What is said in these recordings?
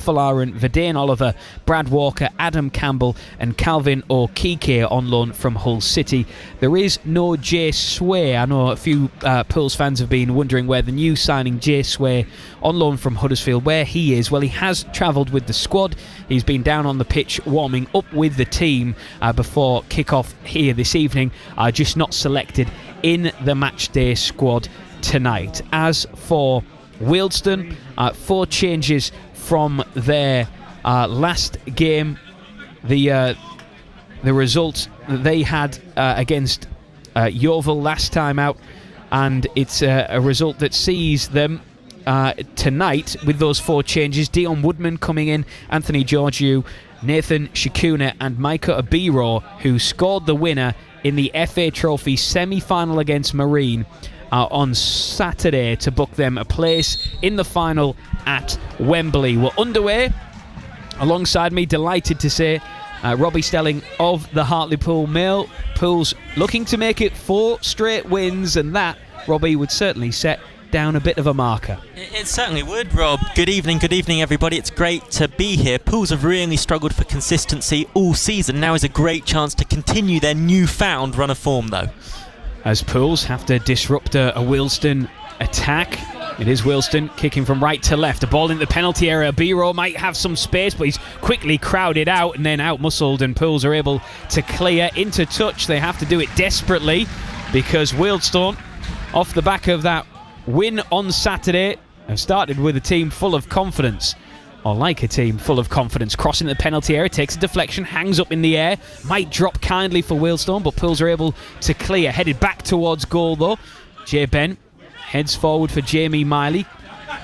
Folarin, Verdane Oliver, Brad Walker, Adam Campbell and Calvin O'Keke on loan from Hull City. There is no Jay Sway. I know a few Pools fans have been wondering where the new signing Jay Sway on loan from Huddersfield, where he is. Well, he has travelled with the squad. He's been down on the pitch warming up with the team before kick-off here this evening, just not selected in the matchday squad tonight. As for Wealdstone, 4 changes from their last game. The result that they had against Yeovil last time out, and it's a result that sees them tonight with those 4 changes. Dion Woodman coming in, Anthony Georgiou, Nathan Shikuna and Micah Abiro, who scored the winner in the FA Trophy semi-final against Marine on Saturday to book them a place in the final at Wembley. We're underway. Alongside me, delighted to say, Robbie Stelling of the Hartlepool Mail. Pools looking to make it 4 straight wins, and that, Robbie, would certainly set down a bit of a marker. It certainly would, Rob. Good evening everybody. It's great to be here. Pools have really struggled for consistency all season. Now is a great chance to continue their newfound run of form, though. As Pools have to disrupt a Wealdstone attack. It is Wealdstone kicking from right to left. The ball in the penalty area. Biro might have some space, but he's quickly crowded out and then out-muscled, and Pools are able to clear into touch. They have to do it desperately because Wealdstone, off the back of that win on Saturday, have started with a team full of confidence, or like a team full of confidence. Crossing the penalty area, takes a deflection, hangs up in the air, might drop kindly for Wealdstone, but Pools are able to clear. Headed back towards goal though. Jay Ben heads forward for Jamie Miley,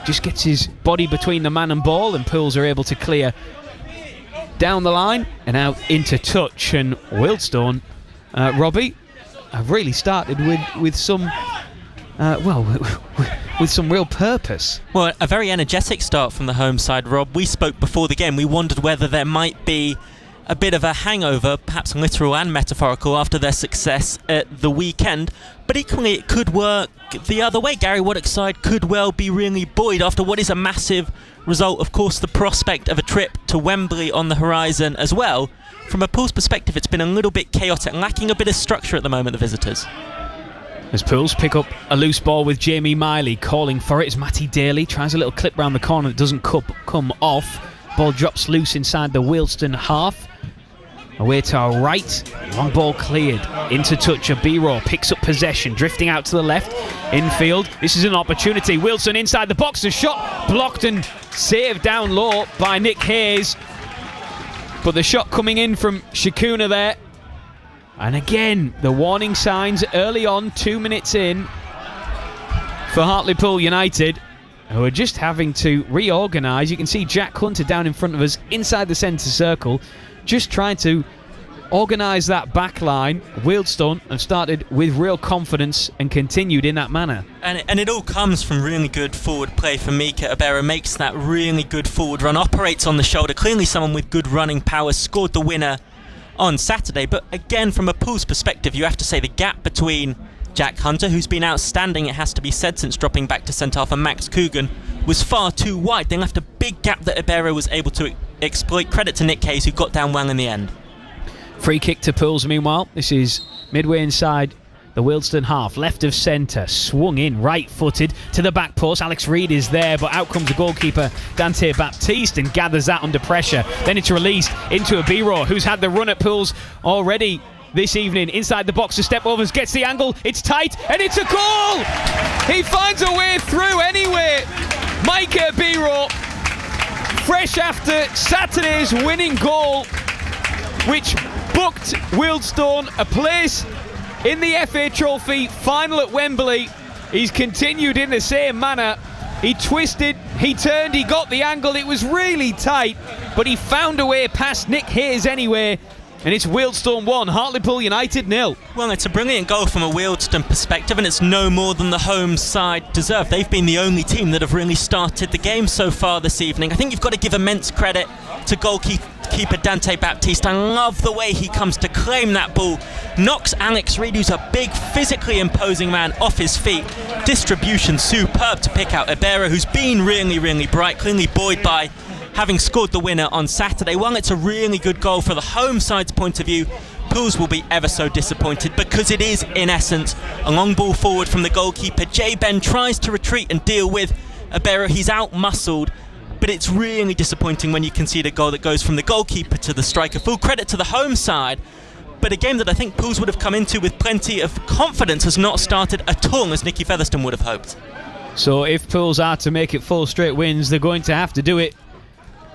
just gets his body between the man and ball, and Pools are able to clear down the line and out into touch. And Wealdstone, Robbie, have really started with some with some real purpose. Well, a very energetic start from the home side, Rob. We spoke before the game. We wondered whether there might be a bit of a hangover, perhaps literal and metaphorical, after their success at the weekend. But equally, it could work the other way. Gary Waddock's side could well be really buoyed after what is a massive result. Of course, the prospect of a trip to Wembley on the horizon as well. From a Pools perspective, it's been a little bit chaotic, lacking a bit of structure at the moment, the visitors. As Pools pick up a loose ball with Jamie Miley, calling for it as Matty Daly tries a little clip round the corner that doesn't come off. Ball drops loose inside the Wealdstone half. Away to our right, long ball cleared, into touch. Abiro picks up possession, drifting out to the left, infield. This is an opportunity. Wealdstone inside the box, the shot blocked and saved down low by Nick Hayes. But the shot coming in from Shikuna there. And again, the warning signs early on, 2 minutes in, for Hartlepool United, who are just having to reorganise. You can see Jack Hunter down in front of us inside the centre circle, just trying to organise that back line. Wealdstone have started with real confidence and continued in that manner. And it all comes from really good forward play from Mika Abera. Makes that really good forward run, operates on the shoulder. Clearly someone with good running power, scored the winner on Saturday. But again, from a Pools perspective, you have to say the gap between Jack Hunter, who's been outstanding, it has to be said, since dropping back to centre-half, and Max Coogan was far too wide. They left a big gap that Ibero was able to exploit. Credit to Nick Hayes, who got down well in the end. Free kick to Pools meanwhile. This is midway inside the Wealdstone half, left of centre, swung in right-footed to the back post. Alex Reid is there, but out comes the goalkeeper Dante Baptiste and gathers that under pressure. Then it's released into Abiro, who's had the run at Pools already this evening. Inside the box, a step overs, gets the angle, it's tight, and it's a goal! He finds a way through anyway. Micah Abiro, fresh after Saturday's winning goal, which booked Wealdstone a place in the FA Trophy final at Wembley. He's continued in the same manner. He twisted, he turned, he got the angle. It was really tight, but he found a way past Nick Hayes anyway. And it's Wealdstone 1, Hartlepool United 0. Well, it's a brilliant goal from a Wealdstone perspective, and it's no more than the home side deserve. They've been the only team that have really started the game so far this evening. I think you've got to give immense credit to goalkeeper Dante Baptiste. I love the way he comes to claim that ball, knocks Alex Reid, who's a big, physically imposing man, off his feet. Distribution superb to pick out Ibera, who's been really, really bright, clearly buoyed by having scored the winner on Saturday. While it's a really good goal for the home side's point of view, Pools will be ever so disappointed because it is, in essence, a long ball forward from the goalkeeper. J. Ben tries to retreat and deal with Ibero. He's out-muscled, but it's really disappointing when you concede a goal that goes from the goalkeeper to the striker. Full credit to the home side, but a game that I think Pools would have come into with plenty of confidence has not started at all as Nicky Featherstone would have hoped. So if Pools are to make it 4 straight wins, they're going to have to do it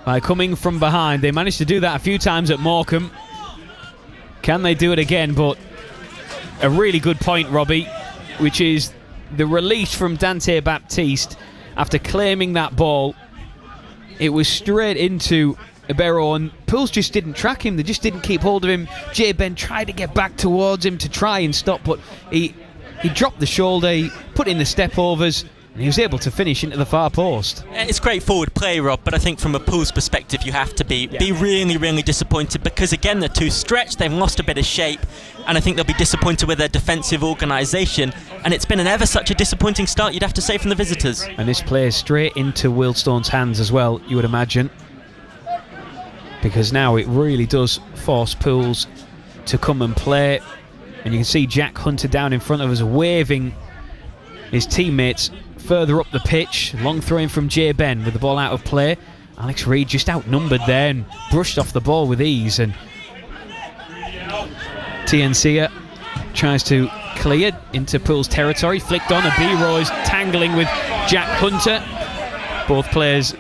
by coming from behind. They managed to do that a few times at Morecambe. Can they do it again? But a really good point, Robbie, which is the release from Dante Baptiste after claiming that ball. It was straight into Ibero, and Pools just didn't track him. They just didn't keep hold of him. J. Ben tried to get back towards him to try and stop, but he dropped the shoulder, he put in the step overs, and he was able to finish into the far post. It's great forward play, Rob, but I think from a Pools perspective you have to be really, really disappointed because, again, they're too stretched, they've lost a bit of shape, and I think they'll be disappointed with their defensive organisation, and it's been an ever such a disappointing start, you'd have to say, from the visitors. And this plays straight into Wealdstone's hands as well, you would imagine, because now it really does force Pools to come and play, and you can see Jack Hunter down in front of us waving his teammates further up the pitch. Long throw in from J. Ben with the ball out of play. Alex Reid just outnumbered there and brushed off the ball with ease, and TNC tries to clear into Pools territory, flicked on. Ibero is tangling with Jack Hunter. Both players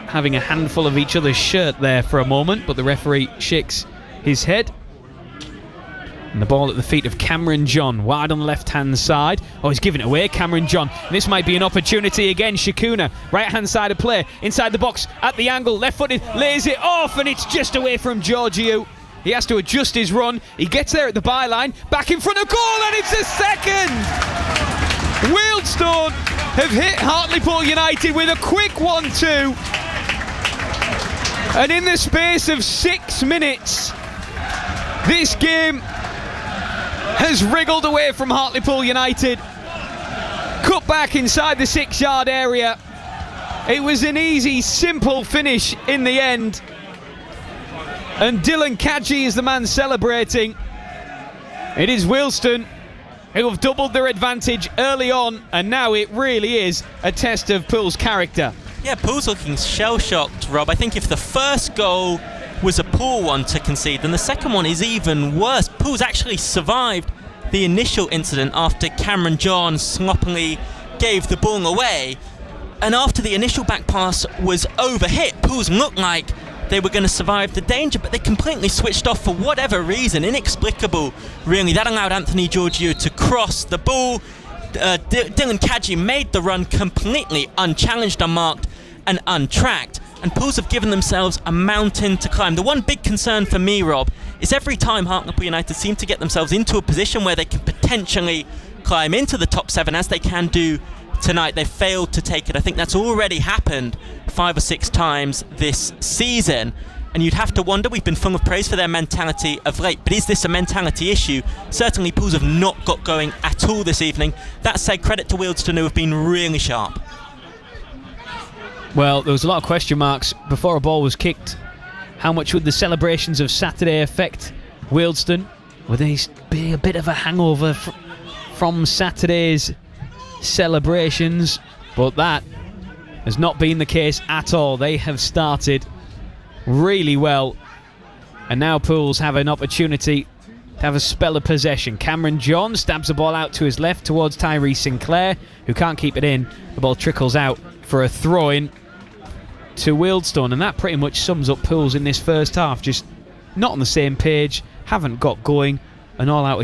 having a handful of each other's shirt there for a moment, but the referee shakes his head. And the ball at the feet of Cameron John, wide on the left-hand side. Oh, he's giving it away, Cameron John. And this might be an opportunity again. Shikuna, right-hand side of play, inside the box, at the angle, left-footed, lays it off, and it's just away from Georgiou. He has to adjust his run. He gets there at the byline, back in front of goal, and it's a second! Wealdstone have hit Hartlepool United with a quick 1-2. And in the space of 6 minutes, this game has wriggled away from Hartlepool United. Cut back inside the 6-yard area. It was an easy, simple finish in the end. And Dylan Kadji is the man celebrating. It is Wealdstone who have doubled their advantage early on, and now it really is a test of Pools' character. Yeah, Pools looking shell-shocked, Rob. I think if the first goal was a poor one to concede, then the second one is even worse. Pools actually survived the initial incident after Cameron John sloppily gave the ball away, and after the initial back pass was overhit, Pools looked like they were going to survive the danger, but they completely switched off for whatever reason, inexplicable really. That allowed Anthony Georgiou to cross the ball. Dylan Kadji made the run completely unchallenged, unmarked and untracked, and Pools have given themselves a mountain to climb. The one big concern for me, Rob, is every time Hartlepool United seem to get themselves into a position where they can potentially climb into the top 7, as they can do tonight, they've failed to take it. I think that's already happened 5 or 6 times this season, and you'd have to wonder, we've been full of praise for their mentality of late, but is this a mentality issue? Certainly Pools have not got going at all this evening. That said, credit to Wealdstone, who have been really sharp. Well, there was a lot of question marks before a ball was kicked. How much would the celebrations of Saturday affect Wealdstone? Would they be a bit of a hangover from Saturday's celebrations? But that has not been the case at all. They have started really well, and now Pools have an opportunity to have a spell of possession. Cameron John stabs the ball out to his left towards Tyree Sinclair, who can't keep it in. The ball trickles out for a throw-in to Wealdstone, and that pretty much sums up Pools in this first half. Just not on the same page, haven't got going, and all out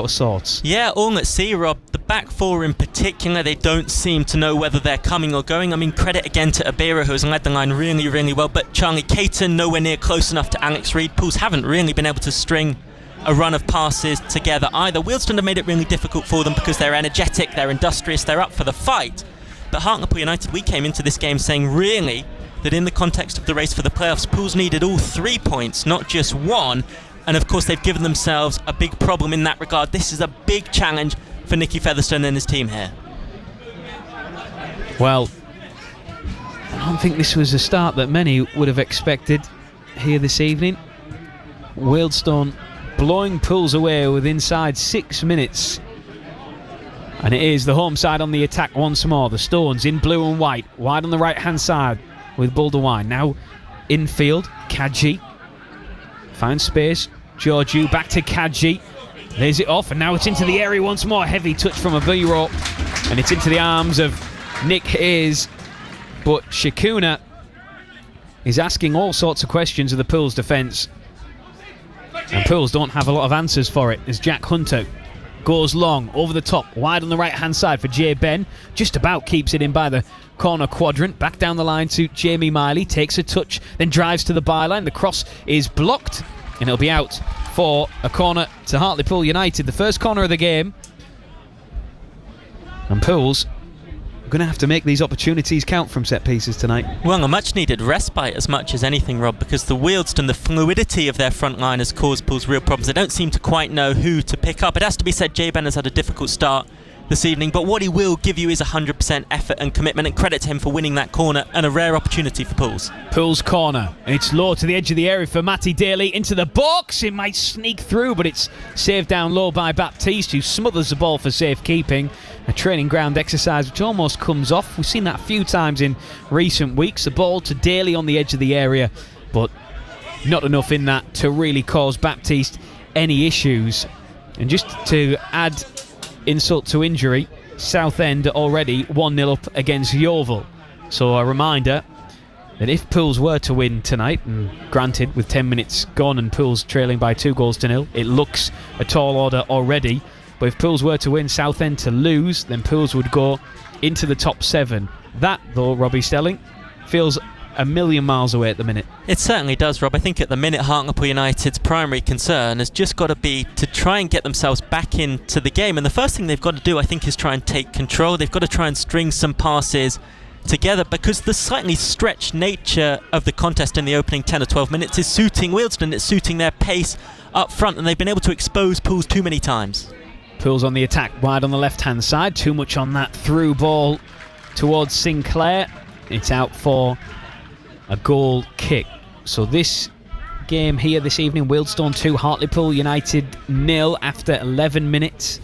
of sorts. Yeah, all at sea, Rob. The back four in particular, they don't seem to know whether they're coming or going. I mean, credit again to Ibero, who has led the line really, really well, but Charlie Caton nowhere near close enough to Alex Reid. Pools haven't really been able to string a run of passes together either. Wealdstone have made it really difficult for them because they're energetic, they're industrious, they're up for the fight. But Hartlepool United, we came into this game saying really that in the context of the race for the playoffs, Pools needed all 3 points, not just one. And of course they've given themselves a big problem in that regard. This is a big challenge for Nicky Featherstone and his team here. Well, don't think this was a start that many would have expected here this evening. Wealdstone blowing Pools away with inside 6 minutes. And it is the home side on the attack once more. The Stones in blue and white. Wide on the right-hand side with Baldwin. Now infield, Kadji. Finds space. Georgiou back to Kadji. Lays it off, and now it's into the area once more. Heavy touch from a B-row. And it's into the arms of Nick Hayes. But Shikuna is asking all sorts of questions of the Pools defence. And Pools don't have a lot of answers for it as Jack Hunter goes long, over the top, wide on the right-hand side for Jay Ben. Just about keeps it in by the corner quadrant. Back down the line to Jamie Miley. Takes a touch, then drives to the byline. The cross is blocked, and it'll be out for a corner to Hartlepool United. The first corner of the game. And Pools are going to have to make these opportunities count from set pieces tonight. Well, a much-needed respite as much as anything, Rob, because the Wealdstone, the fluidity of their front line has caused Pools real problems. They don't seem to quite know who to pick up. It has to be said, Jay Ben has had a difficult start this evening, but what he will give you is 100% effort and commitment, and credit to him for winning that corner, and a rare opportunity for Pools. Pools corner. It's low to the edge of the area for Matty Daly. Into the box. It might sneak through, but it's saved down low by Baptiste, who smothers the ball for safekeeping. A training ground exercise which almost comes off. We've seen that a few times in recent weeks. The ball to Daly on the edge of the area, but not enough in that to really cause Baptiste any issues. And just to add insult to injury, Southend already 1-0 up against Yeovil. So a reminder that if Pools were to win tonight, and granted with 10 minutes gone and Pools trailing by 2-0, it looks a tall order already. But if Pools were to win, Southend to lose, then Pools would go into the top 7. That, though, Robbie Stelling, feels a million miles away at the minute. It certainly does, Rob. I think at the minute Hartlepool United's primary concern has just got to be to try and get themselves back into the game. And the first thing they've got to do, I think, is try and take control. They've got to try and string some passes together, because the slightly stretched nature of the contest in the opening 10 or 12 minutes is suiting Wealdstone. It's suiting their pace up front, and they've been able to expose Pools too many times. Pools on the attack, wide on the left-hand side. Too much on that through ball towards Sinclair. It's out for a goal kick. So this game here this evening, Wealdstone 2, Hartlepool United 0 after 11 minutes,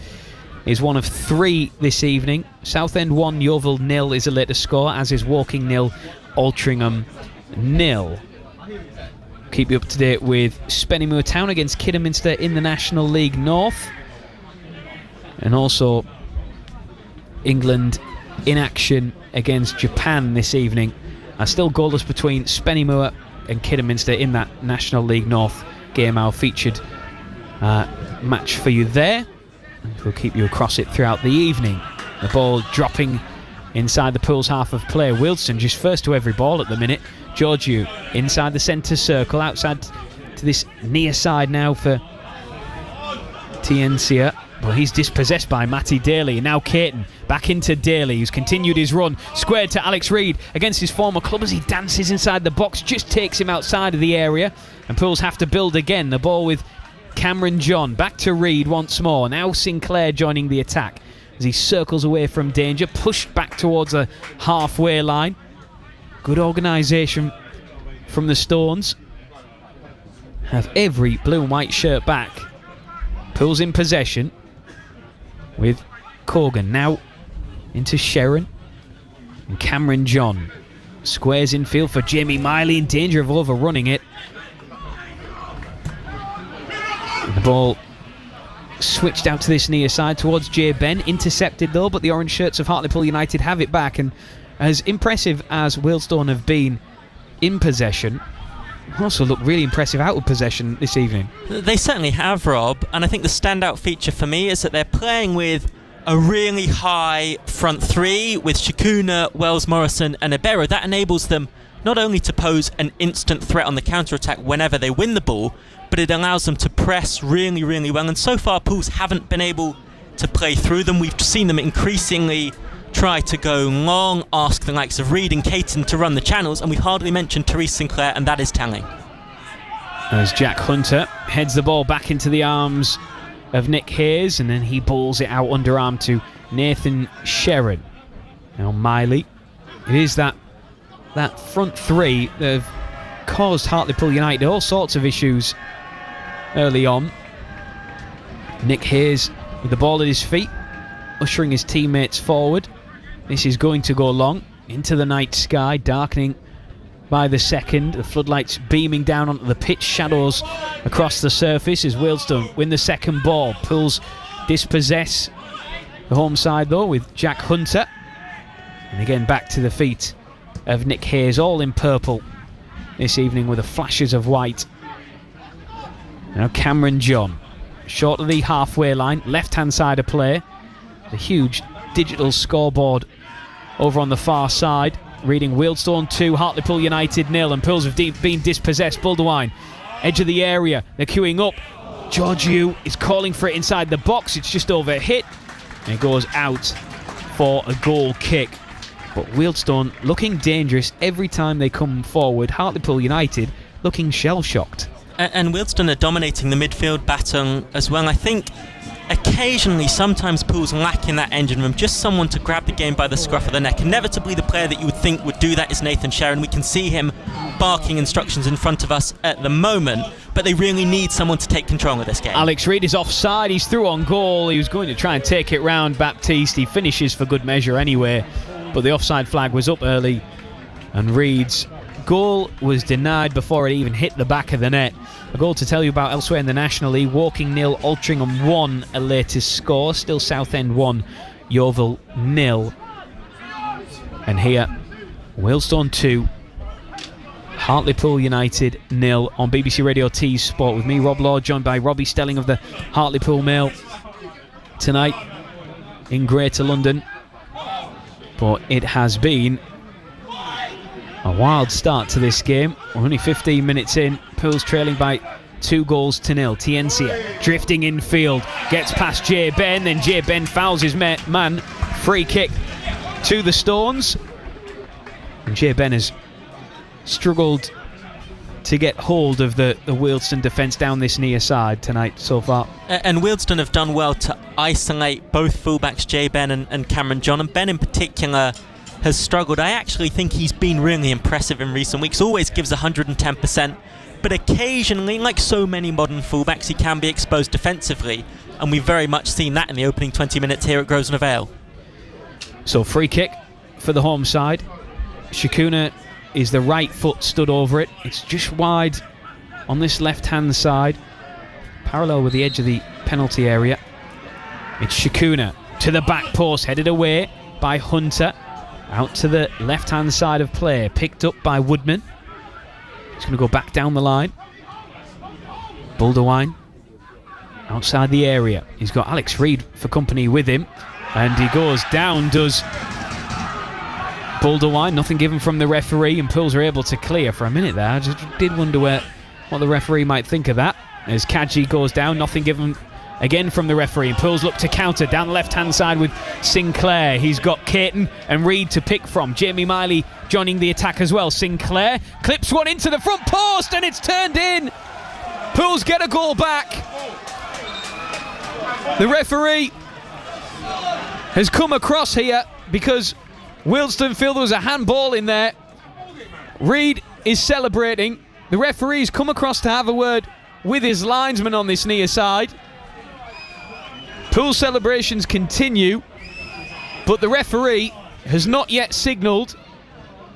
is one of 3 this evening. Southend 1, Yeovil 0 is the latest score, as is Woking 0, Altrincham 0. Keep you up to date with Spennymoor Town against Kidderminster in the National League North. And also England in action against Japan this evening. Still goalless between Spennymoor and Kidderminster in that National League North game. Our featured match for you there. And we'll keep you across it throughout the evening. The ball dropping inside the Pools half of play. Wealdstone just first to every ball at the minute. Georgiou inside the centre circle, outside to this near side now for Tiencia. Well, he's dispossessed by Matty Daly. And now Caton back into Daly, who's continued his run. Squared to Alex Reid against his former club as he dances inside the box. Just takes him outside of the area. And Pools have to build again. The ball with Cameron John. Back to Reid once more. Now Sinclair joining the attack as he circles away from danger. Pushed back towards the halfway line. Good organisation from the Stones. Have every blue and white shirt back. Pools in possession with Corgan. Now into Sharon. And Cameron John squares infield for Jamie Miley, in danger of overrunning it. And the ball switched out to this near side towards Jay Ben. Intercepted though, but the orange shirts of Hartlepool United have it back. And as impressive as Wealdstone have been in possession, also look really impressive out of possession this evening. They certainly have, Rob, and I think the standout feature for me is that they're playing with a really high front 3 with Shikuna, Wells Morrison and Ibero. That enables them not only to pose an instant threat on the counter-attack whenever they win the ball, but it allows them to press really, really well. And so far, Pools haven't been able to play through them. We've seen them increasingly try to go long, ask the likes of Reid and Caton to run the channels, and we've hardly mentioned Therese Sinclair, and that is telling. As Jack Hunter heads the ball back into the arms of Nick Hayes, and then he balls it out underarm to Nathan Sherrin. Now Miley. It is that that front three that have caused Hartlepool United all sorts of issues early on. Nick Hayes with the ball at his feet, ushering his teammates forward. This is going to go long into the night sky, darkening by the second. The floodlights beaming down onto the pitch, shadows across the surface as Wealdstone win the second ball. Pools dispossess the home side though with Jack Hunter. And again back to the feet of Nick Hayes, all in purple this evening with the flashes of white. Now Cameron John, short of the halfway line, left-hand side of play. The huge digital scoreboard over on the far side, reading Wealdstone 2, Hartlepool United 0, and Pools have been dispossessed. Buldewine, edge of the area, they're queuing up. Georgiou is calling for it inside the box, it's just over hit, and it goes out for a goal kick. But Wealdstone looking dangerous every time they come forward. Hartlepool United looking shell-shocked. And Wealdstone are dominating the midfield battle as well. I think occasionally, sometimes Pools lacking that engine room, just someone to grab the game by the scruff of the neck. Inevitably, the player that you would think would do that is Nathan Sharon. We can see him barking instructions in front of us at the moment, but they really need someone to take control of this game. Alex Reid is offside, he's through on goal. He was going to try and take it round Baptiste. He finishes for good measure anyway, but the offside flag was up early, and Reid's goal was denied before it even hit the back of the net. A goal to tell you about elsewhere in the National League. Woking 0, Altrincham 1, a latest score. Still Southend 1, Yeovil 0. And here, Wealdstone 2, Hartlepool United 0 on BBC Radio T Sport with me, Rob Law, joined by Robbie Stelling of the Hartlepool Mail tonight in Greater London. But it has been a wild start to this game. We're only 15 minutes in. Pools trailing by 2 goals to 0. Tiencia drifting infield, gets past Jay Ben, then Jay Ben fouls his man. Free kick to the Stones. And Jay Ben has struggled to get hold of the Wealdstone defence down this near side tonight so far. And Wealdstone have done well to isolate both fullbacks, Jay Ben and Cameron John. And Ben in particular has struggled. I actually think he's been really impressive in recent weeks. Always gives 110%, but occasionally, like so many modern fullbacks, he can be exposed defensively, and we've very much seen that in the opening 20 minutes here at Grosvenor Vale. So free kick for the home side. Shikuna is the right foot stood over it. It's just wide on this left-hand side, parallel with the edge of the penalty area. It's Shikuna to the back post, headed away by Hunter. Out to the left-hand side of play, picked up by Woodman. He's going to go back down the line. Buldewine outside the area. He's got Alex Reid for company with him, and he goes down, does Buldewine. Nothing given from the referee, and Pools are able to clear for a minute there. I just did wonder what the referee might think of that. As Kaji goes down, nothing given again from the referee, and Pools look to counter down the left-hand side with Sinclair. He's got Caton and Reid to pick from. Jamie Miley joining the attack as well. Sinclair clips one into the front post, and it's turned in. Pools get a goal back. The referee has come across here because Wealdstone feel there was a handball in there. Reid is celebrating. The referee's come across to have a word with his linesman on this near side. Pool celebrations continue, but the referee has not yet signalled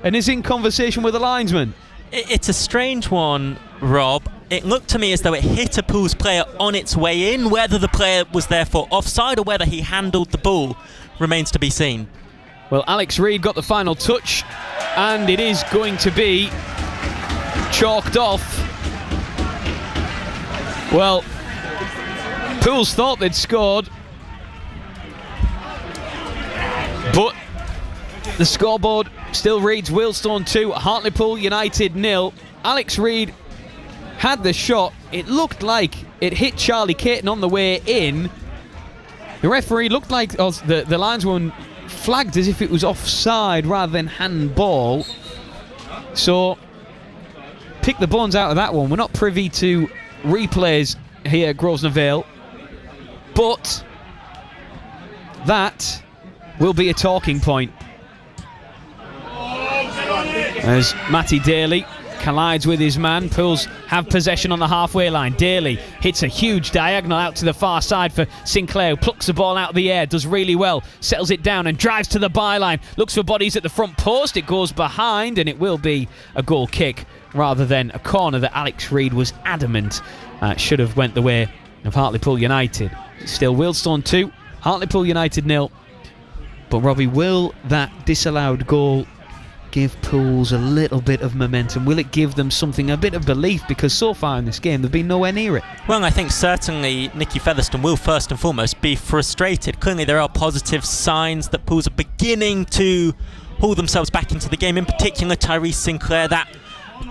and is in conversation with the linesman. It's a strange one, Rob. It looked to me as though it hit a Pools player on its way in. Whether the player was therefore offside or whether he handled the ball remains to be seen. Well, Alex Reid got the final touch, and it is going to be chalked off. Well, Pools thought they'd scored, but the scoreboard still reads Wealdstone 2, Hartlepool United 0. Alex Reid had the shot. It looked like it hit Charlie Caton on the way in. The referee looked like the linesman flagged as if it was offside rather than handball. So pick the bones out of that one. We're not privy to replays here at Grosvenor Vale, but that will be a talking point. As Matty Daly collides with his man. Pools have possession on the halfway line. Daly hits a huge diagonal out to the far side for Sinclair, who plucks the ball out of the air, does really well, settles it down and drives to the byline, looks for bodies at the front post. It goes behind and it will be a goal kick rather than a corner that Alex Reid was adamant should have went the way of Hartlepool United. Still Wealdstone 2, Hartlepool United 0. But Robbie, will that disallowed goal give Pools a little bit of momentum? Will it give them something, a bit of belief? Because so far in this game they've been nowhere near it. Well, I think certainly Nicky Featherstone will first and foremost be frustrated. Clearly there are positive signs that Pools are beginning to haul themselves back into the game. In particular, Tyrese Sinclair, that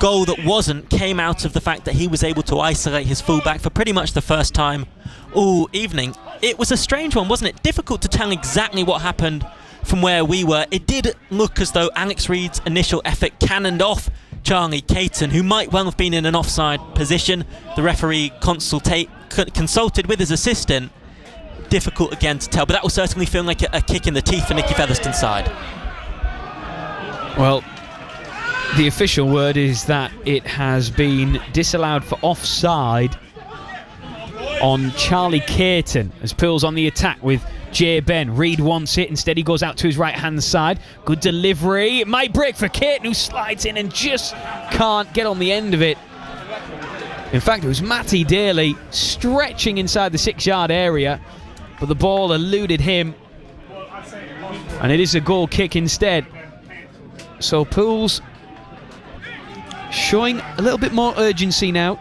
goal that wasn't came out of the fact that he was able to isolate his fullback for pretty much the first time all evening. It was a strange one, wasn't it? Difficult to tell exactly what happened from where we were. It did look as though Alex Reid's initial effort cannoned off Charlie Caton, who might well have been in an offside position. The referee consulted with his assistant. Difficult again to tell, but that will certainly feel like a kick in the teeth for Nicky Featherstone's side. Well, the official word is that it has been disallowed for offside on Charlie Caton as Pools on the attack with Jay Ben. Reid wants it, instead he goes out to his right hand side. Good delivery, it might break for Caton, who slides in and just can't get on the end of it. In fact, it was Matty Daly stretching inside the 6-yard area, but the ball eluded him and it is a goal kick instead. So Pools showing a little bit more urgency now,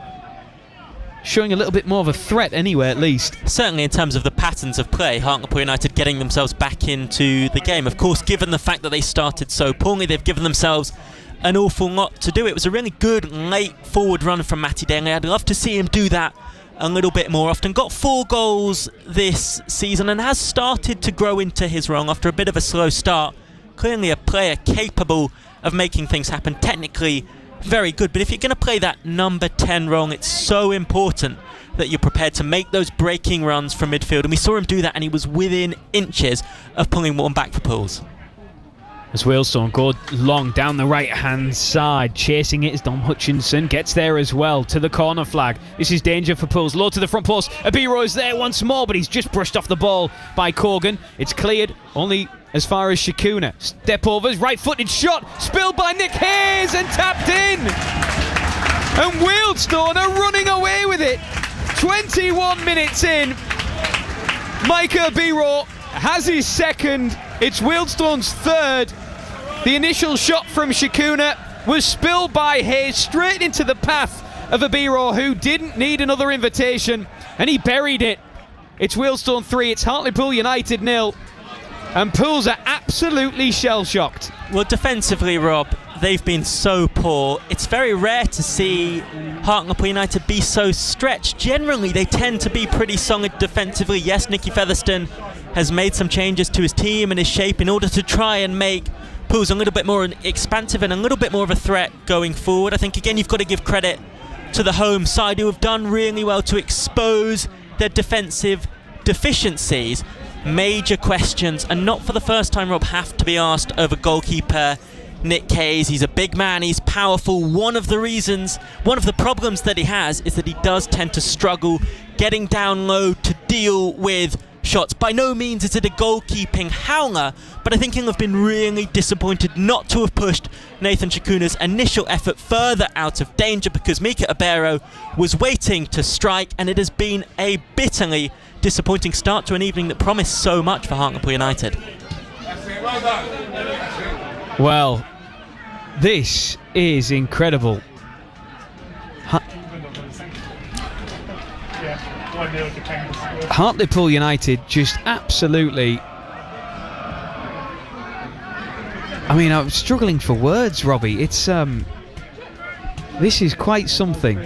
showing a little bit more of a threat anyway, at least. Certainly in terms of the patterns of play, Hartlepool United getting themselves back into the game. Of course, given the fact that they started so poorly, they've given themselves an awful lot to do. It was a really good late forward run from Matty Daly. I'd love to see him do that a little bit more often. Got 4 goals this season and has started to grow into his role after a bit of a slow start. Clearly a player capable of making things happen. Technically very good, but if you're going to play that number 10 role, it's so important that you're prepared to make those breaking runs from midfield, and we saw him do that and he was within inches of pulling one back for Pools. As Wealdstone go long down the right hand side, chasing it is Dom Hutchinson, gets there as well to the corner flag. This is danger for Pools, low to the front post. Abiro is there once more, but he's just brushed off the ball by Cogan. It's cleared only as far as Shakuna. Step overs, right footed shot, spilled by Nick Hayes and tapped in. And Wealdstone are running away with it. 21 minutes in, Micah Abiro has his second. It's Wealdstone's third. The initial shot from Shakuna was spilled by Hayes straight into the path of Abiro, who didn't need another invitation, and he buried it. It's Wealdstone 3, it's Hartlepool United 0, and Pools are absolutely shell-shocked. Well, defensively, Rob, they've been so poor. It's very rare to see Hartlepool United be so stretched. Generally, they tend to be pretty solid defensively. Yes, Nicky Featherstone has made some changes to his team and his shape in order to try and make Pools a little bit more expansive and a little bit more of a threat going forward. I think, again, you've got to give credit to the home side, who have done really well to expose their defensive deficiencies. Major questions, and not for the first time, Rob, have to be asked over goalkeeper Nick Hayes. He's a big man, he's powerful. One of the problems that he has is that he does tend to struggle getting down low to deal with shots. By no means is it a goalkeeping howler, but I think he'll have been really disappointed not to have pushed Nathan Shakuna's initial effort further out of danger, because Mika Abero was waiting to strike, and it has been a bitterly disappointing start to an evening that promised so much for Hartlepool United. Well, this is incredible. Hartlepool United just absolutely... I mean, I'm struggling for words, Robbie. It's this is quite something,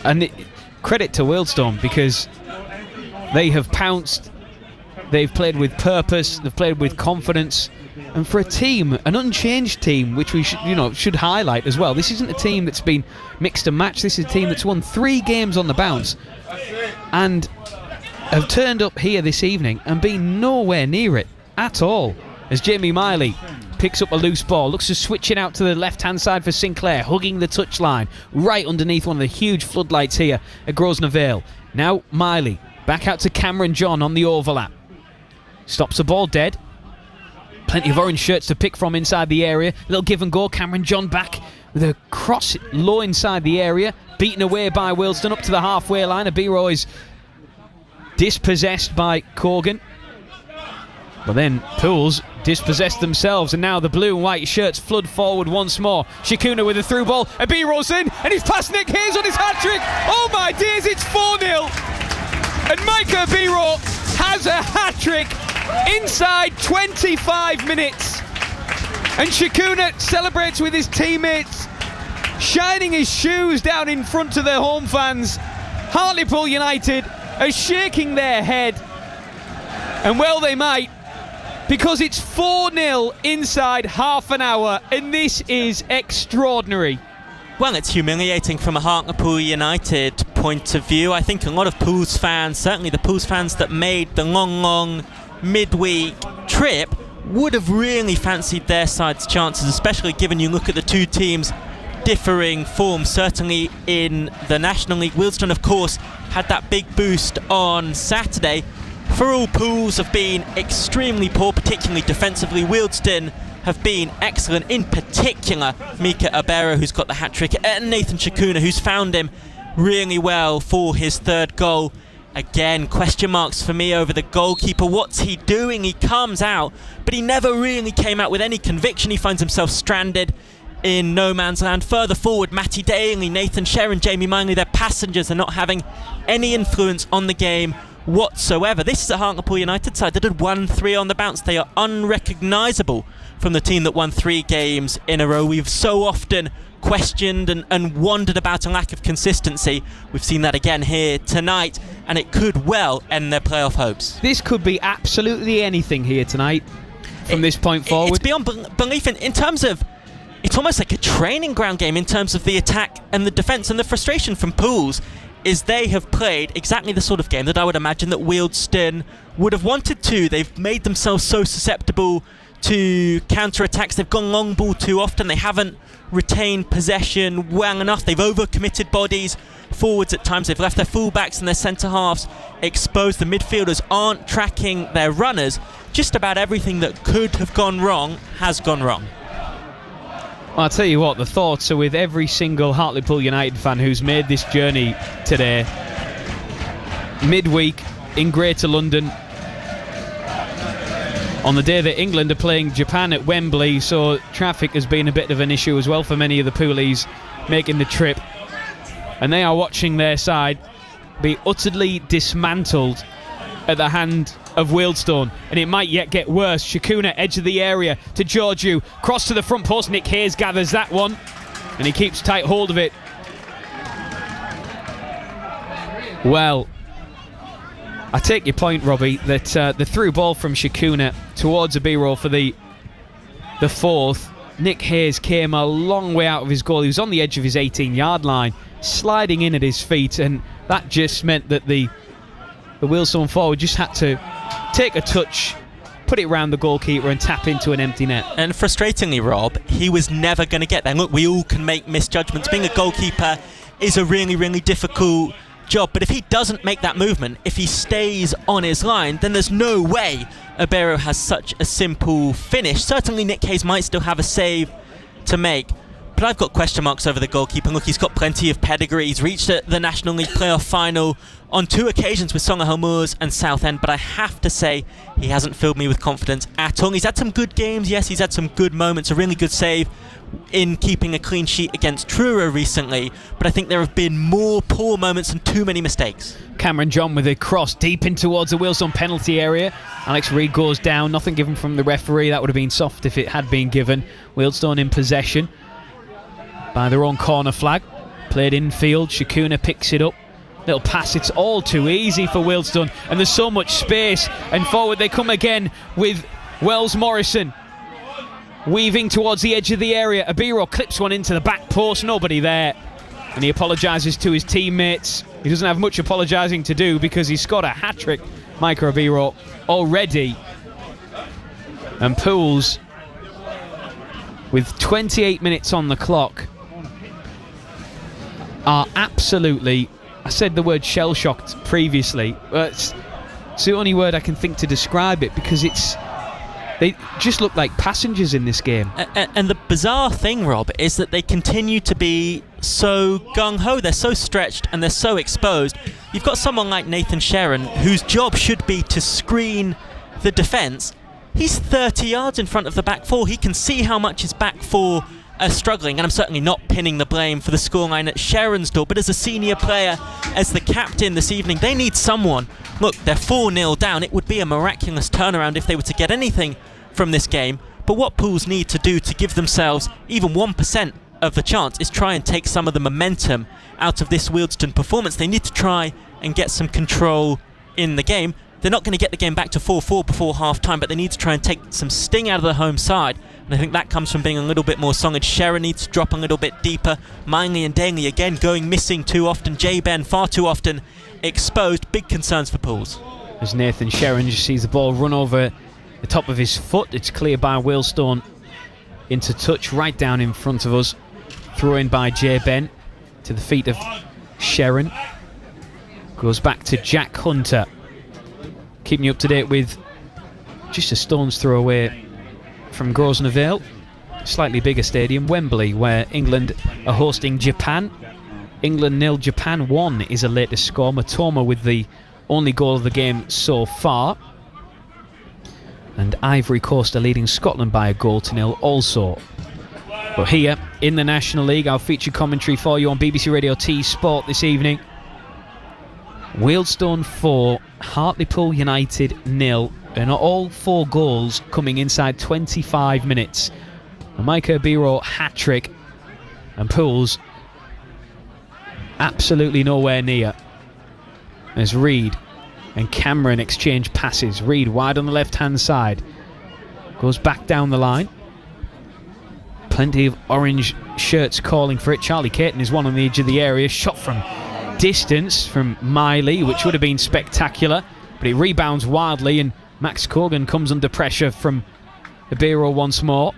and credit to Wealdstone, because they have pounced, they've played with purpose, they've played with confidence, and for a team, an unchanged team, which we should highlight as well. This isn't a team that's been mixed and matched. This is a team that's won 3 games on the bounce and have turned up here this evening and been nowhere near it at all, as Jamie Miley picks up a loose ball, looks to switch it out to the left-hand side for Sinclair, hugging the touchline, right underneath one of the huge floodlights here at Grosvenor Vale. Now Miley, back out to Cameron John on the overlap. Stops the ball dead. Plenty of orange shirts to pick from inside the area. Little give and go, Cameron John back with a cross low inside the area, beaten away by Wealdstone up to the halfway line. Abiro is dispossessed by Corgan. But then Pools dispossessed themselves, and now the blue and white shirts flood forward once more. Shikuna with a through ball. Abiro's in, and he's past Nick Hayes on his hat-trick. Oh my days, it's 4-0. And Micah Abiro has a hat-trick inside 25 minutes. And Shikuna celebrates with his teammates, shining his shoes down in front of their home fans. Hartlepool United are shaking their head, and well they might, because it's 4-0 inside half an hour, and this is extraordinary. Well, it's humiliating from a Hartlepool United point of view. I think a lot of Pools fans, certainly the Pools fans that made the long midweek trip, would have really fancied their side's chances, especially given you look at the two teams' differing form, certainly in the National League. Wealdstone, of course, had that big boost on Saturday. For all, Pools have been extremely poor, particularly defensively. Wealdstone have been excellent, in particular Mika Abero, who's got the hat-trick, and Nathan Shikuna, who's found him really well for his third goal. Again, question marks for me over the goalkeeper. What's he doing? He comes out, but he never really came out with any conviction. He finds himself stranded in no man's land. Further forward, Matty Daly, Nathan Sherrin, Jamie Minley, their passengers are not having any influence on the game whatsoever. This is a Hartlepool United side that had won 3 on the bounce. They are unrecognisable from the team that won 3 games in a row. We've so often questioned and wondered about a lack of consistency. We've seen that again here tonight, and it could well end their playoff hopes. This could be absolutely anything here tonight from this point forward. It's beyond belief in terms of, it's almost like a training ground game in terms of the attack and the defence. And the frustration from Pools is they have played exactly the sort of game that I would imagine that Wealdstone would have wanted to. They've made themselves so susceptible to counter-attacks. They've gone long ball too often. They haven't retained possession well enough. They've overcommitted bodies forwards at times. They've left their fullbacks and their centre-halves exposed. The midfielders aren't tracking their runners. Just about everything that could have gone wrong has gone wrong. I'll tell you what, the thoughts are with every single Hartlepool United fan who's made this journey today. Midweek in Greater London, on the day that England are playing Japan at Wembley, so traffic has been a bit of an issue as well for many of the poolies making the trip. And they are watching their side be utterly dismantled at the hand of Wealdstone, and it might yet get worse. Shikuna, edge of the area to Georgiou, cross to the front post. Nick Hayes gathers that one, and he keeps tight hold of it. Well, I take your point, Robbie, that the through ball from Shikuna towards Abiro for the fourth. Nick Hayes came a long way out of his goal. He was on the edge of his 18-yard line, sliding in at his feet, and that just meant that the Wealdstone forward just had to take a touch, put it round the goalkeeper and tap into an empty net. And frustratingly, Rob, he was never going to get there. Look, we all can make misjudgments. Being a goalkeeper is a really, really difficult job, but if he doesn't make that movement, if he stays on his line, then there's no way Abero has such a simple finish. Certainly Nick Hayes might still have a save to make, but I've got question marks over the goalkeeper. Look, he's got plenty of pedigree. He's reached the National League playoff final on 2 occasions with Solihull Moors and Southend, but I have to say he hasn't filled me with confidence at all. He's had some good games, yes, he's had some good moments, a really good save in keeping a clean sheet against Truro recently, but I think there have been more poor moments and too many mistakes. Cameron John with a cross deep in towards the Wealdstone penalty area. Alex Reid goes down, nothing given from the referee. That would have been soft if it had been given. Wealdstone in possession by their own corner flag. Played infield, Shikuna picks it up. Little pass, it's all too easy for Wealdstone, and there's so much space, and forward they come again with Wells Morrison weaving towards the edge of the area. Abiro clips one into the back post, nobody there, and he apologises to his teammates. He doesn't have much apologising to do because he's scored a hat-trick, Micah Abiro, already. And Pools with 28 minutes on the clock, are absolutely, I said the word shell-shocked previously, it's the only word I can think to describe it, because they just look like passengers in this game. And the bizarre thing, Rob, is that they continue to be so gung-ho. They're so stretched and they're so exposed. You've got someone like Nathan Sharon, whose job should be to screen the defence. He's 30 yards in front of the back four. He can see how much his back four are struggling, and I'm certainly not pinning the blame for the scoreline at Sharon's door, but as a senior player, as the captain this evening, they need someone. Look, they're 4-0 down. It would be a miraculous turnaround if they were to get anything from this game, but what Pools need to do to give themselves even 1% of the chance is try and take some of the momentum out of this Wealdstone performance. They need to try and get some control in the game. They're not going to get the game back to 4-4 before half-time, but they need to try and take some sting out of the home side, and I think that comes from being a little bit more solid. Sharon needs to drop a little bit deeper. Minley and Daly again going missing too often. J-Ben far too often exposed. Big concerns for Pools. As Nathan Sharon just sees the ball run over the top of his foot, it's cleared by Wealdstone into touch right down in front of us. Throw in by J-Ben to the feet of Sharon. Goes back to Jack Hunter. Keeping you up to date with just a stone's throw away from Grosvenor Vale, slightly bigger stadium, Wembley, where England are hosting Japan. England 0, Japan 1 is the latest score. Matoma with the only goal of the game so far. And Ivory Coast are leading Scotland by a 1-0 also. But here in the National League, our feature commentary for you on BBC Radio T Sport this evening. Wealdstone 4, Hartlepool United 0, and all 4 goals coming inside 25 minutes. A Micah Biro hat-trick, and Pools absolutely nowhere near. As Reid and Cameron exchange passes. Reid wide on the left-hand side. Goes back down the line. Plenty of orange shirts calling for it. Charlie Caton is one on the edge of the area. Shot from distance from Miley, which would have been spectacular, but it rebounds wildly, and Max Cogan comes under pressure from Ibero once more.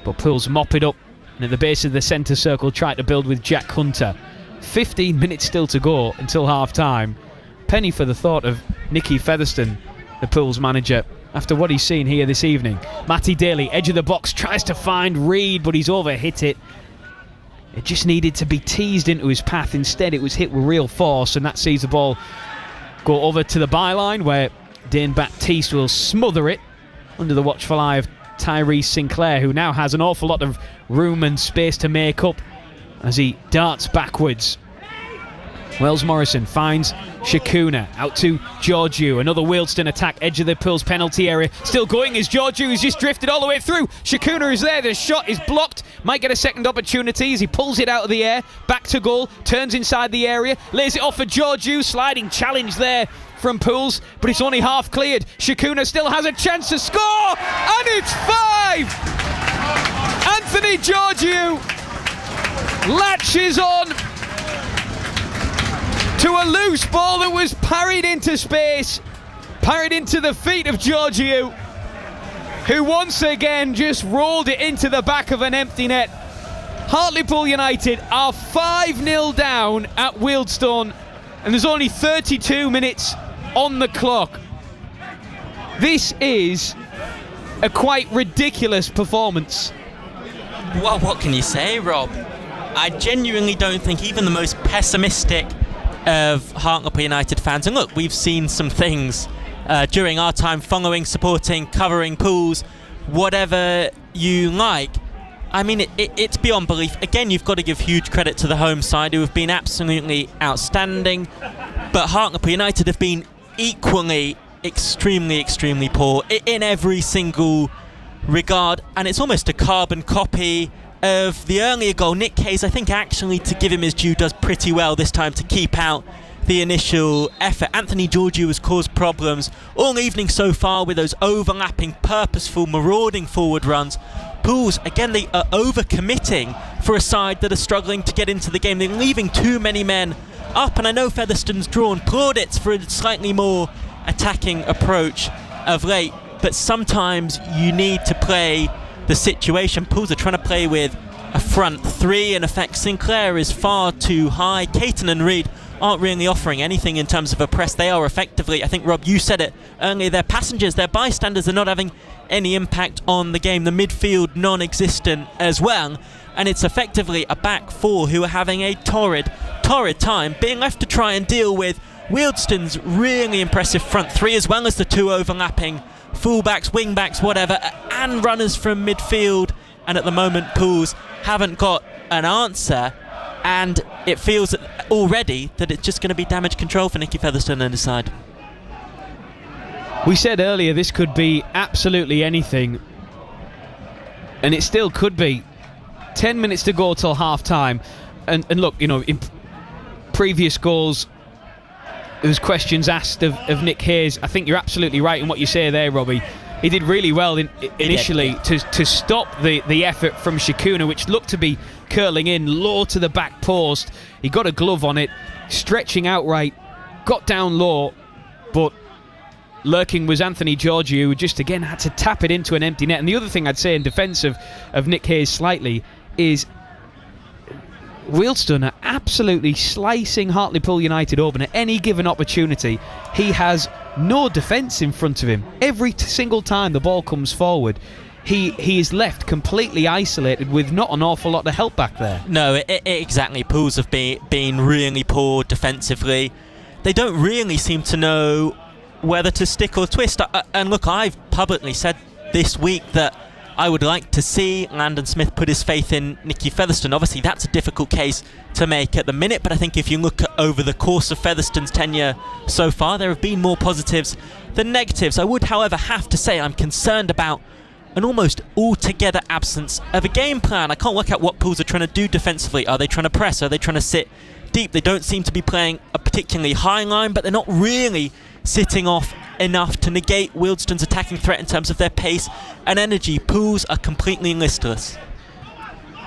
But Pools mop it up, and at the base of the centre circle try to build with Jack Hunter. 15 minutes still to go until half-time. Penny for the thought of Nicky Featherstone, the Pools manager, after what he's seen here this evening. Matty Daly, edge of the box, tries to find Reid, but he's overhit it. It just needed to be teased into his path. Instead, it was hit with real force, and that sees the ball go over to the byline, where Dane Baptiste will smother it under the watchful eye of Tyrese Sinclair, who now has an awful lot of room and space to make up as he darts backwards. Wells Morrison finds Shakuna out to Georgiou. Another Wealdstone attack, edge of the Pools penalty area. Still going as Georgiou has just drifted all the way through. Shakuna is there. The shot is blocked. Might get a second opportunity as he pulls it out of the air. Back to goal. Turns inside the area. Lays it off for Georgiou. Sliding challenge there from Pools, but it's only half cleared. Shakuna still has a chance to score, and it's 5! Anthony Georgiou latches on to a loose ball that was parried into space, parried into the feet of Georgiou, who once again just rolled it into the back of an empty net. Hartlepool United are 5-0 down at Wealdstone, and there's only 32 minutes on the clock. This is a quite ridiculous performance. Well, what can you say, Rob? I genuinely don't think even the most pessimistic of Hartlepool United fans, and look, we've seen some things during our time following, supporting, covering Pools, whatever you like. I mean, it's beyond belief. Again, you've got to give huge credit to the home side, who have been absolutely outstanding, but Hartlepool United have been equally extremely poor in every single regard, and it's almost a carbon copy of the earlier goal. Nick Hayes, I think, actually, to give him his due, does pretty well this time to keep out the initial effort. Anthony Georgiou has caused problems all evening so far with those overlapping, purposeful, marauding forward runs. Pools, again, they are over-committing for a side that are struggling to get into the game. They're leaving too many men up, and I know Featherstone's drawn plaudits for a slightly more attacking approach of late, but sometimes you need to play the situation. Pools are trying to play with a front three. In effect, Sinclair is far too high. Caton and Reed aren't really offering anything in terms of a press. They are effectively, I think, Rob, you said it earlier, they're passengers, they're bystanders, are not having any impact on the game. The midfield non-existent as well, and it's effectively a back four who are having a torrid time, being left to try and deal with Wealdstone's really impressive front three, as well as the two overlapping fullbacks, wing-backs, whatever, and runners from midfield. And at the moment, Pools haven't got an answer, and it feels already that it's just going to be damage control for Nicky Featherstone and his side. We said earlier this could be absolutely anything, and it still could be. 10 minutes to go till half-time, and look, you know, in previous goals, there was questions asked of Nick Hayes. I think you're absolutely right in what you say there, Robbie. He did really well initially to stop the effort from Shikuna, which looked to be curling in low to the back post. He got a glove on it, stretching outright, got down low, but lurking was Anthony Georgiou, who just again had to tap it into an empty net. And the other thing I'd say in defence of Nick Hayes slightly is Wealdstone are absolutely slicing Hartlepool United open at any given opportunity. He has no defence in front of him. Every single time the ball comes forward, he is left completely isolated with not an awful lot of help back there. No, exactly. Pools have been really poor defensively. They don't really seem to know whether to stick or twist. And look, I've publicly said this week that I would like to see Landon Smith put his faith in Nicky Featherstone. Obviously, that's a difficult case to make at the minute, but I think if you look at over the course of Featherstone's tenure so far, there have been more positives than negatives. I would, however, have to say I'm concerned about an almost altogether absence of a game plan. I can't work out what Pools are trying to do defensively. Are they trying to press? Are they trying to sit deep? They don't seem to be playing a particularly high line, but they're not really sitting off enough to negate Wealdstone's attacking threat in terms of their pace and energy. Pools are completely listless.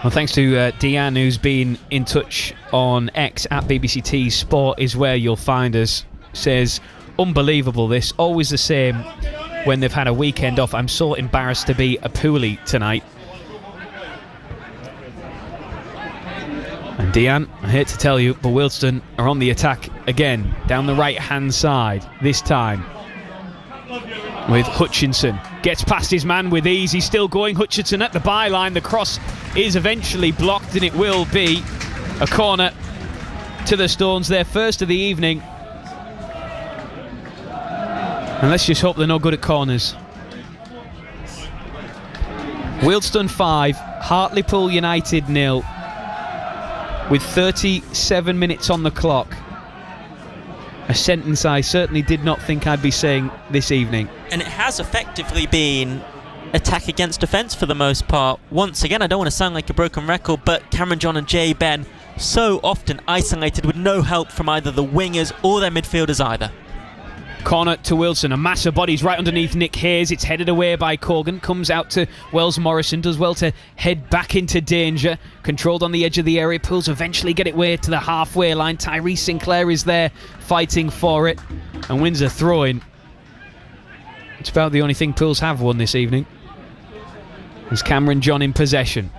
Well, thanks to Deanne, who's been in touch on X at BBCT Sport is where you'll find us. Says, unbelievable this, always the same when they've had a weekend off. I'm so embarrassed to be a Poolie tonight. And Deanne, I hate to tell you, but Wealdstone are on the attack again, down the right-hand side, this time with Hutchinson. Gets past his man with ease, he's still going. Hutchinson at the byline, the cross is eventually blocked, and it will be a corner to the Stones, their first of the evening. And let's just hope they're no good at corners. Wealdstone 5, Hartlepool United 0. With 37 minutes on the clock. A sentence I certainly did not think I'd be saying this evening. And it has effectively been attack against defence for the most part. Once again, I don't want to sound like a broken record, but Cameron John and Jay Ben so often isolated with no help from either the wingers or their midfielders either. Corner to Wilson, a mass of bodies right underneath Nick Hayes. It's headed away by Corgan, comes out to Wells Morrison, does well to head back into danger. Controlled on the edge of the area, Pools eventually get it way to the halfway line. Tyrese Sinclair is there fighting for it and wins a throw-in. It's about the only thing Pools have won this evening. There's Cameron John in possession.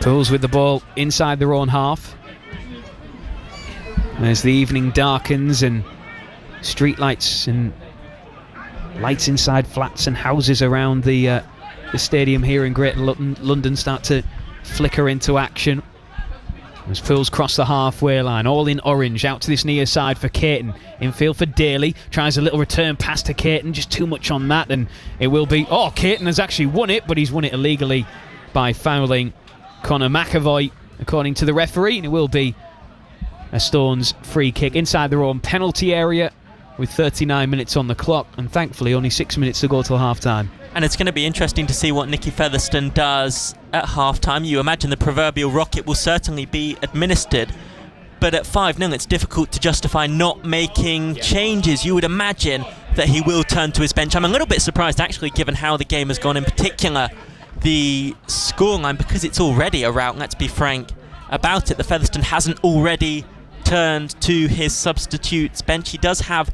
Pools with the ball inside their own half. As the evening darkens and street lights and lights inside flats and houses around the stadium here in Greater London start to flicker into action. As Pools cross the halfway line, all in orange, out to this near side for Caton. Infield for Daly, tries a little return pass to Caton, just too much on that, and it will be... Oh, Caton has actually won it, but he's won it illegally by fouling Connor McAvoy, according to the referee, and it will be a Stones free kick inside their own penalty area with 39 minutes on the clock, and thankfully only 6 minutes to go till half-time. And it's going to be interesting to see what Nicky Featherstone does at half-time. You imagine the proverbial rocket will certainly be administered, but at 5-0 it's difficult to justify not making changes. You would imagine that he will turn to his bench. I'm a little bit surprised actually, given how the game has gone, in particular the scoreline, because it's already a rout, let's be frank about it. The Featherstone hasn't already turned to his substitutes bench. He does have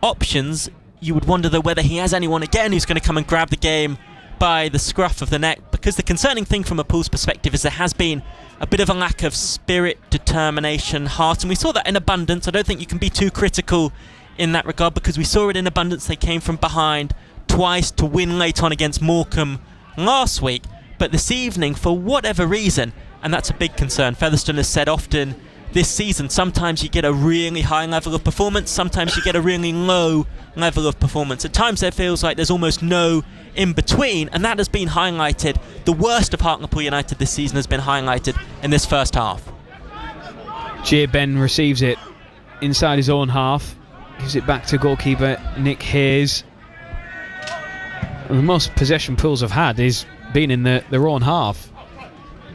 options. You would wonder though whether he has anyone again who's going to come and grab the game by the scruff of the neck, because the concerning thing from a Pool's perspective is there has been a bit of a lack of spirit, determination, heart, and we saw that in abundance. I don't think you can be too critical in that regard, because we saw it in abundance. They came from behind twice to win late on against Morecambe last week, but this evening, for whatever reason, and that's a big concern, Featherstone has said often this season, sometimes you get a really high level of performance, sometimes you get a really low level of performance. At times it feels like there's almost no in between, and that has been highlighted. The worst of Hartlepool United this season has been highlighted in this first half. Jay Ben receives it inside his own half, gives it back to goalkeeper Nick Hayes. And the most possession Pools have had is been in their own half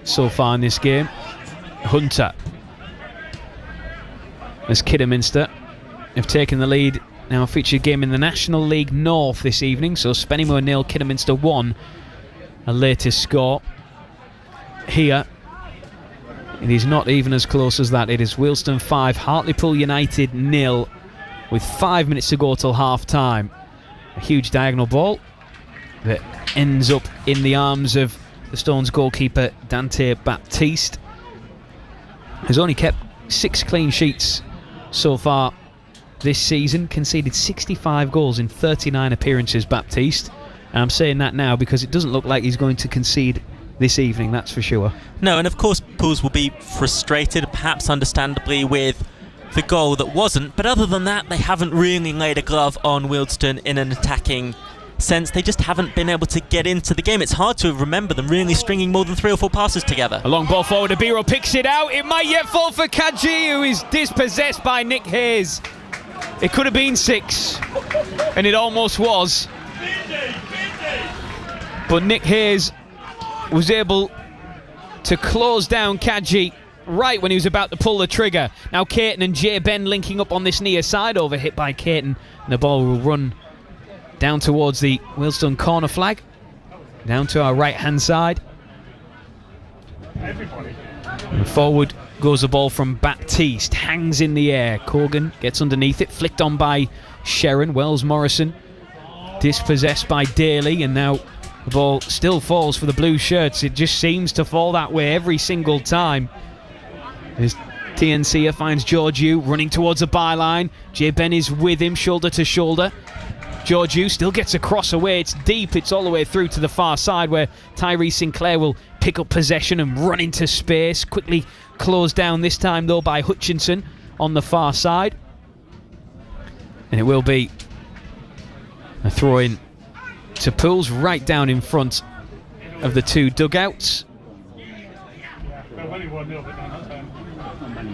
so far in this game. Hunter, as Kidderminster have taken the lead. Now a featured game in the National League North this evening, so Spennymoor 0, Kidderminster 1, a latest score. Here, it is not even as close as that. It is Wealdstone 5, Hartlepool United 0, with 5 minutes to go till half-time. A huge diagonal ball that ends up in the arms of the Stones goalkeeper Dante Baptiste, who's only kept 6 clean sheets so far this season, conceded 65 goals in 39 appearances, Baptiste. And I'm saying that now because it doesn't look like he's going to concede this evening, that's for sure. No, and of course Pools will be frustrated, perhaps understandably, with the goal that wasn't, but other than that, they haven't really laid a glove on Wealdstone in an attacking sense. They just haven't been able to get into the game. It's hard to remember them really stringing more than 3 or 4 passes together. A long ball forward, Abiro picks it out. It might yet fall for Kaji, who is dispossessed by Nick Hayes. It could have been 6, and it almost was. But Nick Hayes was able to close down Kaji right when he was about to pull the trigger. Now Caton and Jay Ben linking up on this near side, over hit by Caton, and the ball will run down towards the Wealdstone corner flag, down to our right hand side. And forward goes the ball from Baptiste, hangs in the air. Corgan gets underneath it, flicked on by Sharon. Wells Morrison dispossessed by Daly, and now the ball still falls for the blue shirts. It just seems to fall that way every single time. As TNC finds Georgiou running towards the byline. Jay Ben is with him, shoulder to shoulder. Georgiou still gets a cross away. It's deep. It's all the way through to the far side, where Tyree Sinclair will pick up possession and run into space. Quickly closed down this time, though, by Hutchinson on the far side. And it will be a throw-in to Pools right down in front of the 2 dugouts.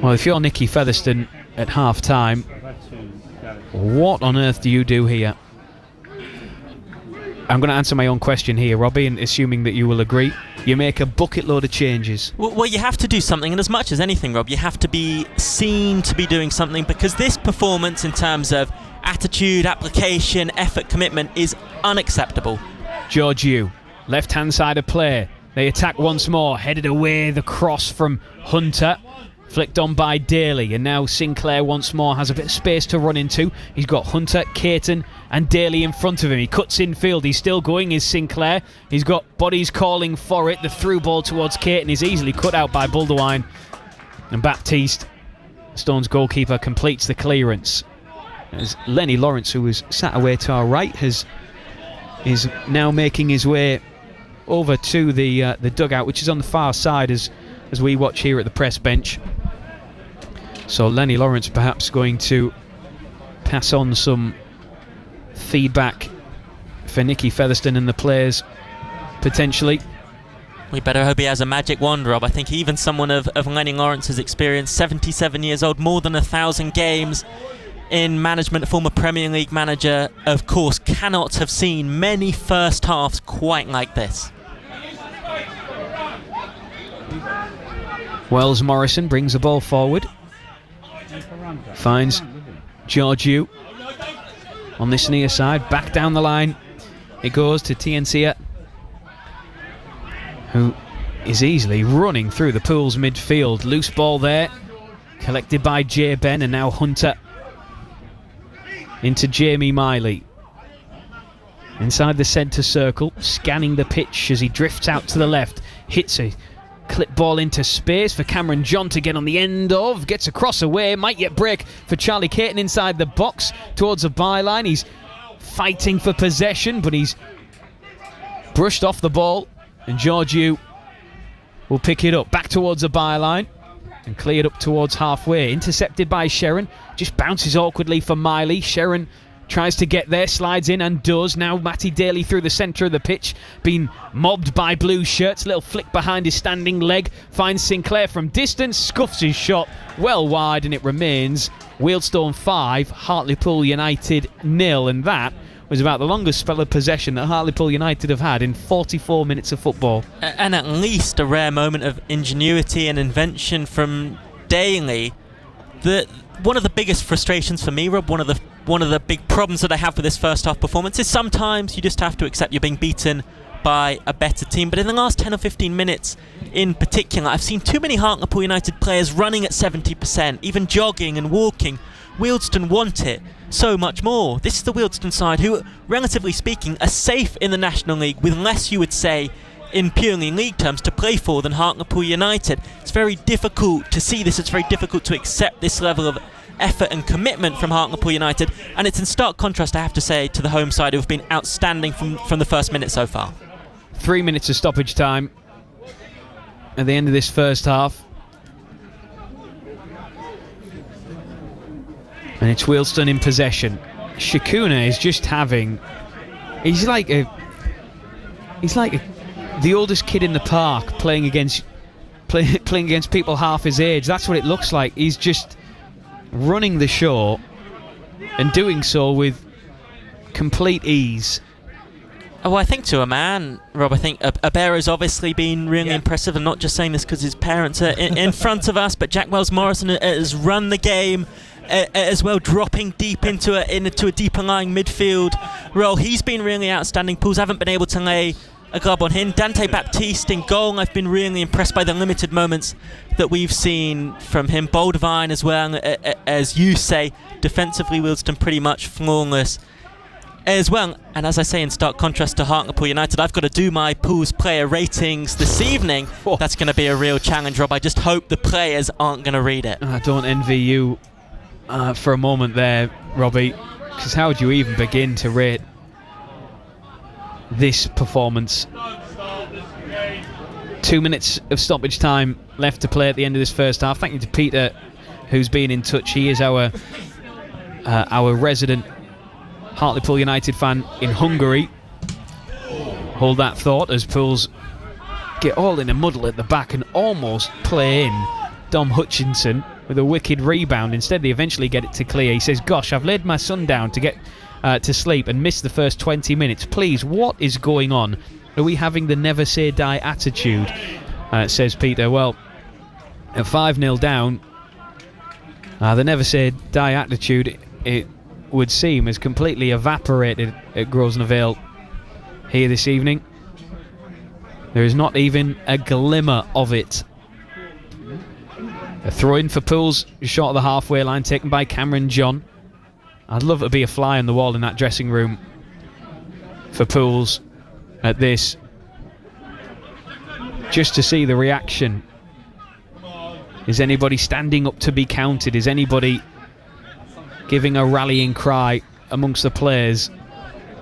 Well, if you're Nicky Featherstone at half-time, what on earth do you do here? I'm going to answer my own question here, Robbie, and assuming that you will agree, you make a bucket load of changes. Well, you have to do something, and as much as anything, Rob, you have to be seen to be doing something, because this performance in terms of attitude, application, effort, commitment is unacceptable. Georgiou, left-hand side of play. They attack once more, headed away, the cross from Hunter. Flicked on by Daly, and now Sinclair once more has a bit of space to run into. He's got Hunter, Caton and Daly in front of him. He cuts in field. He's still going, is Sinclair. He's got bodies calling for it. The through ball towards Caton is easily cut out by Buldewine. And Baptiste, Stone's goalkeeper, completes the clearance. As Lenny Lawrence, who was sat away to our right, is now making his way over to the dugout, which is on the far side as we watch here at the press bench. So Lenny Lawrence perhaps going to pass on some feedback for Nicky Featherstone and the players, potentially. We better hope he has a magic wand, Rob. I think even someone of Lenny Lawrence's experience, 77 years old, more than 1,000 games in management, a former Premier League manager, of course, cannot have seen many first halves quite like this. Wells Morrison brings the ball forward, finds Georgiou on this near side, back down the line it goes to Tiensia, who is easily running through the Pools midfield. Loose ball there, collected by Jay Ben, and now Hunter into Jamie Miley. inside the centre circle, scanning the pitch as he drifts out to the left, hits a clip ball into space for Cameron John to get on the end of, gets across away, might yet break for Charlie Caton inside the box towards the byline. He's fighting for possession, but he's brushed off the ball, and Georgiou will pick it up back towards the byline and cleared up towards halfway. Intercepted by Sherrin, just bounces awkwardly for Miley. Sherrin tries to get there, slides in and does. Now Matty Daly through the centre of the pitch, being mobbed by blue shirts. Little flick behind his standing leg, finds Sinclair from distance, scuffs his shot well wide, and it remains Wealdstone 5, Hartlepool United 0, and that was about the longest spell of possession that Hartlepool United have had in 44 minutes of football. And at least a rare moment of ingenuity and invention from Daly. One of the biggest frustrations for me, Rob, one of the big problems that I have with this first half performance is sometimes you just have to accept you're being beaten by a better team. But in the last 10 or 15 minutes in particular, I've seen too many Hartlepool United players running at 70%, even jogging and walking. Wealdstone want it so much more. This is the Wealdstone side who, relatively speaking, are safe in the National League with less, you would say, in purely league terms, to play for than Hartlepool United. It's very difficult to see this. It's very difficult to accept this level of effort and commitment from Hartlepool United, and it's in stark contrast, I have to say, to the home side who have been outstanding from the first minute so far. 3 minutes of stoppage time at the end of this first half, and it's Wealdstone in possession. Shakuna is just having... He's like the oldest kid in the park playing against people half his age. That's what it looks like. He's just running the show and doing so with complete ease. Oh, I think to a man, Rob, I think Abera's obviously been really impressive. I'm not just saying this because his parents are in front of us, but Jack Wells-Morrison has run the game as well, dropping deep into a deeper lying midfield role. He's been really outstanding. Pools haven't been able to lay a glove on him. Dante Baptiste in goal. I've been really impressed by the limited moments that we've seen from him. Boldevine as well, as you say, defensively Wealdstone pretty much flawless as well. And as I say, in stark contrast to Hartlepool United, I've got to do my Pools player ratings this evening. That's going to be a real challenge, Rob. I just hope the players aren't going to read it. I don't envy you for a moment there, Robbie, because how would you even begin to rate this performance? 2 minutes of stoppage time left to play at the end of this first half. Thank you to Peter, who's been in touch. He is our resident Hartlepool United fan in Hungary. Hold that thought as Pools get all in a muddle at the back and almost play in Dom Hutchinson with a wicked rebound. Instead, they eventually get it to clear. He says, "Gosh, I've laid my son down to get to sleep and missed the first 20 minutes. Please, what is going on? Are we having the never say die attitude?" Says Peter. Well, at 5-0 down, the never say die attitude, it would seem, has completely evaporated at Grosvenor Vale here this evening. There is not even a glimmer of it. A throw-in for Pools, short of the halfway line, taken by Cameron John. I'd love to be a fly on the wall in that dressing room for Pools at this, just to see the reaction. Is anybody standing up to be counted? Is anybody giving a rallying cry amongst the players?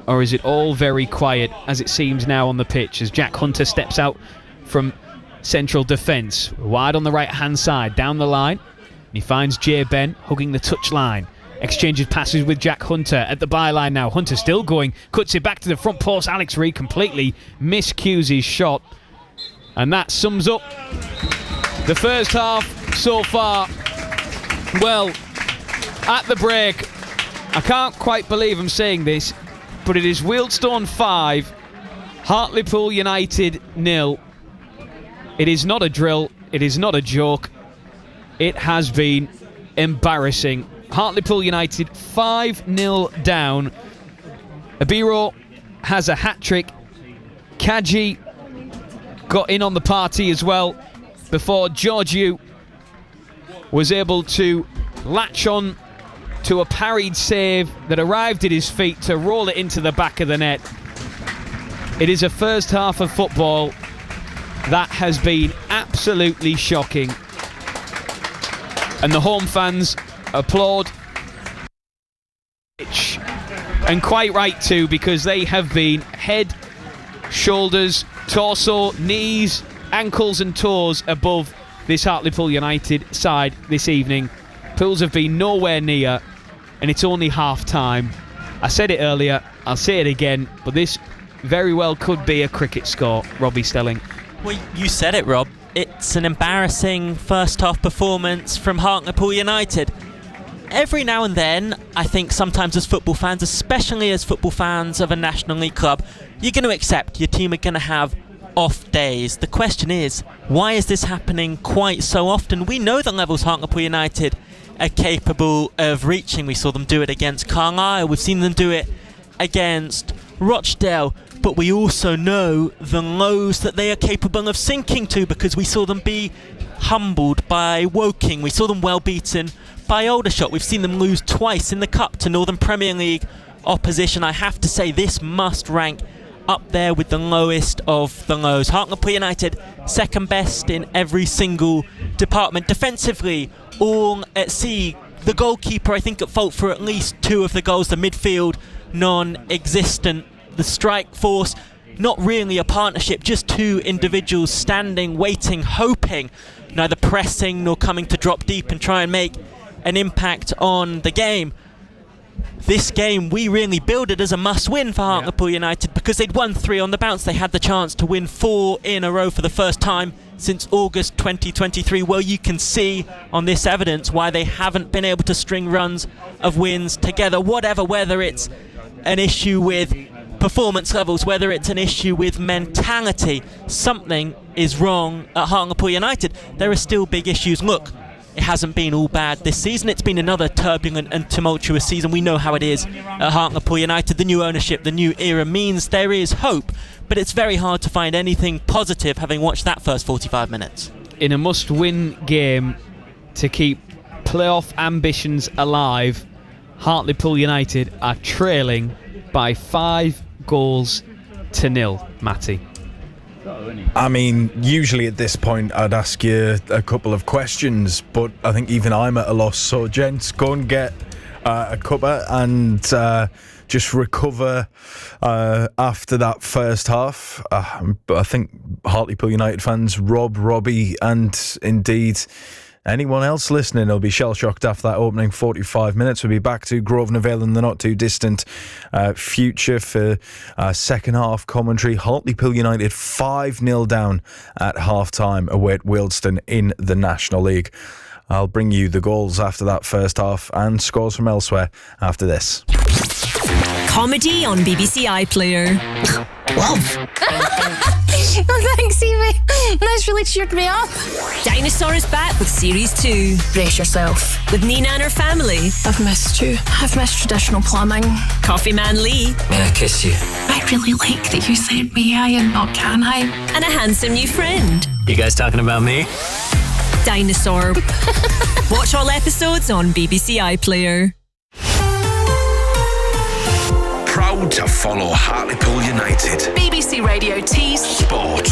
Or is it all very quiet, as it seems now on the pitch, as Jack Hunter steps out from central defence, wide on the right-hand side, down the line, and he finds Jay Ben hugging the touchline. Exchanges passes with Jack Hunter at the byline now. Hunter still going, cuts it back to the front post. Alex Reid completely miscues his shot. And that sums up the first half so far. Well, at the break, I can't quite believe I'm saying this, but it is Wealdstone 5, Hartlepool United 0. It is not a drill, it is not a joke. It has been embarrassing. Hartlepool United 5-0 down. Abiro has a hat-trick. Kaji got in on the party as well before Georgiou was able to latch on to a parried save that arrived at his feet to roll it into the back of the net. It is a first half of football that has been absolutely shocking. And the home fans applaud. And quite right too, because they have been head, shoulders, torso, knees, ankles and toes above this Hartlepool United side this evening. Pools have been nowhere near, and it's only half time. I said it earlier, I'll say it again, but this very well could be a cricket score, Robbie Stelling. Well, you said it, Rob. It's an embarrassing first half performance from Hartlepool United. Every now and then, I think sometimes as football fans, especially as football fans of a National League club, you're going to accept your team are going to have off days. The question is, why is this happening quite so often? We know the levels Hartlepool United are capable of reaching. We saw them do it against Carlisle. We've seen them do it against Rochdale. But we also know the lows that they are capable of sinking to, because we saw them be humbled by Woking. We saw them well beaten by Aldershot. We've seen them lose twice in the Cup to Northern Premier League opposition. I have to say, this must rank up there with the lowest of the lows. Hartlepool United, second best in every single department. Defensively, all at sea. The goalkeeper, I think, at fault for at least two of the goals. The midfield, non-existent. The strike force, not really a partnership, just two individuals standing, waiting, hoping, neither pressing nor coming to drop deep and try and make an impact on the game. This game, we really billed it as a must-win for Hartlepool United, because they'd won 3 on the bounce. They had the chance to win 4 in a row for the first time since August 2023. Well, you can see on this evidence why they haven't been able to string runs of wins together. Whether it's an issue with performance levels, whether it's an issue with mentality, something is wrong at Hartlepool United. There are still big issues. Look, it hasn't been all bad this season. It's been another turbulent and tumultuous season. We know how it is at Hartlepool United. The new ownership, the new era means there is hope, but it's very hard to find anything positive having watched that first 45 minutes. In a must-win game to keep playoff ambitions alive, Hartlepool United are trailing by 5 goals to 0, Matty. I mean, usually at this point I'd ask you a couple of questions, but I think even I'm at a loss. So, gents, go and get a cuppa and just recover after that first half. But I think Hartlepool United fans, Rob, Robbie, and indeed anyone else listening will be shell-shocked after that opening 45 minutes. We'll be back to Grosvenor Vale in the not-too-distant future for second half commentary. Hartlepool United 5-0 down at half-time away at Wealdstone in the National League. I'll bring you the goals after that first half and scores from elsewhere after this. Comedy on BBC iPlayer. Love. Oh, thanks, Evie. That's really cheered me up. Dinosaur is back with Series 2. Brace yourself. With Nina and her family. I've missed you. I've missed traditional plumbing. Coffee Man Lee. May I kiss you? I really like that you said may I and not can I. And a handsome new friend. You guys talking about me? Dinosaur. Watch all episodes on BBC iPlayer. Proud to follow Hartlepool United. BBC Radio T's Sport.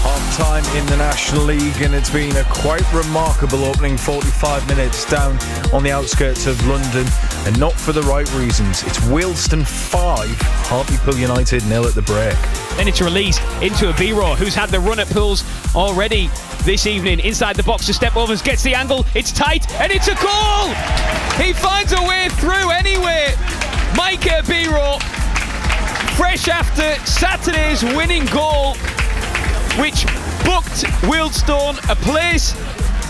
Half-time in the National League, and it's been a quite remarkable opening 45 minutes down on the outskirts of London, and not for the right reasons. It's Wealdstone 5, Hartlepool United 0 at the break. Then it's released into a B-Raw, who's had the run at Pools already this evening. Inside the box to Stepovers, gets the angle, it's tight, and it's a goal! He finds a way through anyway. Micah B-Raw, fresh after Saturday's winning goal, which booked Wealdstone a place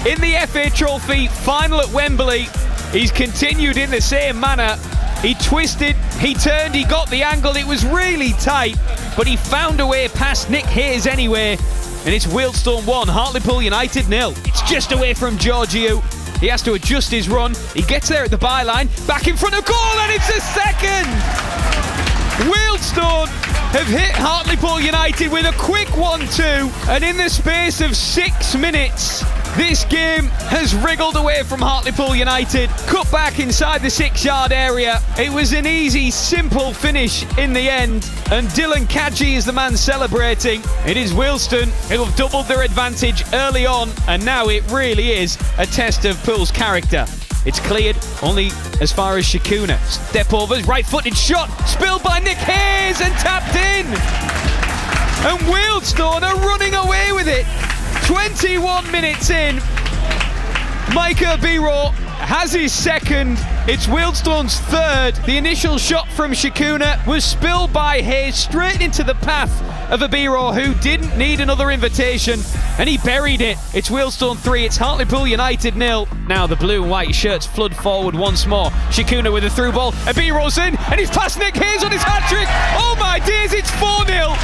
in the FA Trophy final at Wembley. He's continued in the same manner. He twisted, he turned, he got the angle. It was really tight, but he found a way past Nick Hayes anyway. And it's Wealdstone 1, Hartlepool United 0. It's just away from Georgiou. He has to adjust his run. He gets there at the byline, back in front of goal, and it's a second! Wealdstone have hit Hartlepool United with a quick 1-2, and in the space of 6 minutes, this game has wriggled away from Hartlepool United, cut back inside the 6-yard area. It was an easy, simple finish in the end, and Dylan Kadji is the man celebrating. It is Wealdstone who have doubled their advantage early on, and now it really is a test of Pool's character. It's cleared only as far as Shikuna. Step overs, right-footed shot, spilled by Nick Hayes and tapped in. And Wealdstone are running away with it. 21 minutes in, Micah Biro has his second. It's Wealdstone's third. The initial shot from Shikuna was spilled by Hayes straight into the path of Abiro, who didn't need another invitation, and he buried it. It's Wealdstone 3, it's Hartlepool United 0. Now the blue and white shirts flood forward once more. Shikuna with a through ball, Abiro's in, and he's past Nick Hayes on his hat-trick. Oh my days, it's 4-0.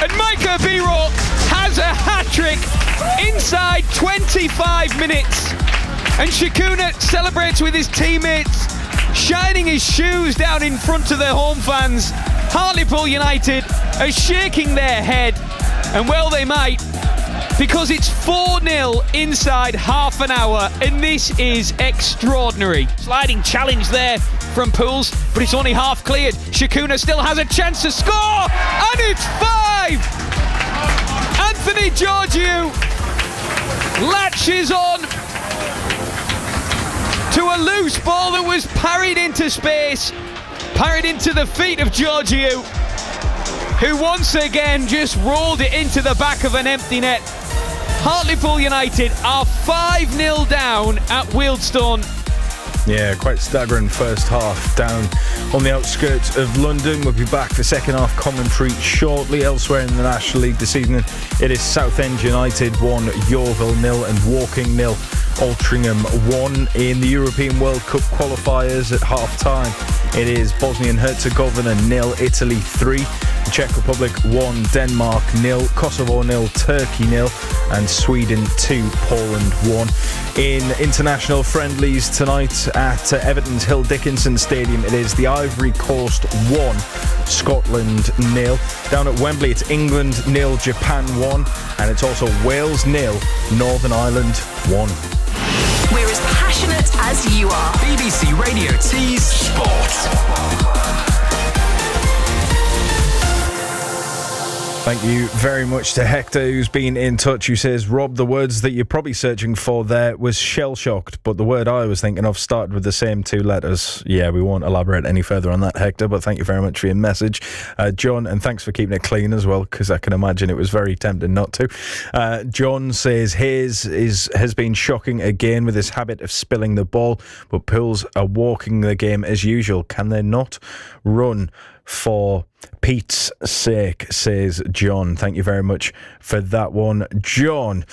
And Micah Abiro has a hat-trick inside 25 minutes. And Shikuna celebrates with his teammates, shining his shoes down in front of their home fans. Hartlepool United are shaking their head, and well they might, because it's 4-0 inside half an hour, and this is extraordinary. Sliding challenge there from Pools, but it's only half cleared. Shikuna still has a chance to score, and it's 5! Anthony Georgiou latches on to a loose ball that was parried into space, parried into the feet of Georgiou, who once again just rolled it into the back of an empty net. Hartlepool United are 5-0 down at Wealdstone. Yeah, quite staggering first half down on the outskirts of London. We'll be back for second half commentary shortly. Elsewhere in the National League this evening, it is Southend United 1, Yeovil 0 and Woking 0. Altrincham 1 in the European World Cup qualifiers at half-time. It is Bosnia and Herzegovina 0, Italy 3, Czech Republic 1, Denmark 0, Kosovo 0, Turkey 0, and Sweden 2, Poland 1. In international friendlies tonight at Everton's Hill Dickinson Stadium, it is the Ivory Coast 1, Scotland 0. Down at Wembley, it's England 0, Japan 1, and it's also Wales 0, Northern Ireland 1. We're as passionate as you are. BBC Radio T's Sport. Thank you very much to Hector, who's been in touch, who says, Rob, the words that you're probably searching for there was shell-shocked, but the word I was thinking of started with the same two letters. Yeah, we won't elaborate any further on that, Hector, but thank you very much for your message. John, and thanks for keeping it clean as well, because I can imagine it was very tempting not to. John says, Hayes has been shocking again with his habit of spilling the ball, but Pools are walking the game as usual. Can they not run for Pete's sake, says John. Thank you very much for that one, John.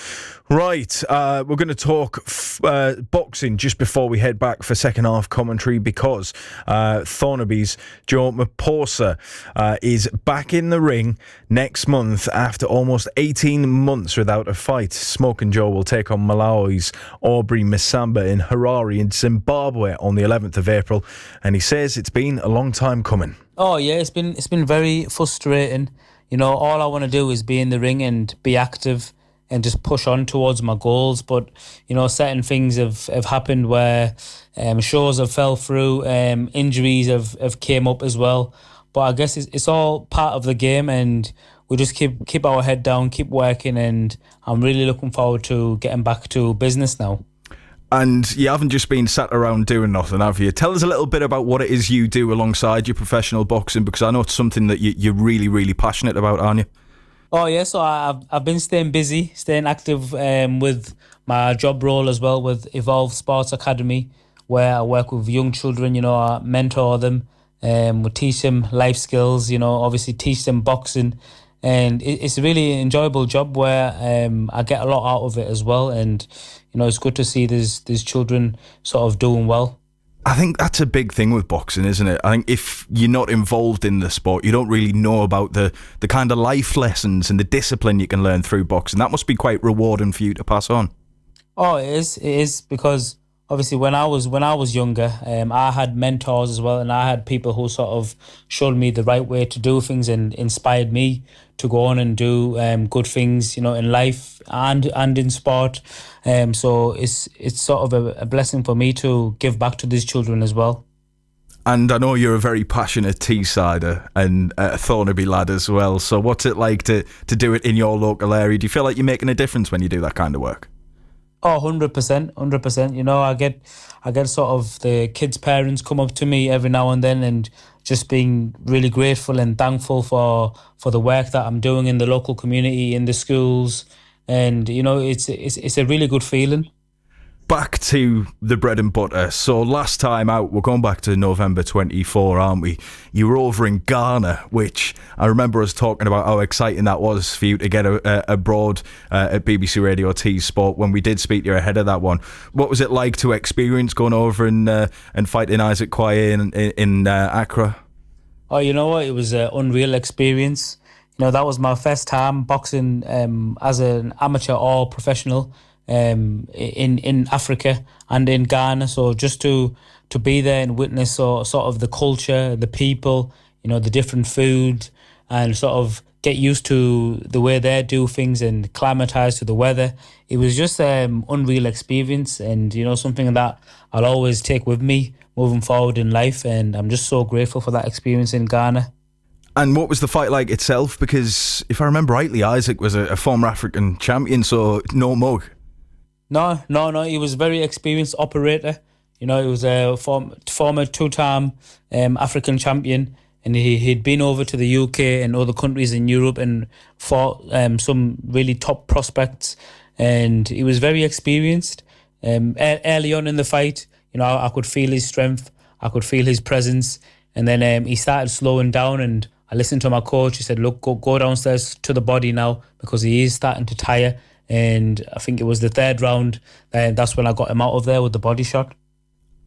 Right, we're going to talk boxing just before we head back for second half commentary, because Thornaby's Joe Maposa is back in the ring next month after almost 18 months without a fight. Smoking Joe will take on Malawi's Aubrey Misamba in Harare in Zimbabwe on the 11th of April, and he says it's been a long time coming. Oh yeah, it's been very frustrating. You know, all I want to do is be in the ring and be active and just push on towards my goals. But, you know, certain things have happened where shows have fell through, injuries have came up as well. But I guess it's all part of the game, and we just keep our head down, keep working, and I'm really looking forward to getting back to business now. And you haven't just been sat around doing nothing, have you? Tell us a little bit about what it is you do alongside your professional boxing, because I know it's something that you're really, really passionate about, aren't you? Oh yeah, so I've been staying busy, staying active with my job role as well with Evolve Sports Academy, where I work with young children. You know, I mentor them, we teach them life skills. You know, obviously teach them boxing, and it's a really enjoyable job where I get a lot out of it as well. And you know, it's good to see these children sort of doing well. I think that's a big thing with boxing, isn't it? I think if you're not involved in the sport, you don't really know about the kind of life lessons and the discipline you can learn through boxing. That must be quite rewarding for you to pass on. Oh, it is because obviously when I was younger, I had mentors as well, and I had people who sort of showed me the right way to do things and inspired me to go on and do good things, in life and in sport. So it's sort of a blessing for me to give back to these children as well. And I know you're a very passionate Teessider and a Thornaby lad as well. So what's it like to do it in your local area? Do you feel like you're making a difference when you do that kind of work? Oh, 100%, 100%. I get sort of the kids' parents come up to me every now and then and just being really grateful and thankful for the work that I'm doing in the local community, in the schools. And, it's a really good feeling. Back to the bread and butter. So last time out, we're going back to November 24, aren't we? You were over in Ghana, which I remember us talking about how exciting that was for you to get abroad at BBC Radio T Sport when we did speak to you ahead of that one. What was it like to experience going over and fighting Isaac Kwaye in Accra? Oh, you know what? It was an unreal experience. That was my first time boxing as an amateur or professional. In Africa and in Ghana, so just to be there and witness sort of the culture, the people, the different food, and sort of get used to the way they do things and acclimatise to the weather. It was just unreal experience, and something that I'll always take with me moving forward in life. And I'm just so grateful for that experience in Ghana. And what was the fight like itself? Because if I remember rightly, Isaac was a former African champion, so no mug. No. He was a very experienced operator. He was a former two-time African champion, and he'd been over to the UK and other countries in Europe and fought some really top prospects. And he was very experienced. Early on in the fight, I could feel his strength. I could feel his presence. And then he started slowing down, and I listened to my coach. He said, look, go downstairs to the body now, because he is starting to tire. And I think it was the third round, that's when I got him out of there with the body shot.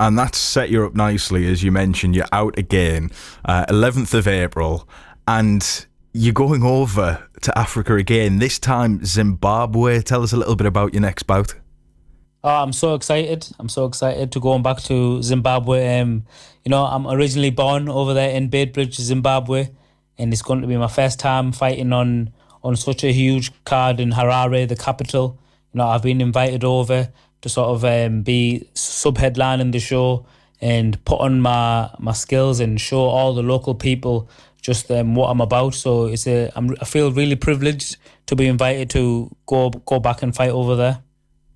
And that's set you up nicely, as you mentioned. You're out again, 11th of April, and you're going over to Africa again, this time Zimbabwe. Tell us a little bit about your next bout. Oh, I'm so excited. To go back to Zimbabwe. I'm originally born over there in Beitbridge, Zimbabwe, and it's going to be my first time fighting on such a huge card in Harare, the capital. I've been invited over to sort of be sub-headlining the show and put on my skills and show all the local people just what I'm about. So I feel really privileged to be invited to go back and fight over there.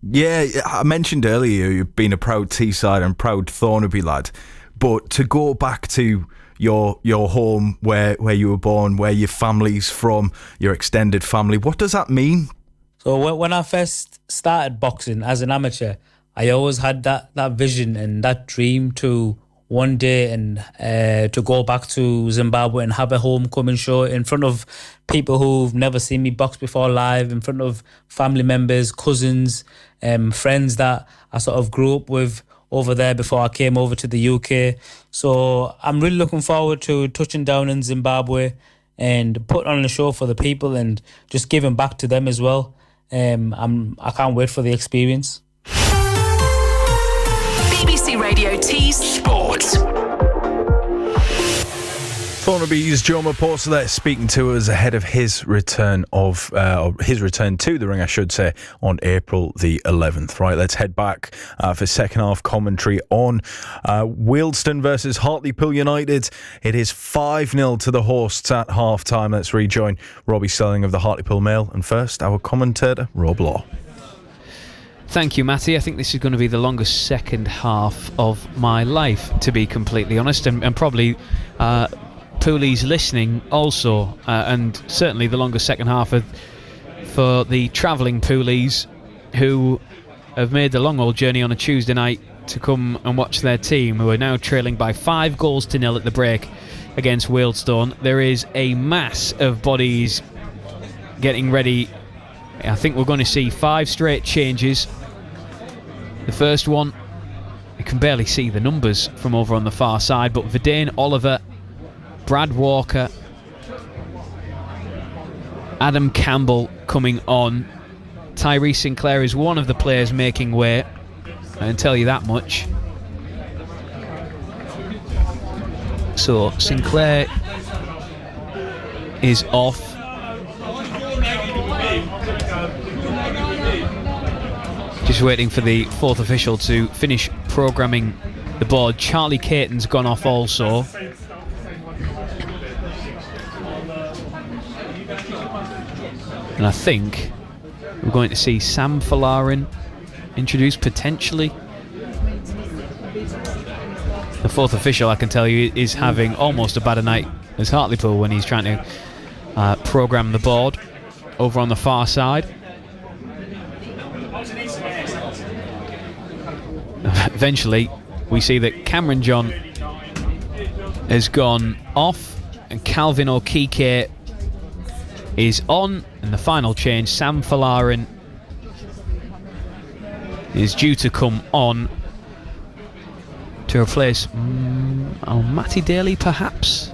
Yeah, I mentioned earlier you've been a proud Teesside and proud Thornaby lad, but to go back to your home where you were born, where your family's from, your extended family, what does that mean? So when I first started boxing as an amateur, I always had that vision and that dream to one day and to go back to Zimbabwe and have a homecoming show in front of people who've never seen me box before live, in front of family members, cousins, friends that I sort of grew up with over there before I came over to the UK. So I'm really looking forward to touching down in Zimbabwe and putting on a show for the people and just giving back to them as well. I can't wait for the experience. BBC Radio T Sport. Thornaby's Joe Maposa there speaking to us ahead of his return to the ring, I should say, on April the 11th. Right, let's head back for second half commentary on Wealdstone versus Hartlepool United. It is 5-0 to the hosts at half time. Let's rejoin Robbie Sterling of the Hartlepool Mail, and first our commentator Rob Law. Thank you, Matty. I think this is going to be the longest second half of my life, to be completely honest, and probably Poolies listening also, and certainly the longest second half for the travelling Poolies who have made the long old journey on a Tuesday night to come and watch their team, who are now trailing by 5-0 at the break against Wealdstone. There is a mass of bodies getting ready. I think we're going to see 5 straight changes. The first one, you can barely see the numbers from over on the far side, but Verdane, Oliver, Brad Walker, Adam Campbell coming on. Tyrese Sinclair is one of the players making way. I can tell you that much. So Sinclair is off. Just waiting for the fourth official to finish programming the board. Charlie Caton's gone off also. And I think we're going to see Sam Falarin introduced potentially. The fourth official, I can tell you, is having almost as bad a night as Hartlepool when he's trying to program the board over on the far side. Eventually, we see that Cameron John has gone off and Calvin O'Keeke is on, and the final change, Sam Falarin is due to come on to replace Matty Daly, perhaps.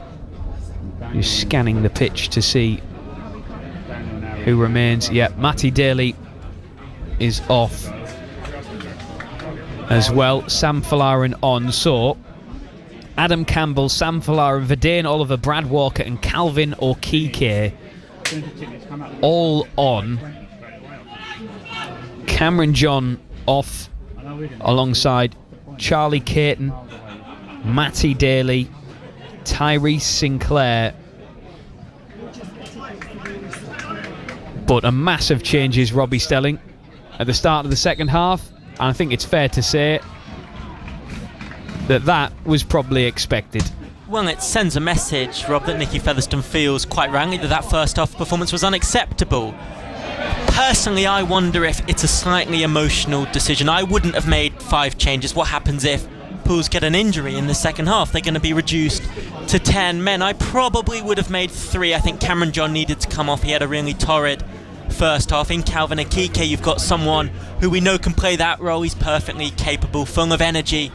He's scanning the pitch to see who remains. Yeah, Matty Daly is off as well. Sam Falarin on. So Adam Campbell, Sam Falarin, Verdane Oliver, Brad Walker and Calvin O'Keeke all on. Cameron John off alongside Charlie Caton, Matty Daly, Tyrese Sinclair. But a massive change is Robbie Stelling at the start of the second half. And I think it's fair to say that was probably expected. Well, it sends a message, Rob, that Nicky Featherstone feels quite wrongly that first half performance was unacceptable. Personally, I wonder if it's a slightly emotional decision. I wouldn't have made 5 changes. What happens if Pools get an injury in the second half? They're going to be reduced to 10 men. I probably would have made 3. I think Cameron John needed to come off. He had a really torrid first half. In Calvin O'Keeke, you've got someone who we know can play that role. He's perfectly capable, full of energy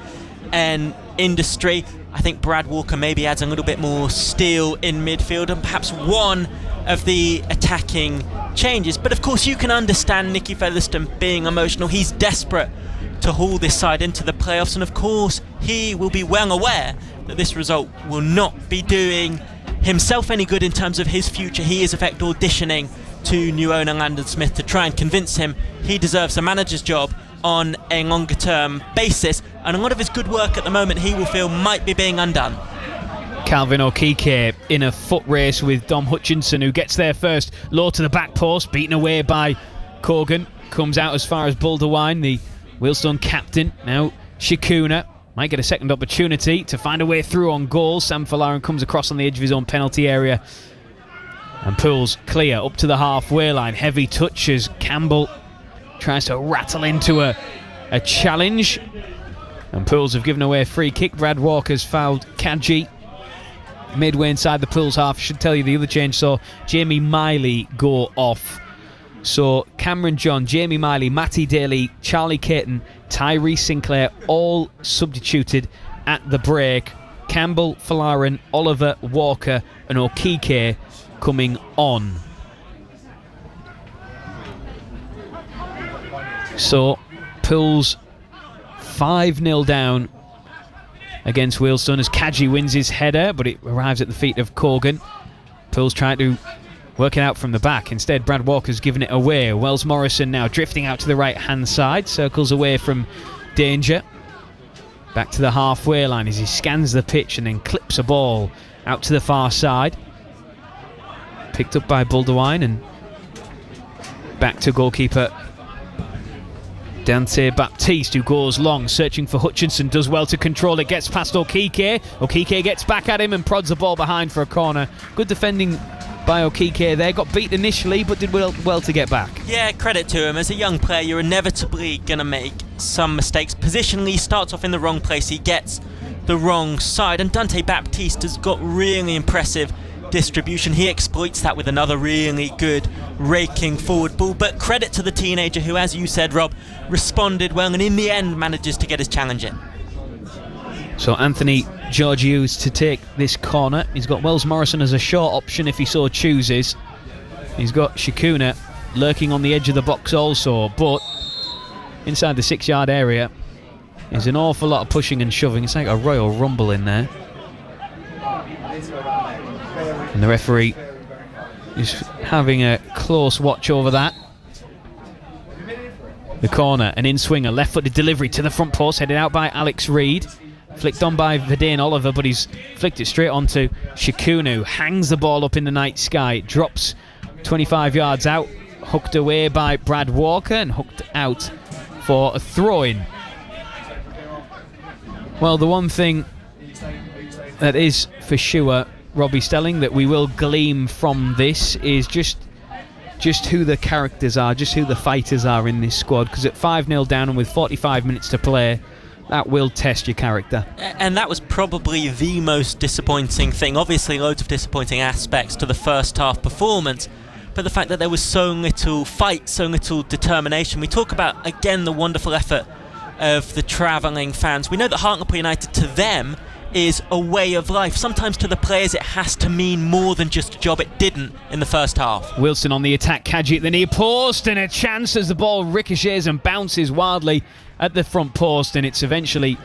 and industry. I think Brad Walker maybe adds a little bit more steel in midfield and perhaps one of the attacking changes. But of course you can understand Nicky Featherstone being emotional. He's desperate to haul this side into the playoffs, and of course he will be well aware that this result will not be doing himself any good in terms of his future. He is in fact auditioning to new owner Landon Smith to try and convince him he deserves a manager's job on a longer term basis, and a lot of his good work at the moment he will feel might be being undone. Calvin O'Keeke in a foot race with Dom Hutchinson, who gets there first, low to the back post, beaten away by Corgan, comes out as far as Baldwin, the Wealdstone captain. Now Shikuna might get a second opportunity to find a way through on goal. Sam Falarin comes across on the edge of his own penalty area and pulls clear up to the halfway line. Heavy touches. Campbell tries to rattle into a challenge, and Pools have given away a free kick. Brad Walker's fouled Kadji midway inside the Pools half. Should tell you the other change saw Jamie Miley go off. So Cameron John, Jamie Miley, Matty Daly, Charlie Caton, Tyrese Sinclair all substituted at the break. Campbell, Falarin, Oliver, Walker and O'Keeke coming on. So Pools 5-0 down against Wealdstone as Kadji wins his header, but it arrives at the feet of Corgan. Pools trying to work it out from the back. Instead, Brad Walker's given it away. Wells Morrison now drifting out to the right-hand side, circles away from danger. Back to the halfway line as he scans the pitch and then clips a ball out to the far side. Picked up by Baldwin and back to goalkeeper Dante Baptiste, who goes long, searching for Hutchinson, does well to control it, gets past O'Keeke. O'Keeke gets back at him and prods the ball behind for a corner. Good defending by O'Keeke there, got beat initially but did well to get back. Yeah, credit to him. As a young player, you're inevitably going to make some mistakes. Positionally, he starts off in the wrong place, he gets the wrong side, and Dante Baptiste has got really impressive distribution. He exploits that with another really good raking forward ball, but credit to the teenager who, as you said, Rob, responded well and in the end manages to get his challenge in. So Anthony Georgiou's to take this corner. He's got Wells Morrison as a short option if he so chooses. He's got Shikuna lurking on the edge of the box also, but inside the 6-yard area There's an awful lot of pushing and shoving. It's like a Royal Rumble in there. And the referee is having a close watch over that. The corner, an in-swinger, left-footed delivery to the front post, headed out by Alex Reid. Flicked on by Verdane Oliver, but he's flicked it straight onto Shikunu. Hangs the ball up in the night sky. Drops 25 yards out. Hooked away by Brad Walker and hooked out for a throw-in. Well, the one thing that is for sure, Robbie Stelling, that we will glean from this is just who the characters are, just who the fighters are in this squad. Because at 5-0 down and with 45 minutes to play, that will test your character. And that was probably the most disappointing thing. Obviously, loads of disappointing aspects to the first half performance, but the fact that there was so little fight, so little determination. We talk about, again, the wonderful effort of the travelling fans. We know that Hartlepool United, to them, is a way of life. Sometimes to the players it has to mean more than just a job. It didn't in the first half. Wealdstone on the attack, Kadji at the near post, and a chance as the ball ricochets and bounces wildly at the front post, and it's eventually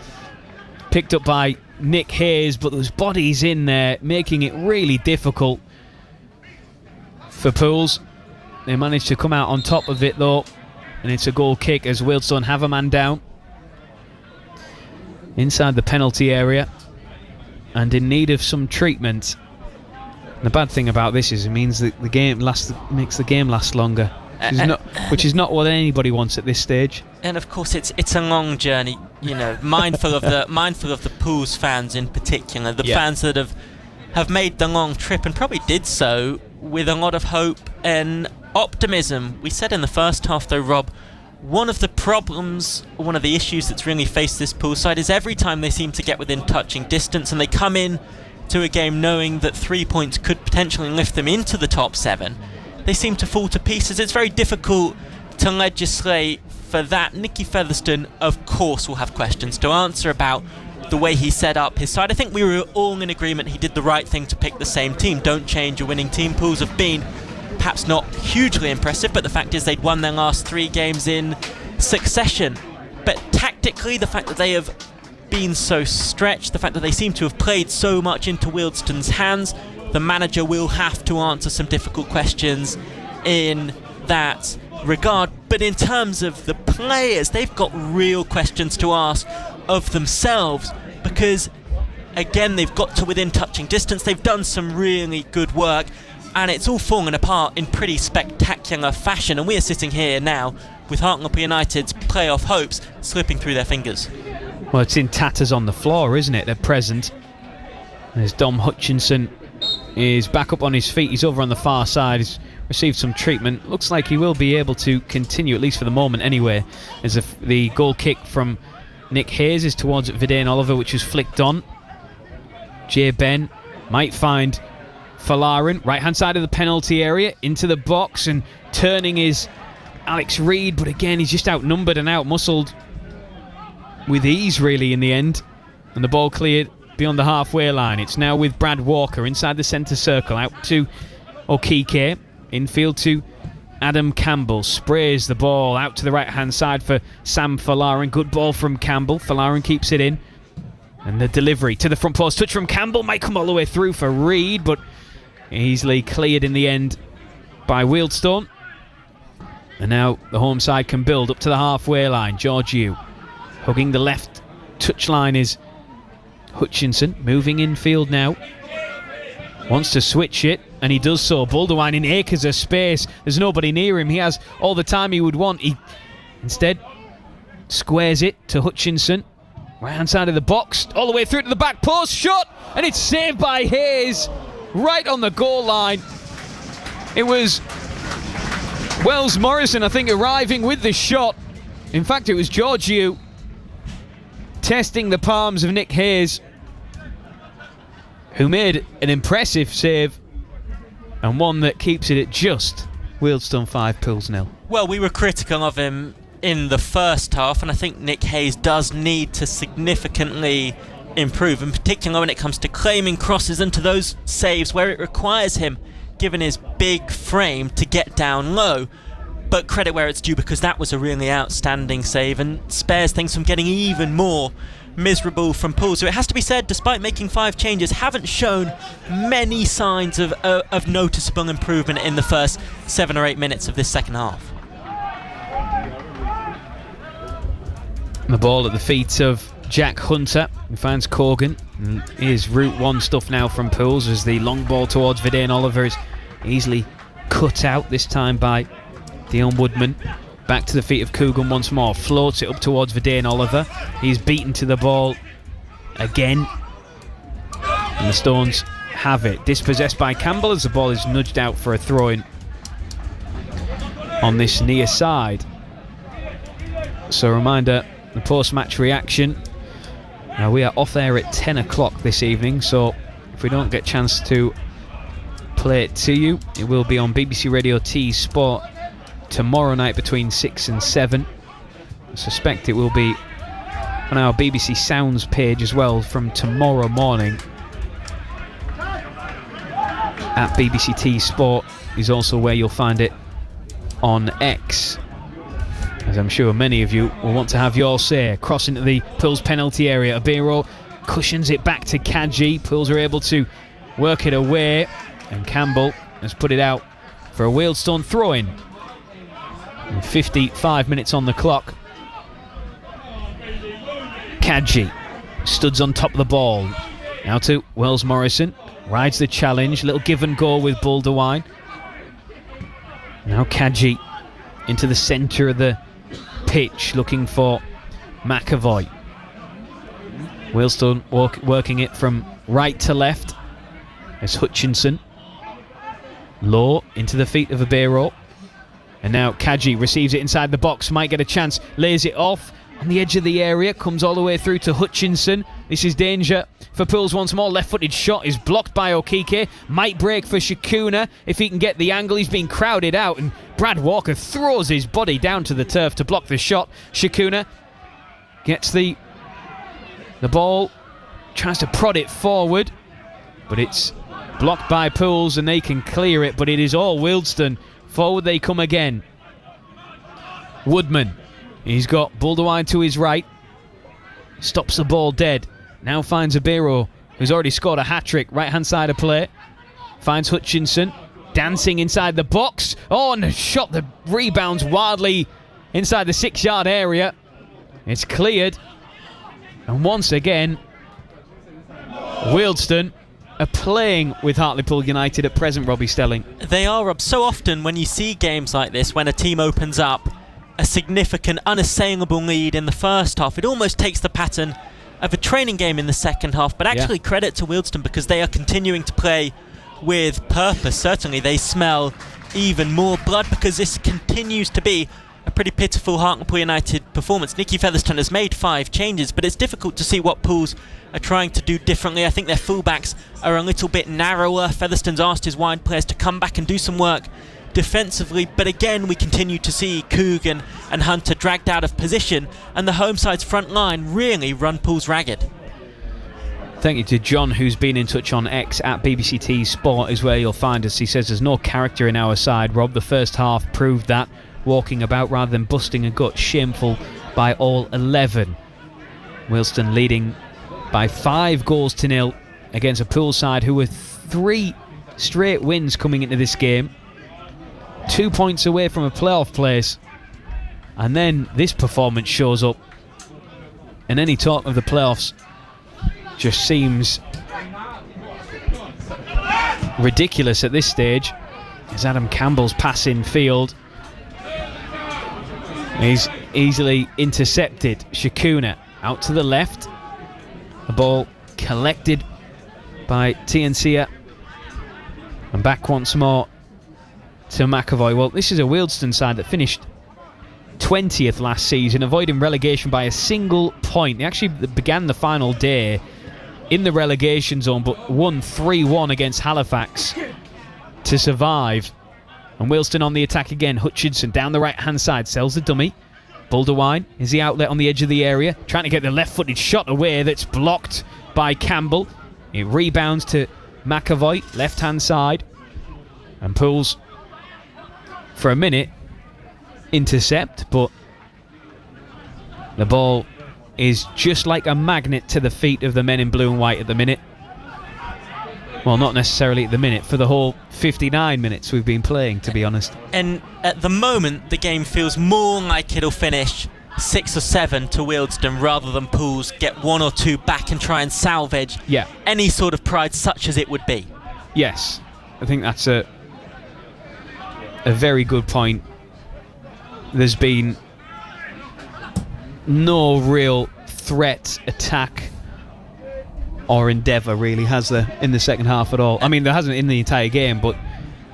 picked up by Nick Hayes, but there's bodies in there making it really difficult for Pools. They managed to come out on top of it though, and it's a goal kick as Wealdstone have a man down inside the penalty area and in need of some treatment. And the bad thing about this is it means that the game makes the game last longer, which is not what anybody wants at this stage. And of course, it's a long journey. You know, mindful of the Pools fans in particular, the fans that have made the long trip and probably did so with a lot of hope and optimism. We said in the first half, though, Rob, one of the problems, one of the issues that's really faced this Pool side is every time they seem to get within touching distance and they come in to a game knowing that 3 points could potentially lift them into the top 7, they seem to fall to pieces. It's very difficult to legislate for that. Nicky Featherstone, of course, will have questions to answer about the way he set up his side. I think we were all in agreement he did the right thing to pick the same team. Don't change a winning team. Pools have been perhaps not hugely impressive, but the fact is they'd won their last 3 games in succession. But tactically, the fact that they have been so stretched, the fact that they seem to have played so much into Wealdstone's hands, the manager will have to answer some difficult questions in that regard. But in terms of the players, they've got real questions to ask of themselves, because again, they've got to within touching distance. They've done some really good work, and it's all fallen apart in pretty spectacular fashion. And we are sitting here now with Hartlepool United's playoff hopes slipping through their fingers. Well, it's in tatters on the floor, isn't it, at present? As Dom Hutchinson is back up on his feet. He's over on the far side. He's received some treatment. Looks like he will be able to continue, at least for the moment anyway, as the goal kick from Nick Hayes is towards Verdane Oliver, which is flicked on. Jay Ben might find Falarin, right-hand side of the penalty area, into the box, and turning is Alex Reid, but again, he's just outnumbered and outmuscled with ease, really, in the end. And the ball cleared beyond the halfway line. It's now with Brad Walker inside the centre circle, out to Okike, infield to Adam Campbell, sprays the ball out to the right-hand side for Sam Falarin. Good ball from Campbell. Falarin keeps it in. And the delivery to the front post. Touch from Campbell. Might come all the way through for Reid, but easily cleared in the end by Wealdstone. And now the home side can build up to the halfway line. George Yu hugging the left touchline is Hutchinson. Moving infield now. Wants to switch it, and he does so. Buldewine in acres of space. There's nobody near him. He has all the time he would want. He instead squares it to Hutchinson. Right hand side of the box, all the way through to the back post. Shot, and it's saved by Hayes. Right on the goal line. It was Wells Morrison, I think, arriving with the shot. In fact, it was Georgiou testing the palms of Nick Hayes, who made an impressive save, and one that keeps it at just Wealdstone 5, Pools 0. Well, we were critical of him in the first half, and I think Nick Hayes does need to significantly improve, in particular when it comes to claiming crosses into those saves where it requires him, given his big frame, to get down low. but credit where it's due, because that was a really outstanding save and spares things from getting even more miserable from Pools, who, it has to be said, despite making 5 changes, haven't shown many signs of noticeable improvement in the first 7 or 8 minutes of this second half. The ball at the feet of Jack Hunter, who finds Corgan. Here's Route 1 stuff now from Pools as the long ball towards Vidane Oliver is easily cut out, this time by Dion Woodman. Back to the feet of Coogan once more, floats it up towards Vidane Oliver. He's beaten to the ball again, and the Stones have it. Dispossessed by Campbell as the ball is nudged out for a throw-in on this near side. So a reminder, the post-match reaction. Now we are off air at 10 o'clock this evening, so if we don't get a chance to play it to you, it will be on BBC Radio T Sport tomorrow night between 6 and 7. I suspect it will be on our BBC Sounds page as well from tomorrow morning. At BBC T Sport is also where you'll find it on X, as I'm sure many of you will want to have your say. Cross into the Pools penalty area. Abiro cushions it back to Kaji. Pools are able to work it away, and Campbell has put it out for a Wealdstone throw-in. 55 minutes on the clock. Kaji studs on top of the ball. Now to Wells Morrison. Rides the challenge. Little give and go with Buldewine. Now Kaji into the centre of the pitch, looking for McAvoy. Wealdstone working it from right to left as Hutchinson. Low into the feet of Abiro. And now Kaji receives it inside the box, might get a chance, lays it off on the edge of the area, comes all the way through to Hutchinson. This is danger for Pools once more. Left-footed shot is blocked by Okike. Might break for Shakuna if he can get the angle. He's being crowded out, and Brad Walker throws his body down to the turf to block the shot. Shakuna gets the ball, tries to prod it forward, but it's blocked by Pools and they can clear it, but it is all Wealdstone. Forward they come again. Woodman, he's got Buldewine to his right, stops the ball dead. Now finds Abiro, who's already scored a hat-trick, right-hand side of play. Finds Hutchinson, dancing inside the box. Oh, and a shot that rebounds wildly inside the 6-yard area. It's cleared. And once again, Wealdstone are playing with Hartlepool United at present, Robbie Stelling. They are, Rob. So often when you see games like this, when a team opens up a significant, unassailable lead in the first half, it almost takes the pattern of a training game in the second half. But actually, credit to Wealdstone, because they are continuing to play with purpose. Certainly, they smell even more blood, because this continues to be a pretty pitiful Hartlepool United performance. Nicky Featherstone has made 5 changes, but it's difficult to see what Pools are trying to do differently. I think their fullbacks are a little bit narrower. Featherstone's asked his wide players to come back and do some work defensively, but again we continue to see Coogan and Hunter dragged out of position, and the home side's front line really run Pools ragged. Thank you to John, who's been in touch on X at BBCT Sport, is where you'll find us. He says there's no character in our side, Rob. The first half proved that. Walking about rather than busting a gut. Shameful by all 11. Wealdstone leading by 5-0 against a Pool side who were 3 straight wins coming into this game. 2 points away from a playoff place. And then this performance shows up. And any talk of the playoffs just seems ridiculous at this stage. As Adam Campbell's passing field, he's easily intercepted. Shakuna out to the left. The ball collected by Tiancia. And back once more to McAvoy. Well, this is a Wealdstone side that finished 20th last season, avoiding relegation by a single point. They actually began the final day in the relegation zone, but won 3-1 against Halifax to survive. And Wealdstone on the attack again. Hutchinson down the right-hand side, sells the dummy. Buldewine is the outlet on the edge of the area, trying to get the left-footed shot away that's blocked by Campbell. It rebounds to McAvoy, left-hand side. And Pools, for a minute, intercept, but the ball is just like a magnet to the feet of the men in blue and white at the minute. Well, not necessarily at the minute, for the whole 59 minutes we've been playing, to be honest. And at the moment, the game feels more like it'll finish 6 or 7 to Wealdstone rather than Pools get 1 or 2 back and try and salvage any sort of pride such as it would be. Yes, I think that's a very good point. There's been no real threat, attack or endeavour, really, has there, in the second half at all? I mean, there hasn't in the entire game, but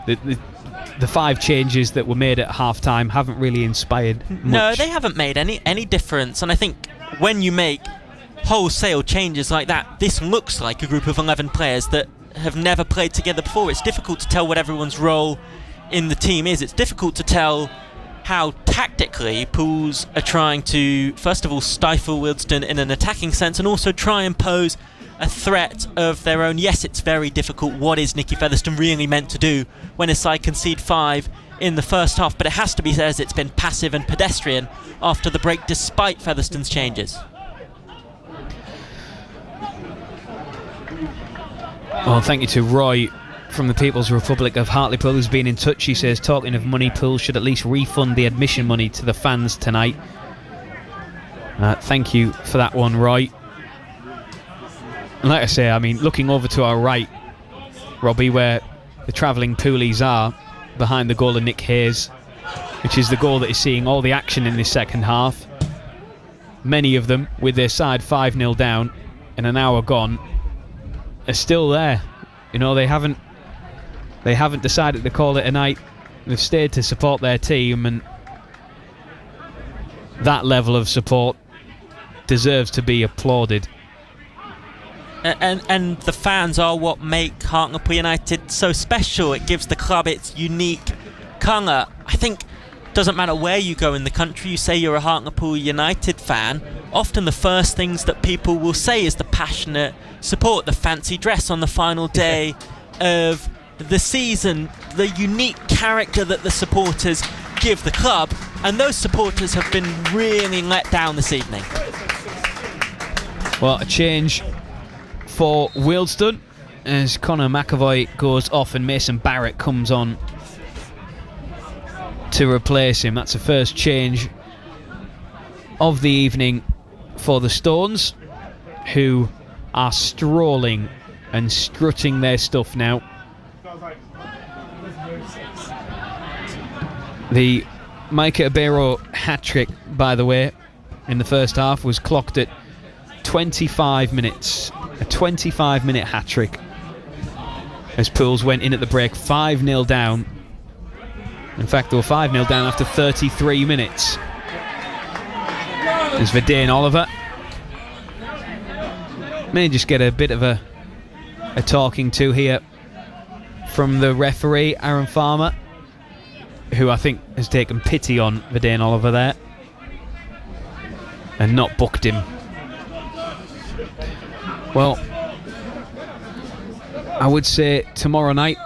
the 5 changes that were made at half-time haven't really inspired much. No, they haven't made any difference, and I think when you make wholesale changes like that, this looks like a group of 11 players that have never played together before. It's difficult to tell what everyone's role in the team is. It's difficult to tell how tactically Pools are trying to, first of all, stifle Wealdstone in an attacking sense and also try and pose a threat of their own. Yes, it's very difficult. What is Nicky Featherstone really meant to do when a side concede 5 in the first half? But it has to be said, it's been passive and pedestrian after the break, despite Featherstone's changes. Well, thank you to Roy from the People's Republic of Hartlepool, who's been in touch. He says, talking of money, Pools should at least refund the admission money to the fans tonight. Thank you for that one, Roy. And like I say, I mean, looking over to our right, Robbie, where the travelling Poolies are, behind the goal of Nick Hayes, which is the goal that is seeing all the action in this second half. Many of them, with their side 5-0 down and an hour gone, are still there. You know, they haven't decided to call it a night. They've stayed to support their team, and that level of support deserves to be applauded. And the fans are what make Hartlepool United so special. It gives the club its unique colour. I think it doesn't matter where you go in the country, you say you're a Hartlepool United fan, often the first things that people will say is the passionate support, the fancy dress on the final day of the season, the unique character that the supporters give the club, and those supporters have been really let down this evening. Well, a change for Wealdstone as Conor McAvoy goes off and Mason Barrett comes on to replace him. That's the first change of the evening for the Stones, who are strolling and strutting their stuff now. The Micah Abero hat-trick, by the way, in the first half was clocked at 25 minutes. A 25-minute hat-trick as Pools went in at the break 5-0 down. In fact, they were 5-0 down after 33 minutes. There's Verdane Oliver. May just get a bit of a talking to here from the referee, Aaron Farmer, who I think has taken pity on Verdane Oliver there and not booked him. Well, I would say tomorrow night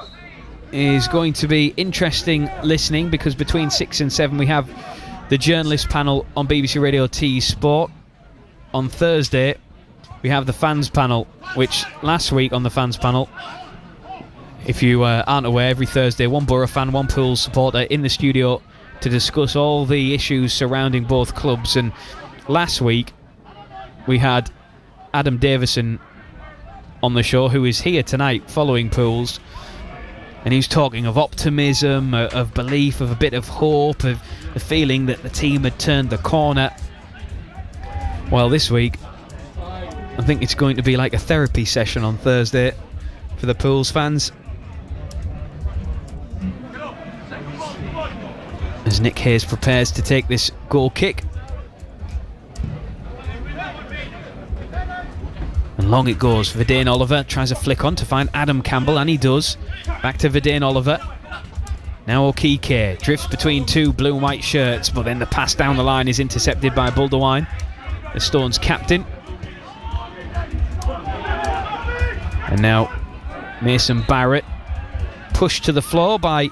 is going to be interesting listening, because between 6 and 7 we have the journalist panel on BBC Radio T Sport. On Thursday we have the fans panel, which last week on the fans panel, if you aren't aware, every Thursday one Borough fan, one Pools supporter in the studio to discuss all the issues surrounding both clubs. And last week we had Adam Davison on the show, who is here tonight following Pools, and he's talking of optimism, of belief, of a bit of hope, of the feeling that the team had turned the corner. Well, this week I think it's going to be like a therapy session on Thursday for the Pools fans, as Nick Hayes prepares to take this goal kick. And long it goes. Verdane Oliver tries a flick on to find Adam Campbell, and he does. Back to Verdane Oliver. Now Okike drifts between two blue and white shirts, but then the pass down the line is intercepted by Buldewine, the Stones captain. And now Mason Barrett pushed to the floor by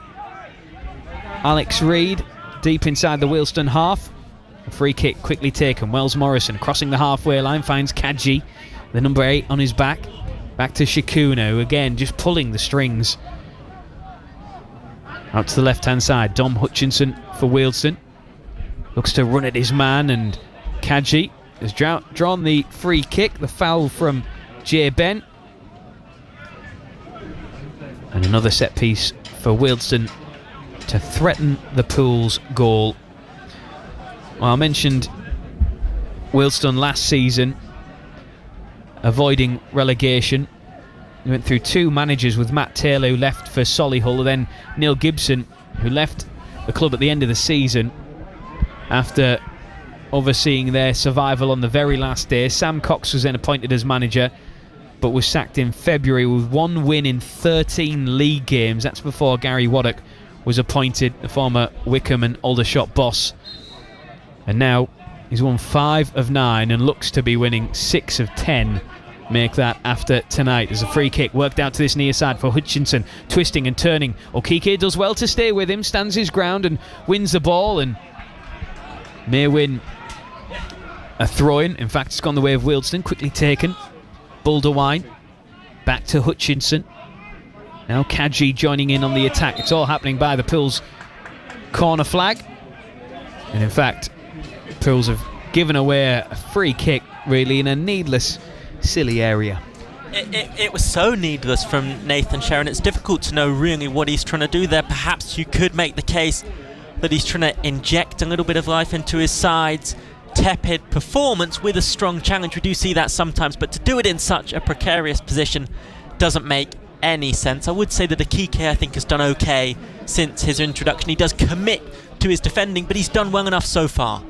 Alex Reid. deep inside the Wealdstone half. A free kick quickly taken. Wells Morrison crossing the halfway line finds Kadji, the number 8 on his back. Back to Shikuna, who again just pulling the strings. Out to the left-hand side, Dom Hutchinson for Wealdstone. Looks to run at his man, and Kadji has drawn the free kick. The foul from Jay Ben. And another set piece for Wealdstone to threaten the Pool's goal. Well, I mentioned Wealdstone last season avoiding relegation. He went through 2 managers, with Matt Taylor, who left for Solihull, then Neil Gibson, who left the club at the end of the season after overseeing their survival on the very last day. Sam Cox was then appointed as manager, but was sacked in February with 1 win in 13 league games. That's before Gary Waddock was appointed, the former Wickham and Aldershot boss. And now he's won 5 of 9 and looks to be winning 6 of 10. Make that after tonight. There's a free kick worked out to this near side for Hutchinson, twisting and turning. Okike does well to stay with him, stands his ground and wins the ball, and may win a throw-in. In fact, it's gone the way of Wealdstone. Quickly taken. Bulderwine back to Hutchinson. Now Kadji joining in on the attack. It's all happening by the Pools corner flag, and in fact Pools have given away a free kick really in a needless, silly area. It was so needless from Nathan Sharon. It's difficult to know really what he's trying to do there. Perhaps you could make the case that he's trying to inject a little bit of life into his side's tepid performance with a strong challenge. We do see that sometimes, but to do it in such a precarious position doesn't make any sense. I would say that Akike, I think, has done okay since his introduction. He does commit to his defending, but he's done well enough so far.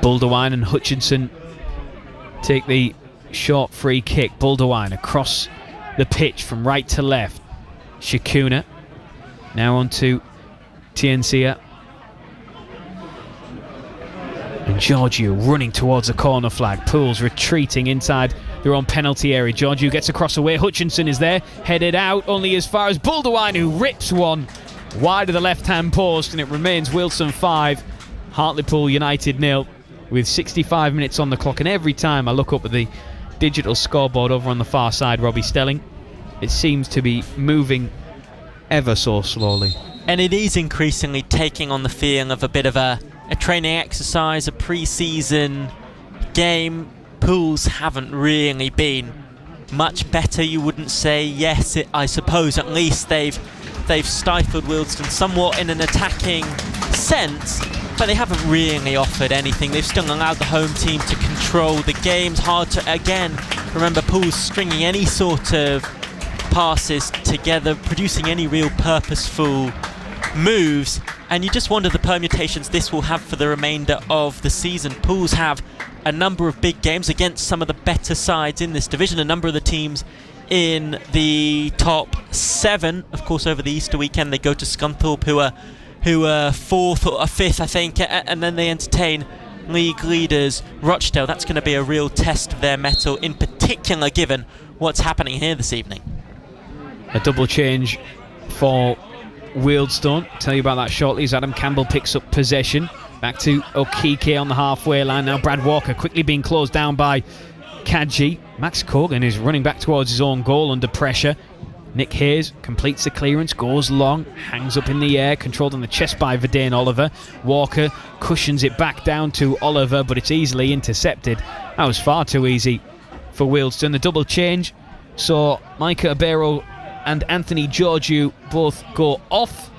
Bulderwine and Hutchinson take the short free kick. Bulderwine across the pitch from right to left. Shikuna now on to Tiensia. And Giorgio running towards the corner flag. Pools retreating inside their own penalty area. Giorgio gets across away. Hutchinson is there, headed out only as far as Bulderwine, who rips one wide of the left-hand post, and it remains Wealdstone 5, Hartlepool United 0, with 65 minutes on the clock. And every time I look up at the digital scoreboard over on the far side, Robbie Stelling, it seems to be moving ever so slowly. And it is increasingly taking on the feel of a bit of a training exercise, a pre-season game. Pools haven't really been much better, you wouldn't say. Yes, I suppose at least they've stifled Wealdstone somewhat in an attacking sense, but they haven't really offered anything. They've still allowed the home team to control the games. Hard to, again, remember Pools stringing any sort of passes together, producing any real purposeful moves, and you just wonder the permutations this will have for the remainder of the season. Pools have a number of big games against some of the better sides in this division, a number of the teams in the top 7. Of course, over the Easter weekend they go to Scunthorpe, who are 4th or 5th, I think, and then they entertain league leaders Rochdale. That's going to be a real test of their mettle, in particular given what's happening here this evening. A double change for Wealdstone. Tell you about that shortly as Adam Campbell picks up possession. Back to Okike on the halfway line. Now Brad Walker quickly being closed down by Kadji. Max Cogan is running back towards his own goal under pressure. Nick Hayes completes the clearance, goes long, hangs up in the air, controlled on the chest by Verdane Oliver. Walker cushions it back down to Oliver, but it's easily intercepted. That was far too easy for Wealdstone. The double change saw Micah Abero and Anthony Georgiou both go off,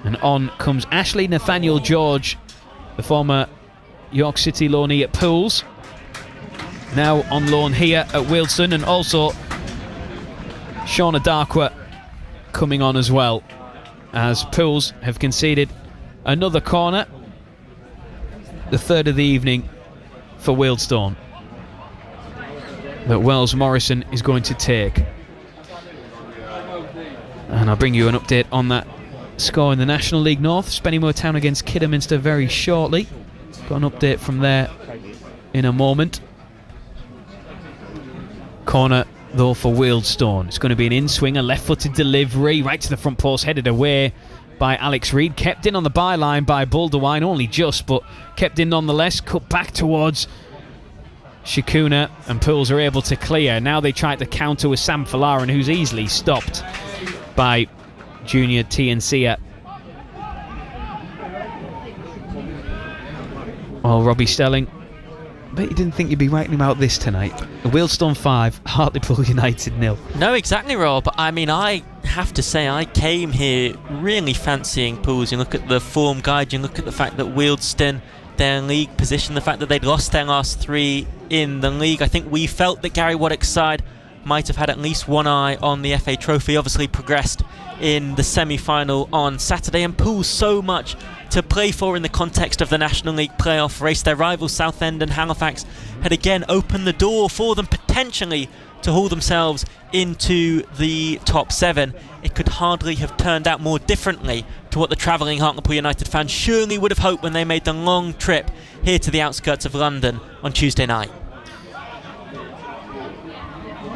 and on comes Ashley Nathaniel George, the former York City loanee at Pools, now on loan here at Wealdstone, and also Shauna Darkwa coming on as well, as Pools have conceded another corner, the third of the evening for Wealdstone, that Wells Morrison is going to take. And I'll bring you an update on that score in the National League North. Spennymoor Town against Kidderminster very shortly. Got an update from there in a moment. Corner though for Wealdstone. It's going to be an in-swing, a left-footed delivery right to the front post, headed away by Alex Reid. Kept in on the byline by Baldwin, only just, but kept in nonetheless. Cut back towards Shikuna, and Pools are able to clear. Now they try to counter with Sam Falarin, who's easily stopped by Junior Tiancia. Oh, Robbie Stelling, I bet you didn't think you'd be writing him out this tonight. Wealdstone 5, Hartlepool United 0. No, exactly, Rob. I mean, I have to say, I came here really fancying Pools. You look at the form guide, you look at the fact that Wealdstone, their league position, the fact that they'd lost their last 3 in the league. I think we felt that Gary Waddock's side might have had at least one eye on the FA Trophy. Obviously progressed in the semi-final on Saturday, and Pools so much to play for in the context of the National League playoff race. Their rivals Southend and Halifax had again opened the door for them potentially to haul themselves into the top 7. It could hardly have turned out more differently to what the travelling Hartlepool United fans surely would have hoped when they made the long trip here to the outskirts of London on Tuesday night.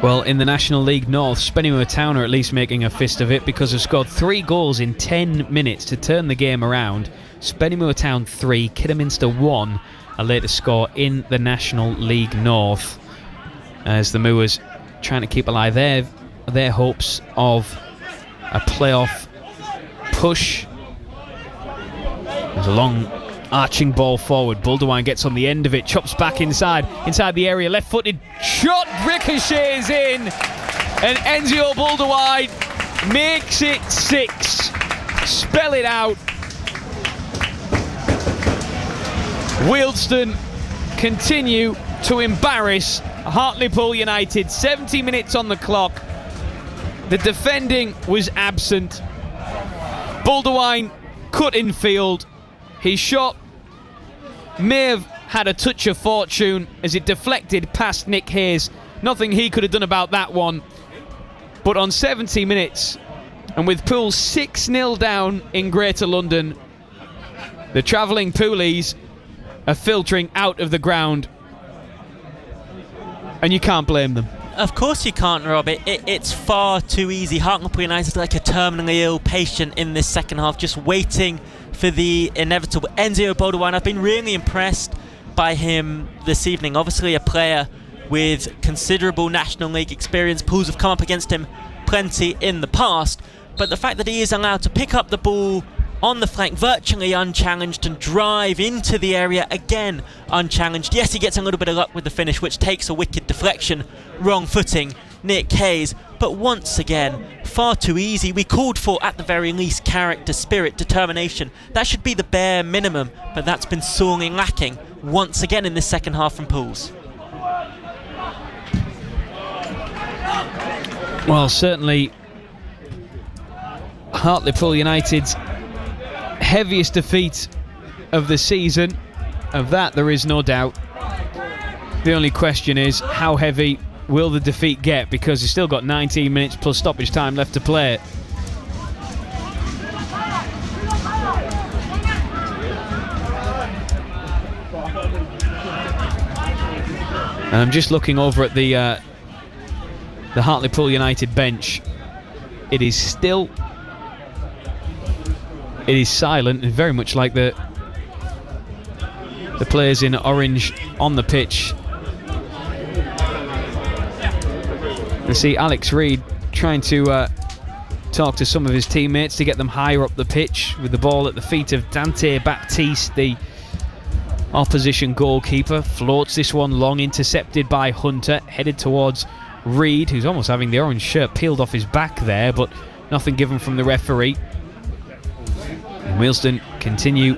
Well, in the National League North, Spennymoor Town are at least making a fist of it because they've scored 3 goals in 10 minutes to turn the game around. Spennymoor Town 3, Kidderminster 1, a latest score in the National League North, as the Moors trying to keep alive their hopes of a playoff push. There's a long arching ball forward. Baldwin gets on the end of it, chops back inside the area, left-footed shot, ricochets in, and Enzio Baldwin makes it 6. Spell it out. Wealdstone continue to embarrass Hartlepool United. 70 minutes on the clock. The defending was absent. Baldwin cut in field. His shot may have had a touch of fortune as it deflected past Nick Hayes. Nothing he could have done about that one. But on 70 minutes, and with Pools 6-0 down in Greater London, the travelling Poolies are filtering out of the ground. And you can't blame them. Of course you can't, Rob. It's far too easy. Hartlepool United like a terminally ill patient in this second half, just waiting for the inevitable. Enzio Baldwin, I've been really impressed by him this evening. Obviously a player with considerable National League experience. Pools have come up against him plenty in the past, but the fact that he is allowed to pick up the ball on the flank virtually unchallenged and drive into the area again unchallenged. Yes, he gets a little bit of luck with the finish, which takes a wicked deflection, wrong footing, Nick Hayes, but once again far too easy. We called for, at the very least, character, spirit, determination. That should be the bare minimum, but that's been sorely lacking once again in this second half from Pools. Well, certainly Hartlepool United's heaviest defeat of the season. Of that there is no doubt. The only question is, how heavy will the defeat get, because he's still got 19 minutes plus stoppage time left to play. And I'm just looking over at the Hartlepool United bench. It is silent, and very much like the players in orange on the pitch. You see Alex Reid trying to talk to some of his teammates to get them higher up the pitch, with the ball at the feet of Dante Baptiste, the opposition goalkeeper. Floats this one long, intercepted by Hunter, headed towards Reid, who's almost having the orange shirt peeled off his back there, but nothing given from the referee. And Wealdstone continue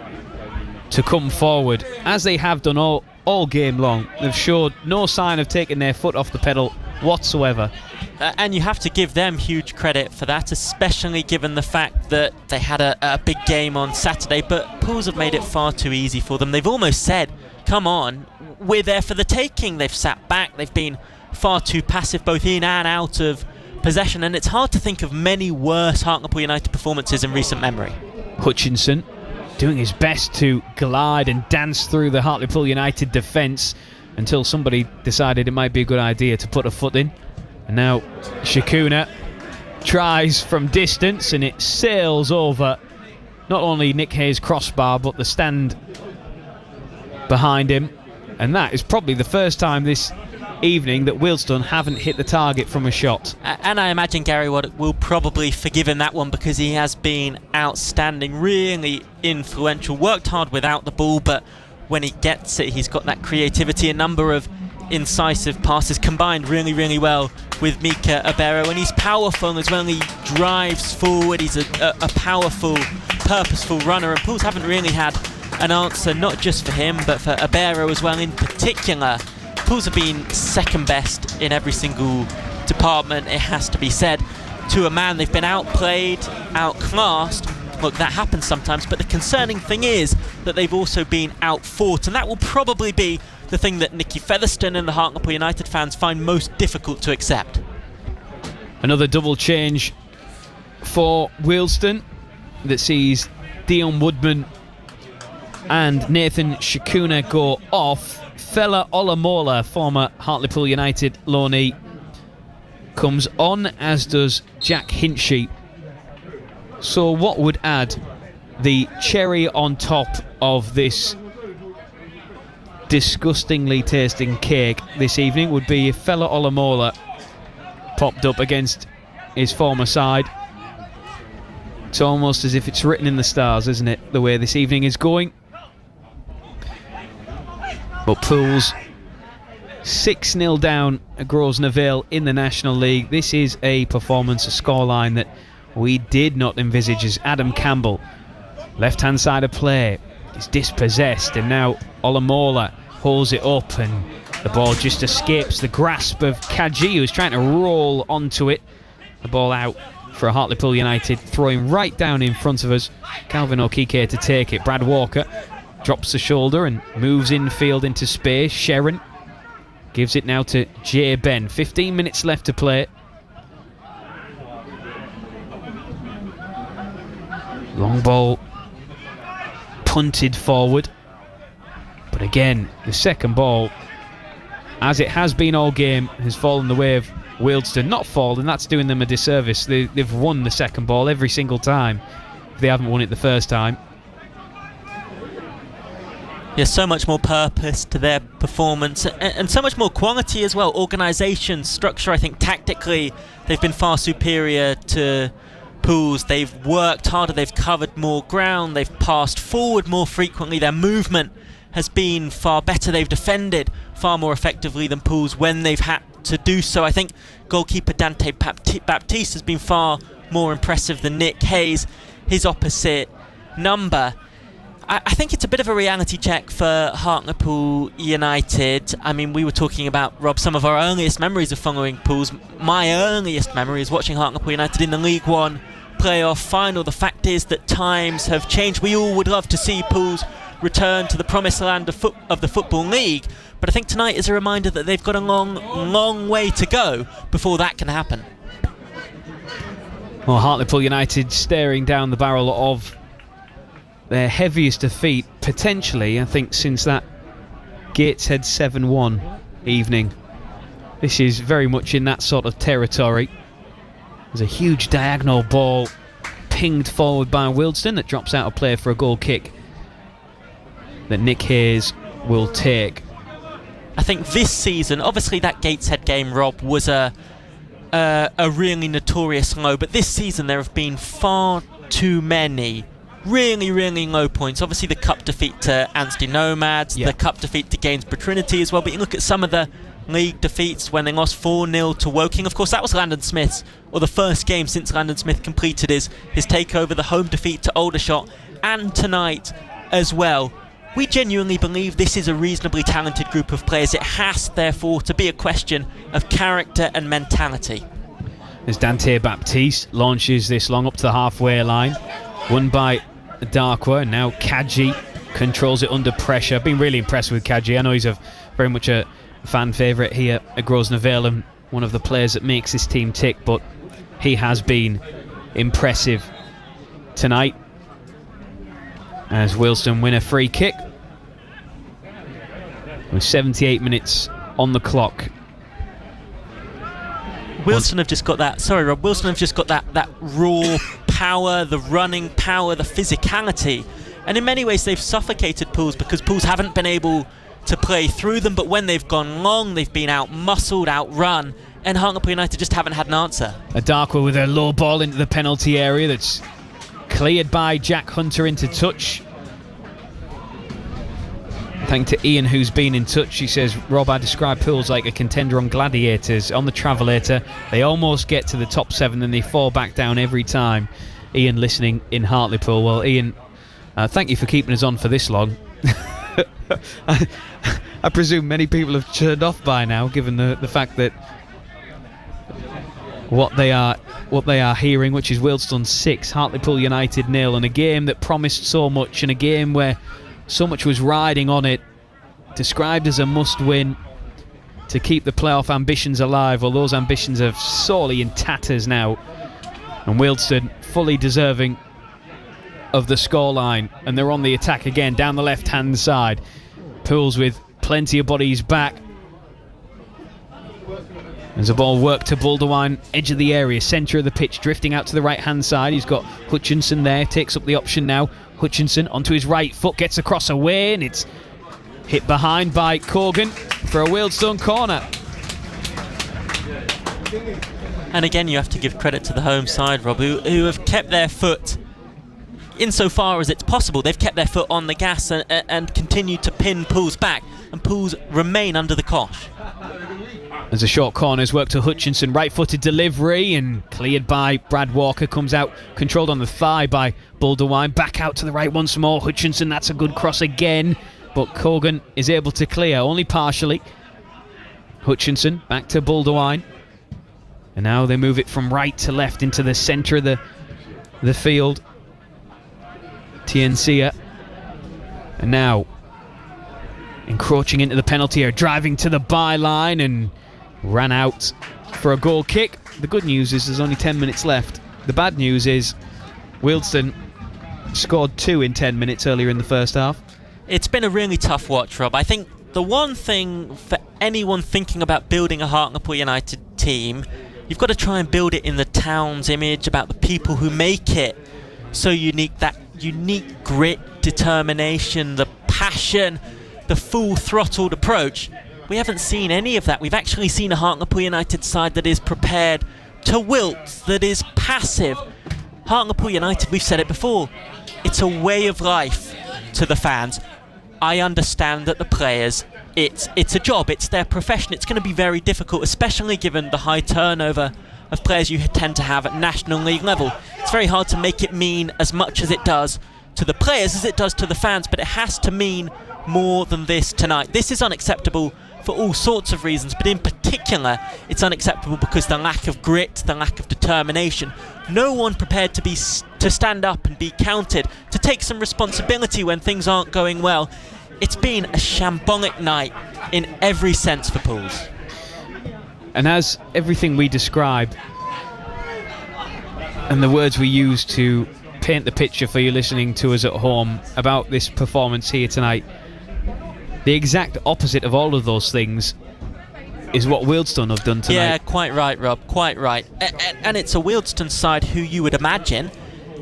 to come forward, as they have done all game long. They've showed no sign of taking their foot off the pedal whatsoever. And you have to give them huge credit for that, especially given the fact that they had a big game on Saturday, but Pools have made it far too easy for them. They've almost said, come on, we're there for the taking. They've sat back, they've been far too passive both in and out of possession, and it's hard to think of many worse Hartlepool United performances in recent memory. Hutchinson doing his best to glide and dance through the Hartlepool United defence until somebody decided it might be a good idea to put a foot in. And now Shikuna tries from distance, and it sails over not only Nick Hayes' crossbar, but the stand behind him. And that is probably the first time this evening that Wealdstone haven't hit the target from a shot. And I imagine Gary Waddock will probably forgive him that one, because he has been outstanding, really influential, worked hard without the ball, but when he gets it, he's got that creativity, a number of incisive passes combined really, really well with Mika Abero, and he's powerful as well. He drives forward, he's a powerful, purposeful runner, and Pools haven't really had an answer, not just for him, but for Abero as well in particular. Pools have been second best in every single department, it has to be said, to a man. They've been outplayed, outclassed. Look, that happens sometimes, but the concerning thing is that they've also been outfought, and that will probably be the thing that Nicky Featherstone and the Hartlepool United fans find most difficult to accept. Another double change for Wealdstone that sees Dion Woodman and Nathan Shakuna go off. Fela Olamola, former Hartlepool United loanee, comes on, as does Jack Hinchy. So what would add the cherry on top of this disgustingly tasting cake this evening would be if Fela Olamola popped up against his former side. It's almost as if it's written in the stars, isn't it, the way this evening is going. But Pools 6-0 down at Grosvenor Vale in the National League. This is a performance, a scoreline that we did not envisage, as Adam Campbell, left-hand side of play, is dispossessed, and now Olamola holds it up, and the ball just escapes the grasp of Kaji, who's trying to roll onto it. The ball out for Hartlepool United, throwing right down in front of us. Calvin Okike to take it. Brad Walker drops the shoulder and moves infield into space. Sharon gives it now to Jay Ben. 15 minutes left to play. Long ball punted forward. But again, the second ball, as it has been all game, has fallen the way of Wealdstone. Not fallen, that's doing them a disservice. They've won the second ball every single time. They haven't won it the first time. There's so much more purpose to their performance, and so much more quality as well. Organisation, structure, I think tactically they've been far superior to Pools. They've worked harder, they've covered more ground, they've passed forward more frequently, their movement has been far better, they've defended far more effectively than Pools when they've had to do so. I think goalkeeper Dante Baptiste has been far more impressive than Nick Hayes, his opposite number. I think it's a bit of a reality check for Hartlepool United. I mean, we were talking about, Rob, some of our earliest memories of following Pools. My earliest memory is watching Hartlepool United in the League One playoff final. The fact is that times have changed. We all would love to see Pools return to the promised land of the Football League, but I think tonight is a reminder that they've got a long, long way to go before that can happen. Well, Hartlepool United staring down the barrel of their heaviest defeat, potentially, I think, since that Gateshead 7-1 evening. This is very much in that sort of territory. There's a huge diagonal ball pinged forward by Wealdstone that drops out of play for a goal kick that Nick Hayes will take. I think this season, obviously that Gateshead game, Rob, was a really notorious low, but this season there have been far too many really, really low points. Obviously the cup defeat to Anstey Nomads, the cup defeat to Gainsborough Trinity as well, but you look at some of the league defeats when they lost 4-0 to Woking. Of course, that was Landon Smith's, or the first game since Landon Smith completed his takeover, the home defeat to Aldershot, and tonight as well. We genuinely believe this is a reasonably talented group of players. It has, therefore, to be a question of character and mentality. As Dante Baptiste launches this long up to the halfway line, won by Darkwa, and now Kaji controls it under pressure. I've been really impressed with Kaji. I know he's very much a fan favourite here at Grosvenor Vale and one of the players that makes this team tick, but he has been impressive tonight as Wealdstone win a free kick with 78 minutes on the clock. Wealdstone have just got that, sorry Rob, Wealdstone have just got that raw power, the running power, the physicality. And in many ways they've suffocated Pools because Pools haven't been able to play through them, but when they've gone long, they've been out-muscled, outrun, and Hartlepool United just haven't had an answer. A Darkwa with a low ball into the penalty area that's cleared by Jack Hunter into touch. Thanks to Ian, who's been in touch. He says, Rob, I describe Pools like a contender on Gladiators. On the Travelator, they almost get to the top 7, then they fall back down every time. Ian listening in Hartlepool. Well, Ian, thank you for keeping us on for this long. I presume many people have turned off by now, given the fact that what they are hearing, which is Wealdstone 6, Hartlepool United 0, and a game that promised so much, and a game where so much was riding on it, described as a must-win to keep the playoff ambitions alive. Well, those ambitions are sorely in tatters now, and Wealdstone fully deserving of the scoreline, and they're on the attack again down the left-hand side. Pools with plenty of bodies back. There's a ball worked to Baldwin, edge of the area, centre of the pitch, drifting out to the right-hand side. He's got Hutchinson there, takes up the option now. Hutchinson onto his right foot, gets across away, and it's hit behind by Corgan for a Wealdstone corner. And again, you have to give credit to the home side, Rob, who have kept their foot, insofar as it's possible, they've kept their foot on the gas and continued to pin Pools back, and Pools remain under the cosh. There's a short corners, work to Hutchinson, right-footed delivery, and cleared by Brad Walker, comes out, controlled on the thigh by Baldwin, back out to the right once more. Hutchinson, that's a good cross again, but Corgan is able to clear, only partially. Hutchinson, back to Baldwin, and now they move it from right to left into the centre of the field. Tiencia, and now encroaching into the penalty area, driving to the byline, and ran out for a goal kick. The good news is there's only 10 minutes left. The bad news is Wealdstone scored 2 in 10 minutes earlier in the first half. It's been a really tough watch, Rob. I think the one thing for anyone thinking about building a Hartlepool United team, you've got to try and build it in the town's image, about the people who make it so unique, that unique grit, determination, the passion, the full-throttled approach. We haven't seen any of that. We've actually seen a Hartlepool United side that is prepared to wilt, that is passive. Hartlepool United, we've said it before, it's a way of life to the fans. I understand that the players, it's a job, it's their profession. It's going to be very difficult, especially given the high turnover of players you tend to have at National League level. It's very hard to make it mean as much as it does to the players as it does to the fans, but it has to mean more than this tonight. This is unacceptable for all sorts of reasons, but in particular it's unacceptable because the lack of grit, the lack of determination, no one prepared to stand up and be counted, to take some responsibility when things aren't going well. It's been a shambolic night in every sense for Pools. And as everything we describe and the words we use to paint the picture for you listening to us at home about this performance here tonight, the exact opposite of all of those things is what Wealdstone have done tonight. Yeah, quite right, Rob, quite right. And it's a Wealdstone side who you would imagine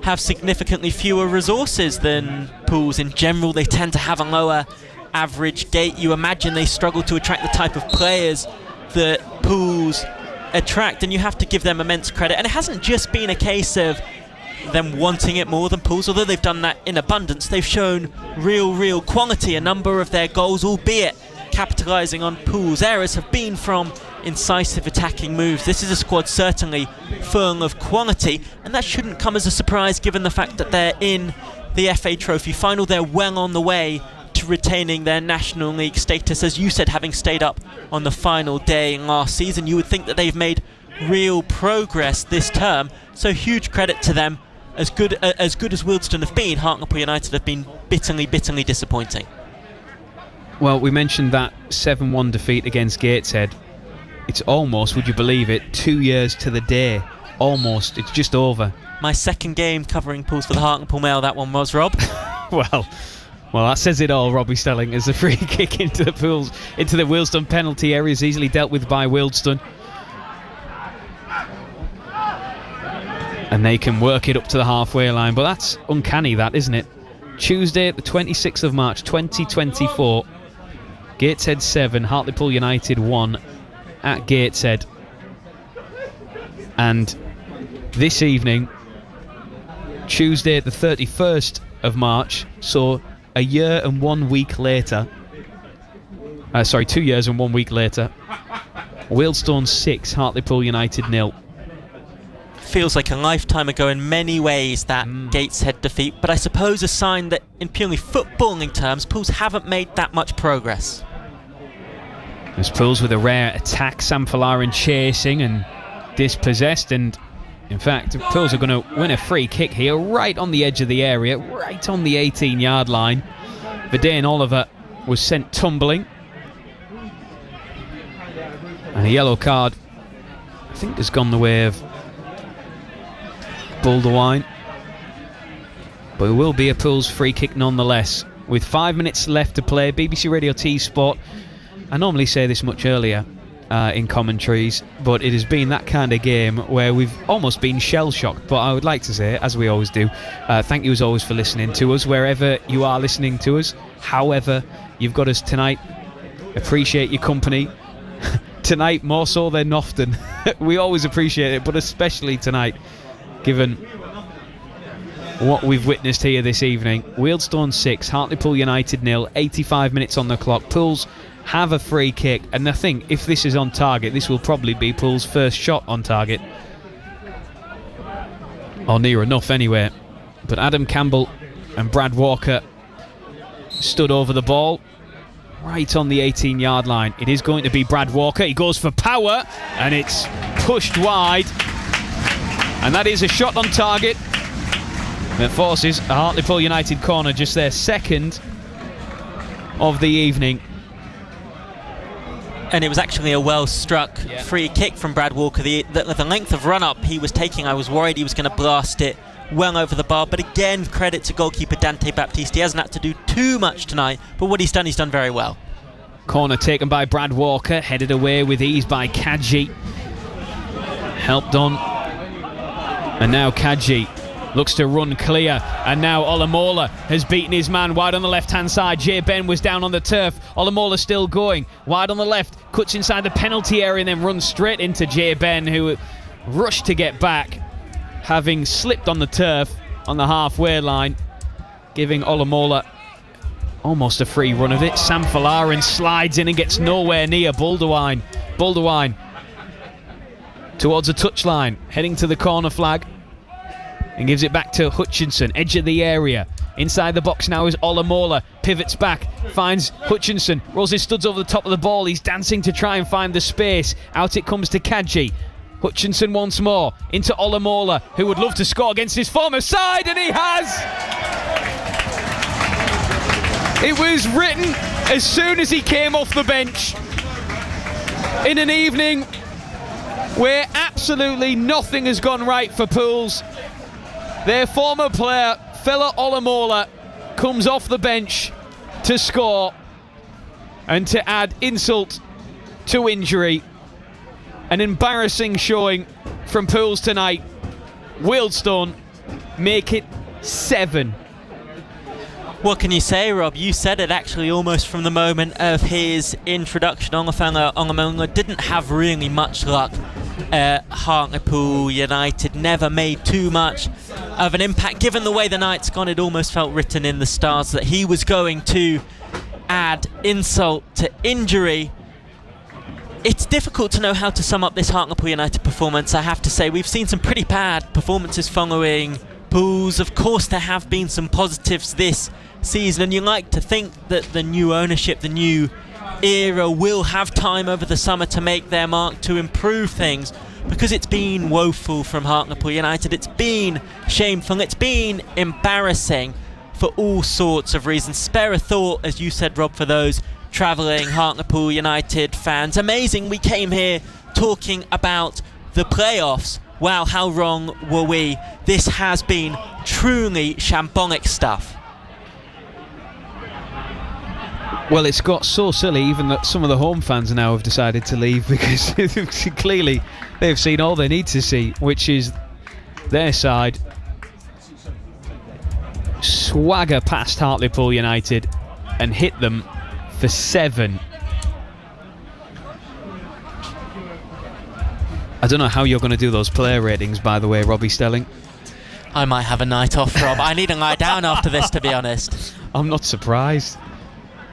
have significantly fewer resources than Pools. In general, they tend to have a lower average gate. You imagine they struggle to attract the type of players that Pools attract, and you have to give them immense credit. And it hasn't just been a case of them wanting it more than Pools, although they've done that in abundance. They've shown real quality. A number of their goals, albeit capitalising on Pools' errors, have been from incisive attacking moves. This is a squad certainly full of quality, and that shouldn't come as a surprise given the fact that they're in the FA Trophy final. They're well on the way to retaining their National League status, as you said, having stayed up on the final day last season. You would think that they've made real progress this term, so huge credit to them. As good as Wealdstone have been, Hartlepool United have been bitterly disappointing. Well, we mentioned that 7-1 defeat against Gateshead. It's almost, would you believe it, 2 years to the day. Almost. It's just over. My second game covering Pools for the Hartlepool Mail, that one was, Rob. Well, that says it all, Robbie Stelling, as a free kick into the Wealdstone penalty area is easily dealt with by Wealdstone. and they can work it up to the halfway line. But that's uncanny, that, isn't it? Tuesday, the 26th of March, 2024. Gateshead 7, Hartlepool United 1 at Gateshead. And this evening, Tuesday, the 31st of March, so a year and 1 week later, 2 years and 1 week later, Wealdstone 6, Hartlepool United 0. Feels like a lifetime ago in many ways, that Gateshead defeat, but I suppose a sign that in purely footballing terms, Pools haven't made that much progress. There's Pools with a rare attack, Sam Falarin chasing and dispossessed, and in fact Pools are going to win a free kick here right on the edge of the area, right on the 18-yard line. Verdane Oliver was sent tumbling, and a yellow card I think has gone the way of Boulderwine, but it will be a Pools free kick nonetheless. With 5 minutes left to play, BBC Radio T Sport, I normally say this much earlier in commentaries, but it has been that kind of game where we've almost been shell-shocked. But I would like to say, as we always do, thank you as always for listening to us, wherever you are listening to us, however you've got us tonight. Appreciate your company. Tonight more so than often. We always appreciate it, but especially tonight, given what we've witnessed here this evening. Wealdstone 6, Hartlepool United 0, 85 minutes on the clock. Pools have a free kick, and I think if this is on target, this will probably be Pools' first shot on target, or near enough anyway. But Adam Campbell and Brad Walker stood over the ball right on the 18-yard line. It is going to be Brad Walker. He goes for power, and it's pushed wide, and that is a shot on target that forces a Hartlepool United corner, just their second of the evening. And it was actually a well-struck free kick from Brad Walker. The length of run-up he was taking, I was worried he was going to blast it well over the bar. But again, credit to goalkeeper Dante Baptiste. He hasn't had to do too much tonight, but what he's done very well. Corner taken by Brad Walker, headed away with ease by Kadji. Helped on. And now Kadji looks to run clear, and now Olamola has beaten his man wide on the left-hand side. Jay Ben was down on the turf. Olamola still going wide on the left, cuts inside the penalty area and then runs straight into Jay Ben, who rushed to get back, having slipped on the turf on the halfway line, giving Olamola almost a free run of it. Sam Falarin slides in and gets nowhere near Boulderwine. Boulderwine towards the touchline, heading to the corner flag, and gives it back to Hutchinson, edge of the area. Inside the box now is Olamola, pivots back, finds Hutchinson, rolls his studs over the top of the ball. He's dancing to try and find the space. Out it comes to Kadji. Hutchinson once more, into Olamola, who would love to score against his former side, and he has! It was written as soon as he came off the bench. In an evening where absolutely nothing has gone right for Pools, their former player, Fela Olamola, comes off the bench to score, and to add insult to injury, an embarrassing showing from Pools tonight. Wealdstone make it 7. What can you say, Rob? You said it actually almost from the moment of his introduction. Olamola didn't have really much luck. Hartlepool United never made too much of an impact. Given the way the night's gone, it almost felt written in the stars that he was going to add insult to injury. It's difficult to know how to sum up this Hartlepool United performance, I have to say. We've seen some pretty bad performances following Pools. Of course, there have been some positives this season, and you like to think that the new ownership, the new era, will have time over the summer to make their mark, to improve things, because it's been woeful from Hartlepool United. It's been shameful, it's been embarrassing for all sorts of reasons. Spare a thought, as you said, Rob, for those travelling Hartlepool United fans. Amazing, we came here talking about the playoffs. Wow, how wrong were we? This has been truly shambolic stuff. Well, it's got so silly even that some of the home fans now have decided to leave, because clearly they've seen all they need to see, which is their side swagger past Hartlepool United and hit them for 7. I don't know how you're going to do those player ratings, by the way, Robbie Stelling. I might have a night off, Rob. I need a lie down after this, to be honest. I'm not surprised.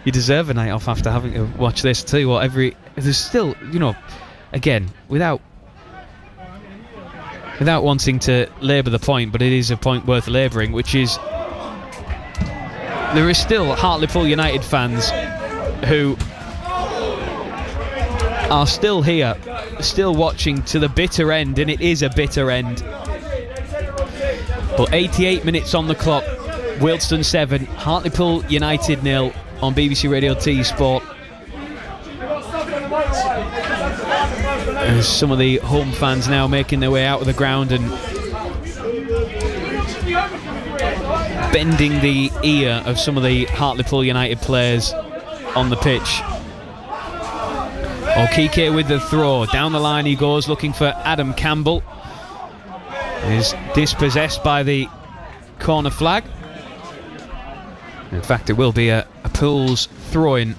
You deserve a night off after having to watch this. Tell you what, there's still, again, without wanting to labour the point, but it is a point worth labouring, which is there is still Hartlepool United fans who are still here, still watching to the bitter end, and it is a bitter end. But 88 minutes on the clock, Wealdstone 7, Hartlepool United 0 on BBC Radio T Sport. As some of the home fans now making their way out of the ground and bending the ear of some of the Hartlepool United players on the pitch. Okike with the throw. Down the line he goes, looking for Adam Campbell. Is dispossessed by the corner flag. In fact, it will be a Pools throw-in.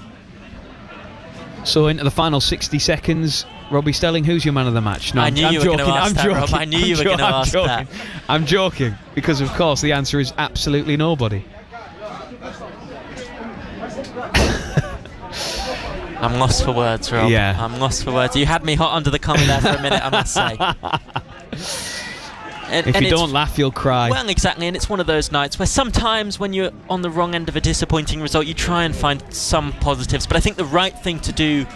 So into the final 60 seconds, Robbie Stelling, who's your man of the match? No, I knew you were going to ask that, Rob. I knew you were going to ask that. I'm joking, because of course the answer is absolutely nobody. I'm lost for words, Rob. Yeah. I'm lost for words. You had me hot under the collar there for a minute, I must say. If you don't laugh, you'll cry. Well, exactly, and it's one of those nights where sometimes when you're on the wrong end of a disappointing result, you try and find some positives. But I think the right thing to do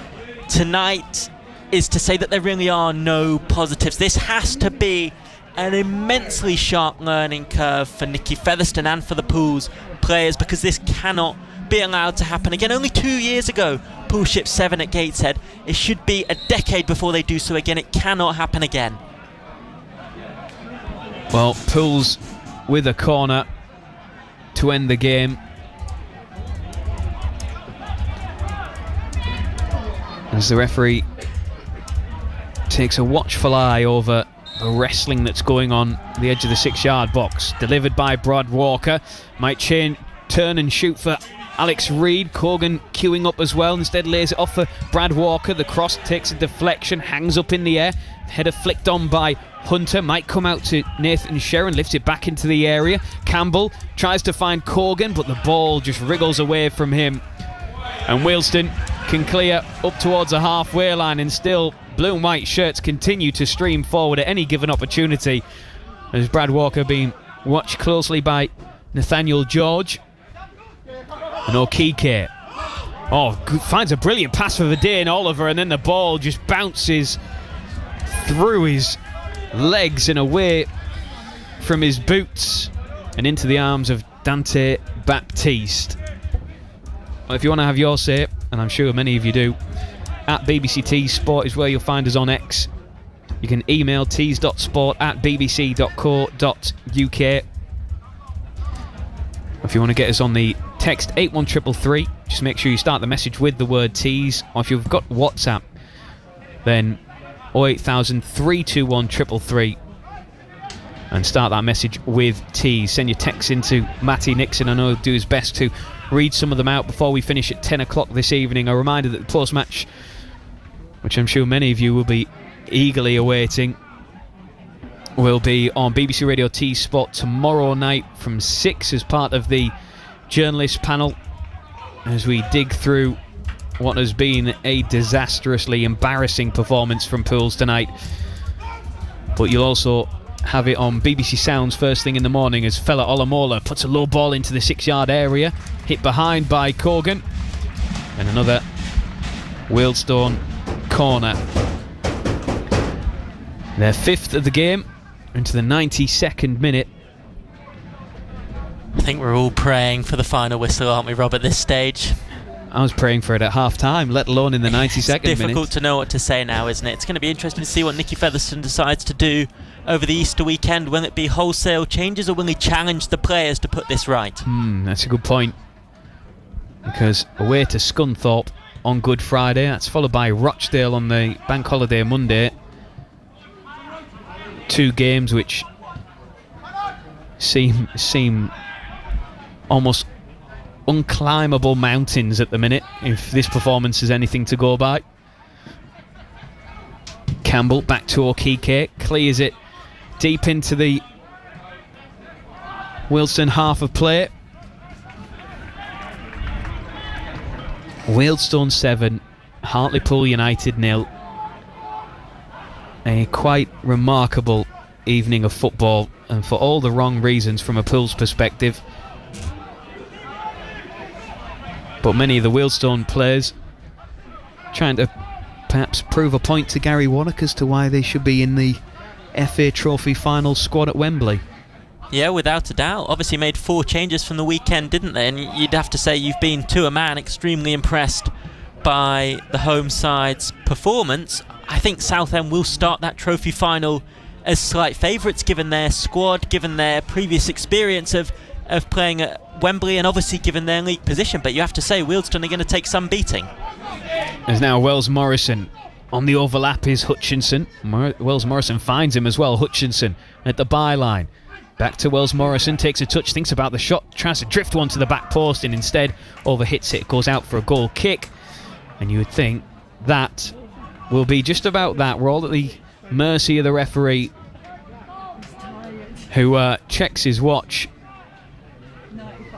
tonight is to say that there really are no positives. This has to be an immensely sharp learning curve for Nicky Featherstone and for the Pools players, because this cannot be allowed to happen again. Only 2 years ago, Pool shipped 7 at Gateshead. It should be a decade before they do so again. It cannot happen again. Well, Pools with a corner to end the game. As the referee takes a watchful eye over the wrestling that's going on the edge of the 6-yard box. Delivered by Brad Walker. Might turn and shoot for Alex Reid. Corgan queuing up as well. Instead lays it off for Brad Walker. The cross takes a deflection, hangs up in the air. Header flicked on by Hunter. Might come out to Nathan Sherrin. Lifts it back into the area. Campbell tries to find Corgan, but the ball just wriggles away from him. And Wealdstone can clear up towards the halfway line, and still blue and white shirts continue to stream forward at any given opportunity, as Brad Walker being watched closely by Nathaniel George. And Okike finds a brilliant pass for Verdane Oliver, and then the ball just bounces through his legs and away from his boots and into the arms of Dante Baptiste. Well, if you want to have your say, and I'm sure many of you do, at BBCT Sport is where you'll find us on X. You can email tees.sport@bbc.co.uk. If you want to get us on the text 81333, just make sure you start the message with the word tees. Or if you've got WhatsApp, then 08000 321 333 and start that message with tees. Send your texts into Matty Nixon. I know he'll do his best to read some of them out before we finish at 10 o'clock this evening. A reminder that the post-match, which I'm sure many of you will be eagerly awaiting, will be on BBC Radio T Sport tomorrow night from 6 as part of the journalist panel, as we dig through what has been a disastrously embarrassing performance from Pools tonight. But you'll also have it on BBC Sounds first thing in the morning as Fela Olamola puts a low ball into the 6-yard area, hit behind by Corgan, and another Wealdstone corner. Their 5th of the game, into the 92nd minute. I think we're all praying for the final whistle, aren't we, Rob, at this stage? I was praying for it at half-time, let alone in the 92nd minute. It's difficult to know what to say now, isn't it? It's going to be interesting to see what Nicky Featherstone decides to do over the Easter weekend. Will it be wholesale changes, or will he challenge the players to put this right? That's a good point. Because away to Scunthorpe on Good Friday, that's followed by Rochdale on the Bank Holiday Monday. 2 games which seem almost unclimbable mountains at the minute, if this performance is anything to go by. Campbell back to Okike, clears it deep into the Wealdstone half of play. Wealdstone 7, Hartlepool United 0. A quite remarkable evening of football, and for all the wrong reasons from a Pool's perspective. But many of the Wealdstone players trying to perhaps prove a point to Gary Wannock as to why they should be in the FA Trophy final squad at Wembley. Yeah, without a doubt. Obviously made 4 changes from the weekend, didn't they? And you'd have to say you've been, to a man, extremely impressed by the home side's performance. I think Southend will start that trophy final as slight favourites, given their squad, given their previous experience of playing at Wembley, and obviously given their league position. But you have to say Wealdstone are going to take some beating. There's now Wells Morrison. On the overlap is Hutchinson. Wells Morrison finds him as well. Hutchinson at the byline. Back to Wells Morrison, takes a touch, thinks about the shot, tries to drift one to the back post, and instead overhits it, goes out for a goal kick. And you would think that will be just about that. We're all at the mercy of the referee, who checks his watch.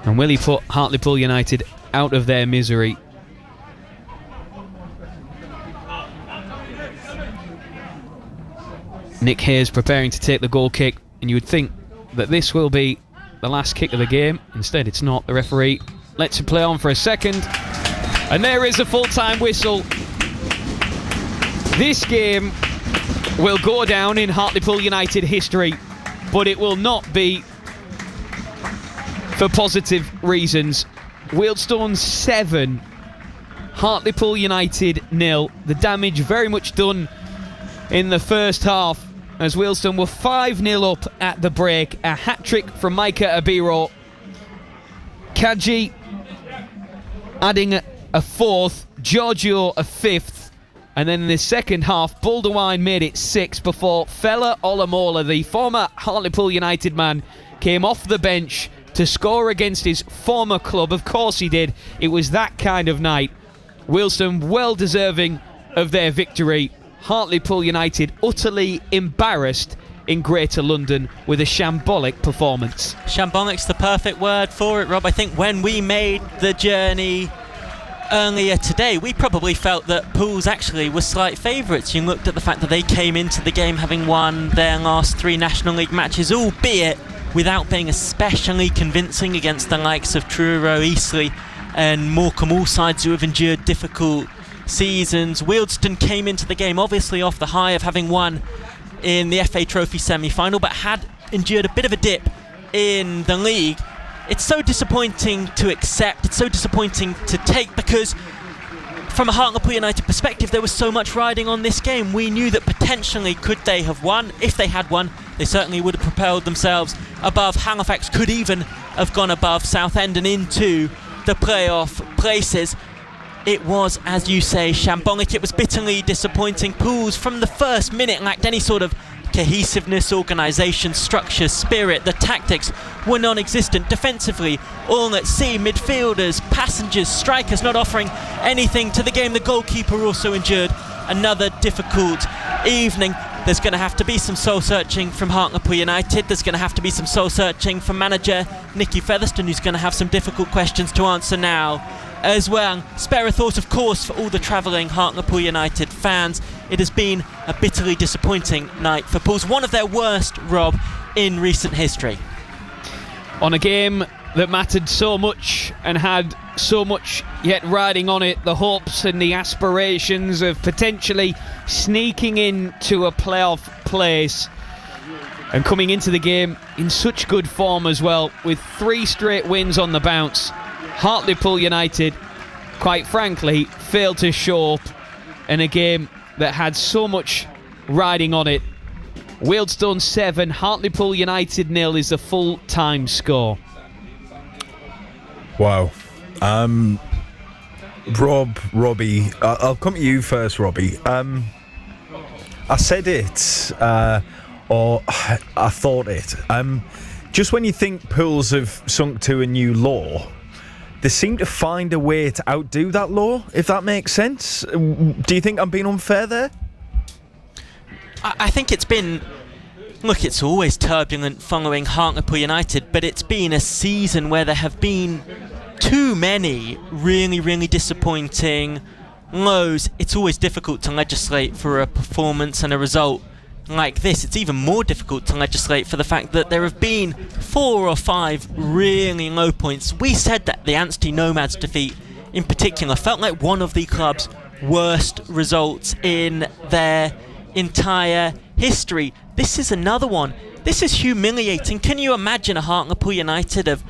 And will he put Hartlepool United out of their misery? Nick Hayes preparing to take the goal kick, and you would think that this will be the last kick of the game. Instead, it's not. The referee lets it play on for a second, and there is a full-time whistle. This game will go down in Hartlepool United history, but it will not be for positive reasons. Wealdstone 7, Hartlepool United 0. The damage very much done in the first half, as Wealdstone were 5-0 up at the break. A hat-trick from Micah Abiro. Kaji adding a fourth, Giorgio a fifth, and then in the second half, Baldwin made it 6 before Fela Olamola, the former Hartlepool United man, came off the bench to score against his former club. Of course he did. It was that kind of night. Wealdstone well deserving of their victory. Hartlepool United utterly embarrassed in Greater London with a shambolic performance. Shambolic's the perfect word for it, Rob. I think when we made the journey earlier today, we probably felt that Pools actually were slight favourites. You looked at the fact that they came into the game having won their last 3 National League matches, albeit without being especially convincing against the likes of Truro, Eastleigh and Morecambe, all sides who have endured difficult seasons. Wealdstone came into the game obviously off the high of having won in the FA Trophy semi-final, but had endured a bit of a dip in the league. It's so disappointing to accept, it's so disappointing to take, because from a Hartlepool United perspective there was so much riding on this game. We knew that potentially could they have won. If they had won, they certainly would have propelled themselves above Halifax, could even have gone above Southend and into the playoff places. It was, as you say, shambolic. It was bitterly disappointing. Pools from the first minute lacked any sort of cohesiveness, organisation, structure, spirit. The tactics were non-existent. Defensively, all at sea. Midfielders, passengers, strikers not offering anything to the game. The goalkeeper also endured another difficult evening. There's going to have to be some soul-searching from Hartlepool United. There's going to have to be some soul-searching from manager Nicky Featherstone, who's going to have some difficult questions to answer now as well. Spare a thought, of course, for all the travelling Hartlepool United fans. It has been a bitterly disappointing night for Pools, one of their worst, Rob, in recent history. On a game that mattered so much and had so much yet riding on it, the hopes and the aspirations of potentially sneaking into a playoff place, and coming into the game in such good form as well, with 3 straight wins on the bounce. Hartlepool United, quite frankly, failed to show up in a game that had so much riding on it. Wealdstone 7, Hartlepool United 0 is the full-time score. Wow. Robbie, I'll come to you first, Robbie. I said it, or I thought it. just when you think pools have sunk to a new law, they seem to find a way to outdo that law, if that makes sense. Do you think I'm being unfair there? I think it's been... Look, it's always turbulent following Hartlepool United, but it's been a season where there have been too many really, really disappointing lows. It's always difficult to legislate for a performance and a result like this. It's even more difficult to legislate for the fact that there have been 4 or 5 really low points. We said that the Anstey Nomads defeat in particular felt like one of the club's worst results in their entire history. This is another one. This is humiliating. Can you imagine a Hartlepool United of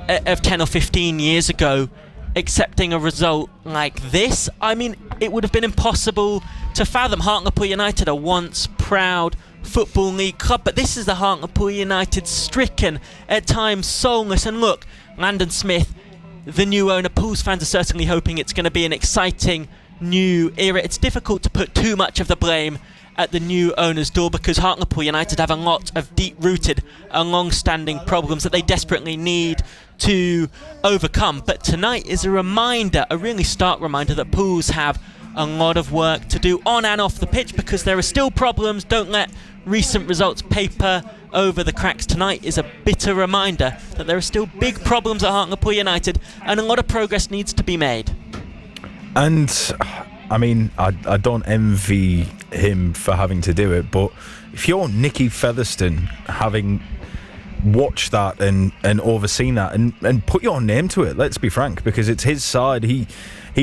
10 or 15 years ago accepting a result like this? I mean, it would have been impossible to fathom. Hartlepool United, a once proud Football League club, but this is the Hartlepool United stricken, at times soulless. And look, Landon Smith, the new owner, Pools fans are certainly hoping it's going to be an exciting new era. It's difficult to put too much of the blame at the new owner's door because Hartlepool United have a lot of deep-rooted and long-standing problems that they desperately need to overcome. But tonight is a reminder, a really stark reminder, that Pools have a lot of work to do on and off the pitch because there are still problems. Don't let recent results paper over the cracks. Tonight is a bitter reminder that there are still big problems at Hartlepool United and a lot of progress needs to be made. And I mean, I don't envy him for having to do it, but if you're Nicky Featherstone, having watched that and overseen that and put your name to it, let's be frank, because it's his side, he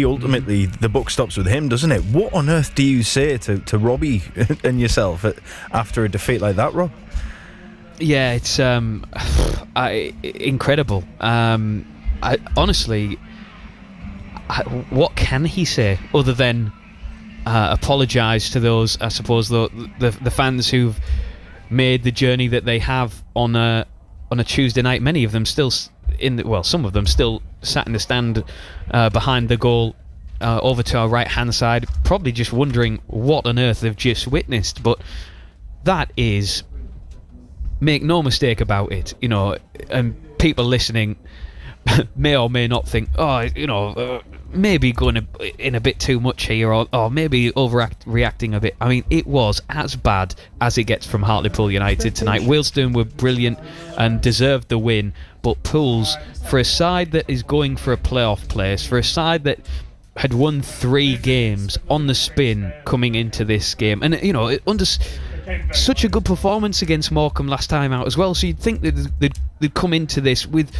ultimately, the buck stops with him, doesn't it? What on earth do you say to Robbie and yourself after a defeat like that, Rob? Yeah, it's incredible. Honestly, what can he say other than apologise to those, I suppose, the fans who've made the journey that they have on a Tuesday night? Many of them still some of them still sat in the stand behind the goal over to our right hand side, probably just wondering what on earth they've just witnessed. But that is, make no mistake about it, and people listening may or may not think, maybe going in a bit too much here, or maybe overreacting a bit. I mean, it was as bad as it gets from Hartlepool United tonight. Wealdstone were brilliant and deserved the win, but Pools, for a side that is going for a playoff place, for a side that had won 3 games on the spin coming into this game, and under such a good performance against Morecambe last time out as well, so you'd think that they'd come into this with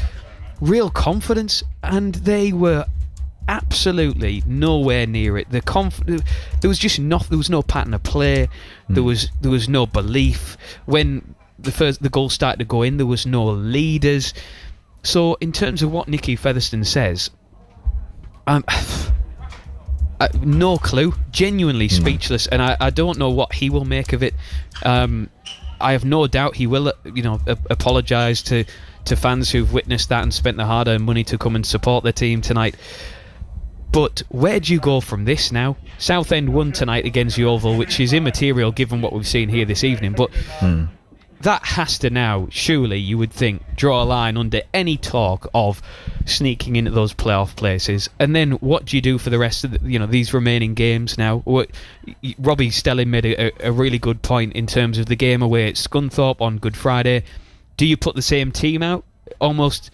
real confidence, and they were absolutely nowhere near it. There was just there was no pattern of play. There was no belief. When the goal started to go in, there was no leaders. So in terms of what Nicky Featherstone says, no clue. Genuinely speechless, and I don't know what he will make of it. I have no doubt he will, apologise to fans who've witnessed that and spent the hard-earned money to come and support their team tonight. But where do you go from this now? Southend won tonight against Yeovil, which is immaterial given what we've seen here this evening, but that has to now, surely you would think, draw a line under any talk of sneaking into those playoff places. And then what do you do for the rest of these remaining games now? Robbie Stelling made a really good point in terms of the game away at Scunthorpe on Good Friday. Do you put the same team out, almost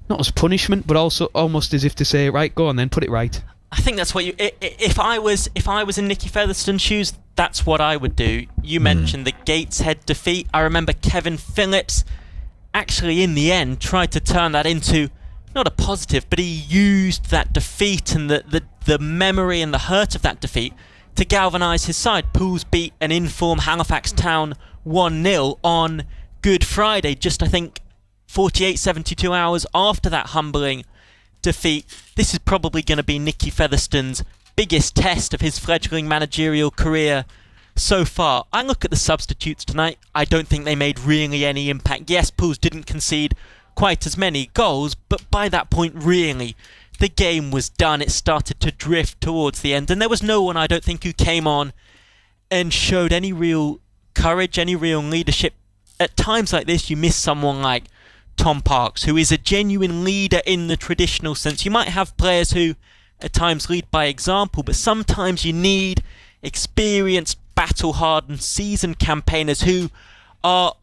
not as punishment, but also almost as if to say, right, go on then, put it right? I think that's what if I was in Nicky Featherstone's shoes, that's what I would do. You mentioned the Gateshead defeat. I remember Kevin Phillips actually in the end tried to turn that into not a positive, but he used that defeat and the memory and the hurt of that defeat to galvanise his side. Pools beat an in-form Halifax Town 1-0 on Good Friday, just I think 72 hours after that humbling defeat. This is probably going to be Nicky Featherstone's biggest test of his fledgling managerial career so far. I look at the substitutes tonight. I don't think they made really any impact. Yes, Pools didn't concede quite as many goals, but by that point, really, the game was done. It started to drift towards the end, and there was no one, I don't think, who came on and showed any real courage, any real leadership at times like this, you miss someone like Tom Parks, who is a genuine leader in the traditional sense. You might have players who at times lead by example, but sometimes you need experienced, battle-hardened, seasoned campaigners who are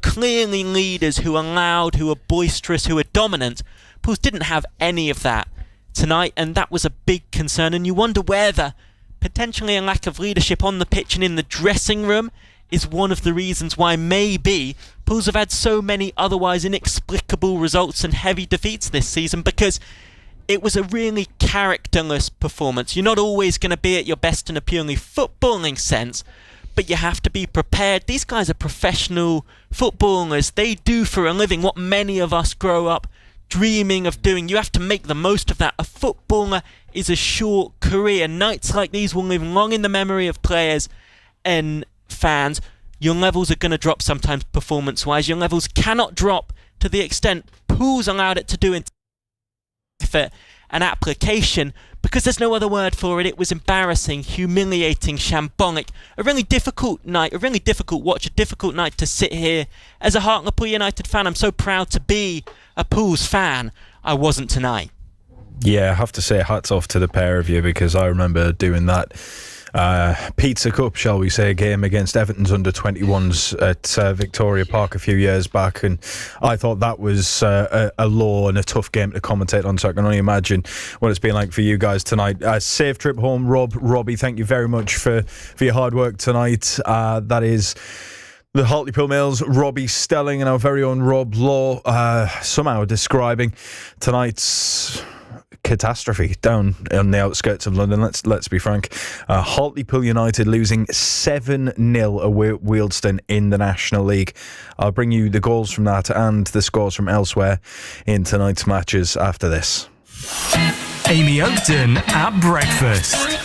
clearly leaders, who are loud, who are boisterous, who are dominant. Pools didn't have any of that tonight, and that was a big concern. And you wonder whether potentially a lack of leadership on the pitch and in the dressing room is one of the reasons why maybe Pools have had so many otherwise inexplicable results and heavy defeats this season, because it was a really characterless performance. You're not always going to be at your best in a purely footballing sense, but you have to be prepared. These guys are professional footballers. They do for a living what many of us grow up dreaming of doing. You have to make the most of that. A footballer is a short career. Nights like these will live long in the memory of players and fans. Your levels are going to drop sometimes performance-wise. Your levels cannot drop to the extent Pools allowed it to do in effort and application, because there's no other word for it. It was embarrassing, humiliating, shambolic. A really difficult night, a really difficult watch, a difficult night to sit here. As a Hartlepool United fan, I'm so proud to be a Pools fan. I wasn't tonight. Yeah, I have to say hats off to the pair of you, because I remember doing that Pizza Cup, shall we say, game against Everton's under-21s at Victoria Park a few years back, and I thought that was a low and a tough game to commentate on, so I can only imagine what it's been like for you guys tonight. Safe trip home, Robbie, thank you very much for your hard work tonight. That is the Hartlepool Mail's Robbie Stelling and our very own Rob Law somehow describing tonight's catastrophe down on the outskirts of London. Let's be frank. Hartlepool United losing 7-0 away at Wealdstone in the National League. I'll bring you the goals from that and the scores from elsewhere in tonight's matches after this. Amy Oakton at breakfast.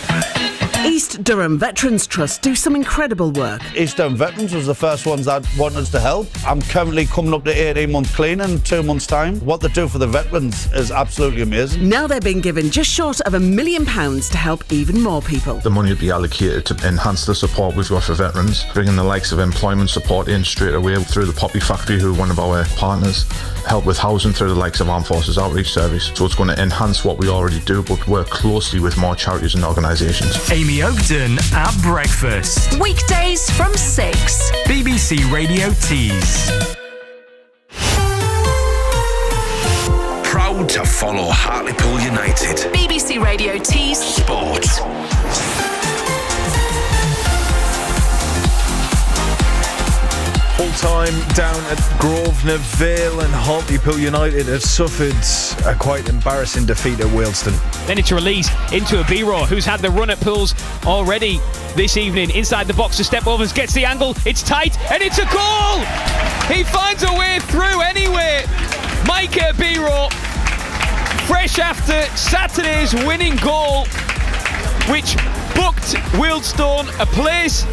East Durham Veterans Trust do some incredible work. East Durham Veterans was the first ones that wanted us to help. I'm currently coming up to 18-month cleaning in 2 months' time. What they do for the veterans is absolutely amazing. Now they're being given just short of £1 million to help even more people. The money will be allocated to enhance the support we've got for veterans, bringing the likes of employment support in straight away through the Poppy Factory, who are one of our partners, help with housing through the likes of Armed Forces Outreach Service. So it's going to enhance what we already do, but work closely with more charities and organisations. Amy Oakton at breakfast. Weekdays from 6. BBC Radio Tees. Proud to follow Hartlepool United. BBC Radio Tees Sport. Full time down at Grosvenor Vale, and Hartlepool United have suffered a quite embarrassing defeat at Wealdstone. Then it's released into a B-Raw, who's had the run at Pools already this evening. Inside the box, a step overs, gets the angle, it's tight, and it's a goal! He finds a way through anyway. Micah B-Raw, fresh after Saturday's winning goal, which booked Wealdstone a place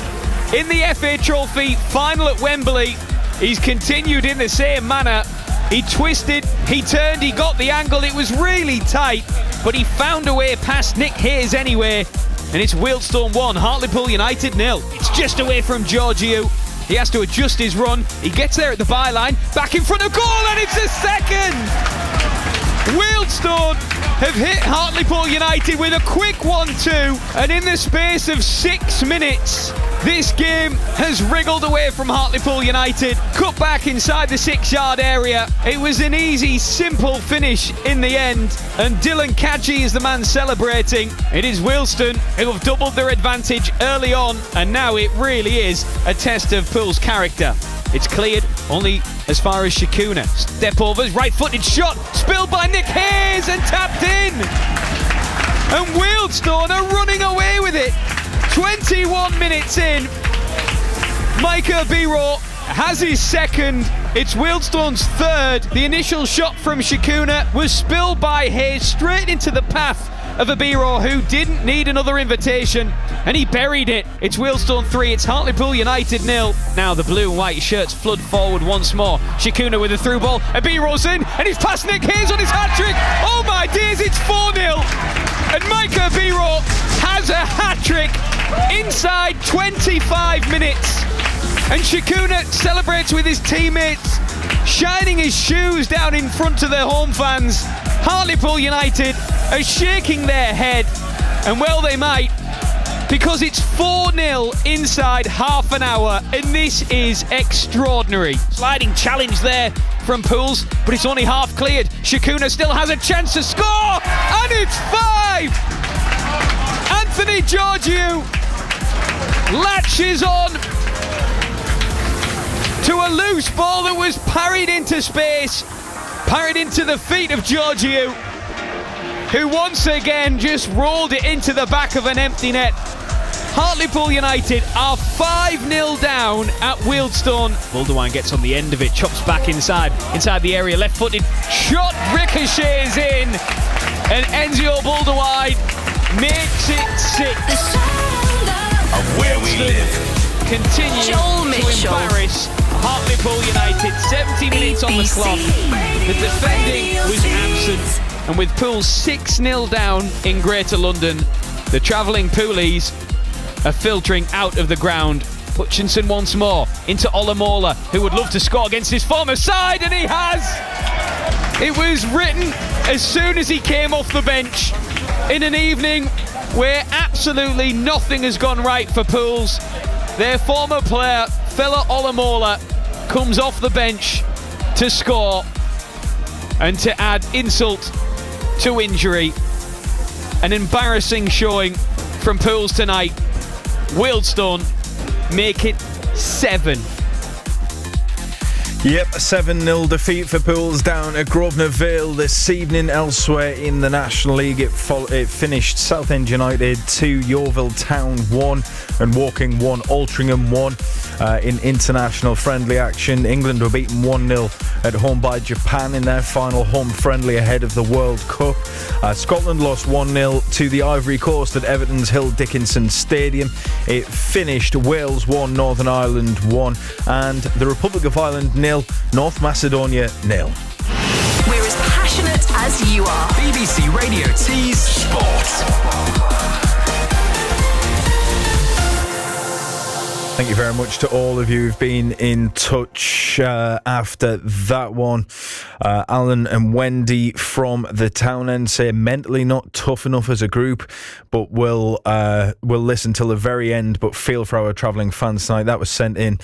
in the FA Trophy final at Wembley. He's continued in the same manner. He twisted, he turned, he got the angle. It was really tight, but he found a way past Nick Hayes anyway. And it's Wealdstone 1, Hartlepool United 0. It's just away from Georgiou. He has to adjust his run. He gets there at the byline, back in front of goal, and it's a second! Wealdstone have hit Hartlepool United with a quick 1-2, and in the space of 6 minutes, this game has wriggled away from Hartlepool United. Cut back inside the 6-yard area. It was an easy, simple finish in the end, and Dylan Kadji is the man celebrating. It is Wealdstone who have doubled their advantage early on, and now it really is a test of Pool's character. It's cleared only as far as Shakuna. Step overs, right-footed shot, spilled by Nick Hayes and tapped in. And Wealdstone are running away with it. 21 minutes in, Micah B-Raw has his second. It's Wealdstone's third. The initial shot from Shakuna was spilled by Hayes straight into the path of a B-Raw who didn't need another invitation, and he buried it. It's Wealdstone 3, it's Hartlepool United 0. Now the blue and white shirts flood forward once more. Shakuna with a through ball, a B-Raw's in, and he's past Nick Hayes on his hat-trick. Oh my days, it's 4-0. And Micah B-Raw has a hat-trick inside 25 minutes. And Shakuna celebrates with his teammates, shining his shoes down in front of their home fans. Hartlepool United are shaking their head, and well they might, because it's 4-0 inside half an hour, and this is extraordinary. Sliding challenge there from Pools, but it's only half cleared. Shakuna still has a chance to score, and it's 5! Anthony Georgiou latches on to a loose ball that was parried into space, parried into the feet of Georgiou, who once again just rolled it into the back of an empty net. Hartlepool United are 5-0 down at Wealdstone. Buldewine gets on the end of it, chops back inside the area, left-footed shot ricochets in, and Enzio Buldewine makes it 6. Of where we live. Continue to embarrass Hartlepool United. 70 minutes on the clock. The defending was absent, and with Pools 6-0 down in Greater London, the travelling Poolies are filtering out of the ground. Hutchinson once more into Olamola, who would love to score against his former side, and he has! It was written as soon as he came off the bench in an evening where absolutely nothing has gone right for Pools. Their former player, Fela Olamola, comes off the bench to score, and to add insult to injury, an embarrassing showing from Pools tonight. Wealdstone make it 7. Yep, a 7-0 defeat for Pools down at Grosvenor Vale this evening. Elsewhere in the National League, it finished Southend United 2, Yeovil Town 1 and Woking 1, Altrincham 1. In international friendly action, England were beaten 1-0 at home by Japan in their final home friendly ahead of the World Cup. Scotland lost 1-0 to the Ivory Coast at Everton's Hill Dickinson Stadium. It finished Wales 1, Northern Ireland 1 and the Republic of Ireland 0, North Macedonia 0. We're as passionate as you are. BBC Radio T's Sport. Thank you very much to all of you who've been in touch after that one. Alan and Wendy from the town end say mentally not tough enough as a group, but we'll listen till the very end, but feel for our travelling fans tonight. That was sent in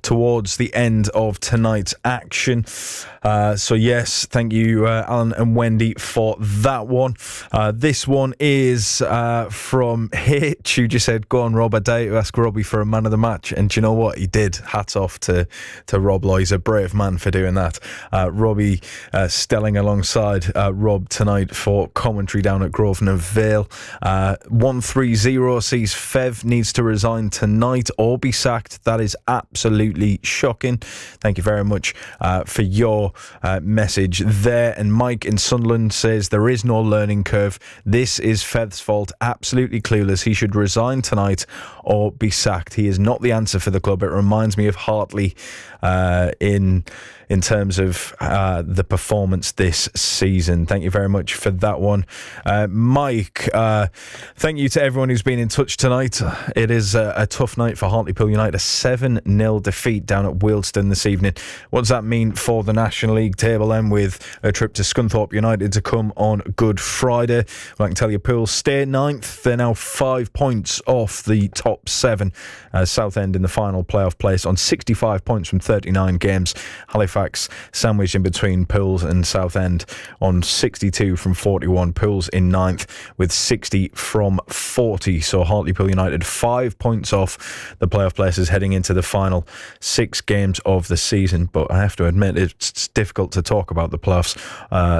towards the end of tonight's action. So yes, thank you Alan and Wendy for that one. This one is from Hitch, who just said, go on Rob, I dare you to ask Robbie for a man of the match, and do you know what, he did. Hats off to Rob Loy. He's a brave man for doing that. Robbie Stelling alongside Rob tonight for commentary down at Grosvenor Vale. 130 sees Fev needs to resign tonight or be sacked. That is absolutely shocking. Thank you very much for your message there. And Mike in Sunderland says there is no learning curve. This is Fev's fault. Absolutely clueless. He should resign tonight or be sacked. He is not the answer for the club. It reminds me of Hartley in terms of the performance this season. Thank you very much for that one. Mike, thank you to everyone who's been in touch tonight. It is a tough night for Hartlepool United, a 7-0 defeat down at Wealdstone this evening. What does that mean for the National League table then, with a trip to Scunthorpe United to come on Good Friday? Well, I can tell you Pools stay 9th. They're now 5 points off the top 7. Southend in the final playoff place on 65 points from 39 games. Halifax sandwiched in between Pools and Southend on 62 from 41. Pools in 9th with 60 from 40. So Hartlepool United 5 points off the playoff places heading into the final 6 games of the season. But I have to admit, it's difficult to talk about the playoffs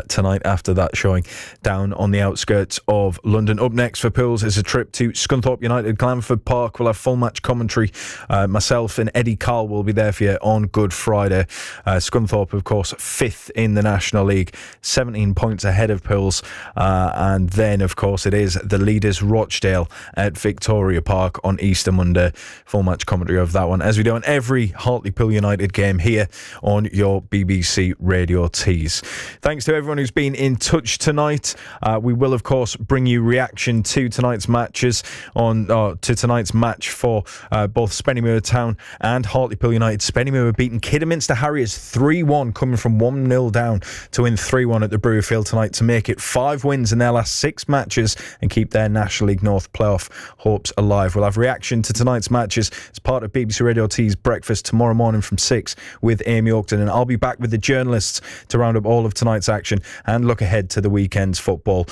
tonight after that showing down on the outskirts of London. Up next for Pools is a trip to Scunthorpe United, Glanford Park. We'll have full match commentary. Myself and Eddie Carl will be there for you on Good Friday. Scunthorpe, of course, course, 5th in the National League, 17 points ahead of Pools. And then, of course, it is the leaders Rochdale at Victoria Park on Easter Monday. Full match commentary of that one, as we do on every Hartlepool United game here on your BBC Radio Tees. Thanks to everyone who's been in touch tonight. We will, of course, bring you reaction to tonight's matches to tonight's match for both Spennymoor Town and Hartlepool United. Spennymoor beating Kidderminster Harriers 3-1, coming from 1-0 down to win 3-1 at the Brewfield tonight to make it 5 wins in their last 6 matches and keep their National League North playoff hopes alive. We'll have reaction to tonight's matches as part of BBC Radio T's breakfast tomorrow morning from 6 with Amy Oakton, and I'll be back with the journalists to round up all of tonight's action and look ahead to the weekend's football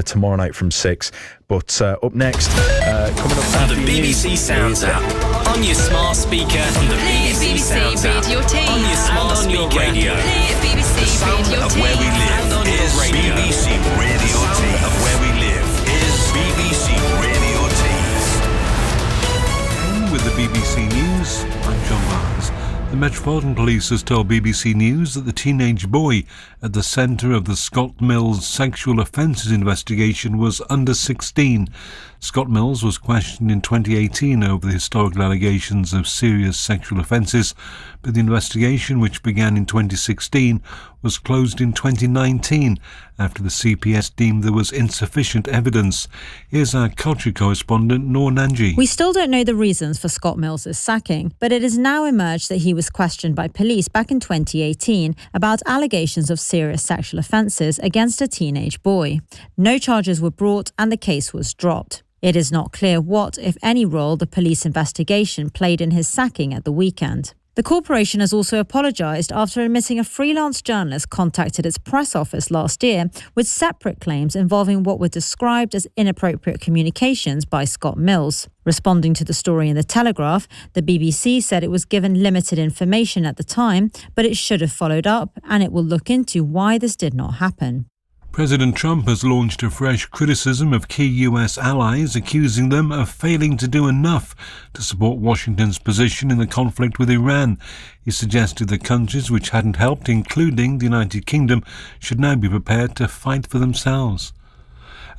tomorrow night from 6. But up next, coming up on the BBC Sounds app, on your smart speaker, on the BBC Sounds app, on your smart speaker, radio. The sound of where we live is BBC Radio T. Of where we live is BBC Radio T. With the BBC News, I'm John Barnes. The Metropolitan Police has told BBC News that the teenage boy at the centre of the Scott Mills sexual offences investigation was under 16. Scott Mills was questioned in 2018 over the historical allegations of serious sexual offences, but the investigation, which began in 2016, was closed in 2019 after the CPS deemed there was insufficient evidence. Here's our culture correspondent, Noor Nanji. We still don't know the reasons for Scott Mills' sacking, but it has now emerged that he was questioned by police back in 2018 about allegations of serious sexual offences against a teenage boy. No charges were brought and the case was dropped. It is not clear what, if any, role the police investigation played in his sacking at the weekend. The corporation has also apologised after admitting a freelance journalist contacted its press office last year with separate claims involving what were described as inappropriate communications by Scott Mills. Responding to the story in The Telegraph, the BBC said it was given limited information at the time, but it should have followed up and it will look into why this did not happen. President Trump has launched a fresh criticism of key US allies, accusing them of failing to do enough to support Washington's position in the conflict with Iran. He suggested that countries which hadn't helped, including the United Kingdom, should now be prepared to fight for themselves.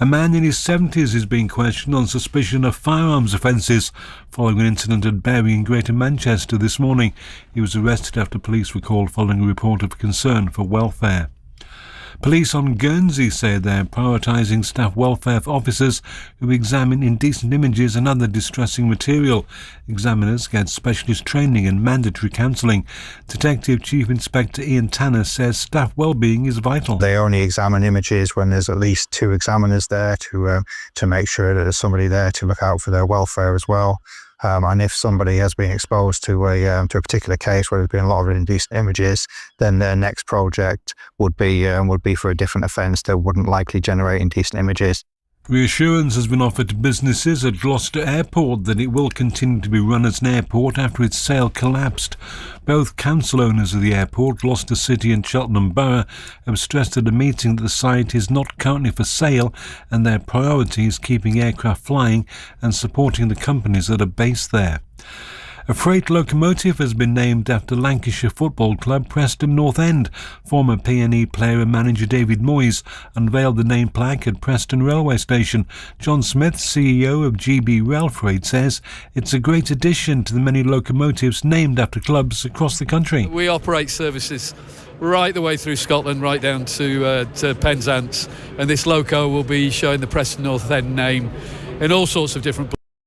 A man in his 70s is being questioned on suspicion of firearms offences following an incident at Bury in Greater Manchester this morning. He was arrested after police were called following a report of concern for welfare. Police on Guernsey say they're prioritising staff welfare officers who examine indecent images and other distressing material. Examiners get specialist training and mandatory counselling. Detective Chief Inspector Ian Tanner says staff well-being is vital. They only examine images when there's at least 2 examiners there to make sure that there's somebody there to look out for their welfare as well. And if somebody has been exposed to a particular case where there's been a lot of indecent images, then their next project would be for a different offence that wouldn't likely generate indecent images. Reassurance has been offered to businesses at Gloucester Airport that it will continue to be run as an airport after its sale collapsed. Both council owners of the airport, Gloucester City and Cheltenham Borough, have stressed at a meeting that the site is not currently for sale and their priority is keeping aircraft flying and supporting the companies that are based there. A freight locomotive has been named after Lancashire football club Preston North End. Former PNE player and manager David Moyes unveiled the name plaque at Preston railway station. John Smith, CEO of GB Rail Freight, says it's a great addition to the many locomotives named after clubs across the country. We operate services right the way through Scotland, right down to Penzance, and this loco will be showing the Preston North End name in all sorts of different places.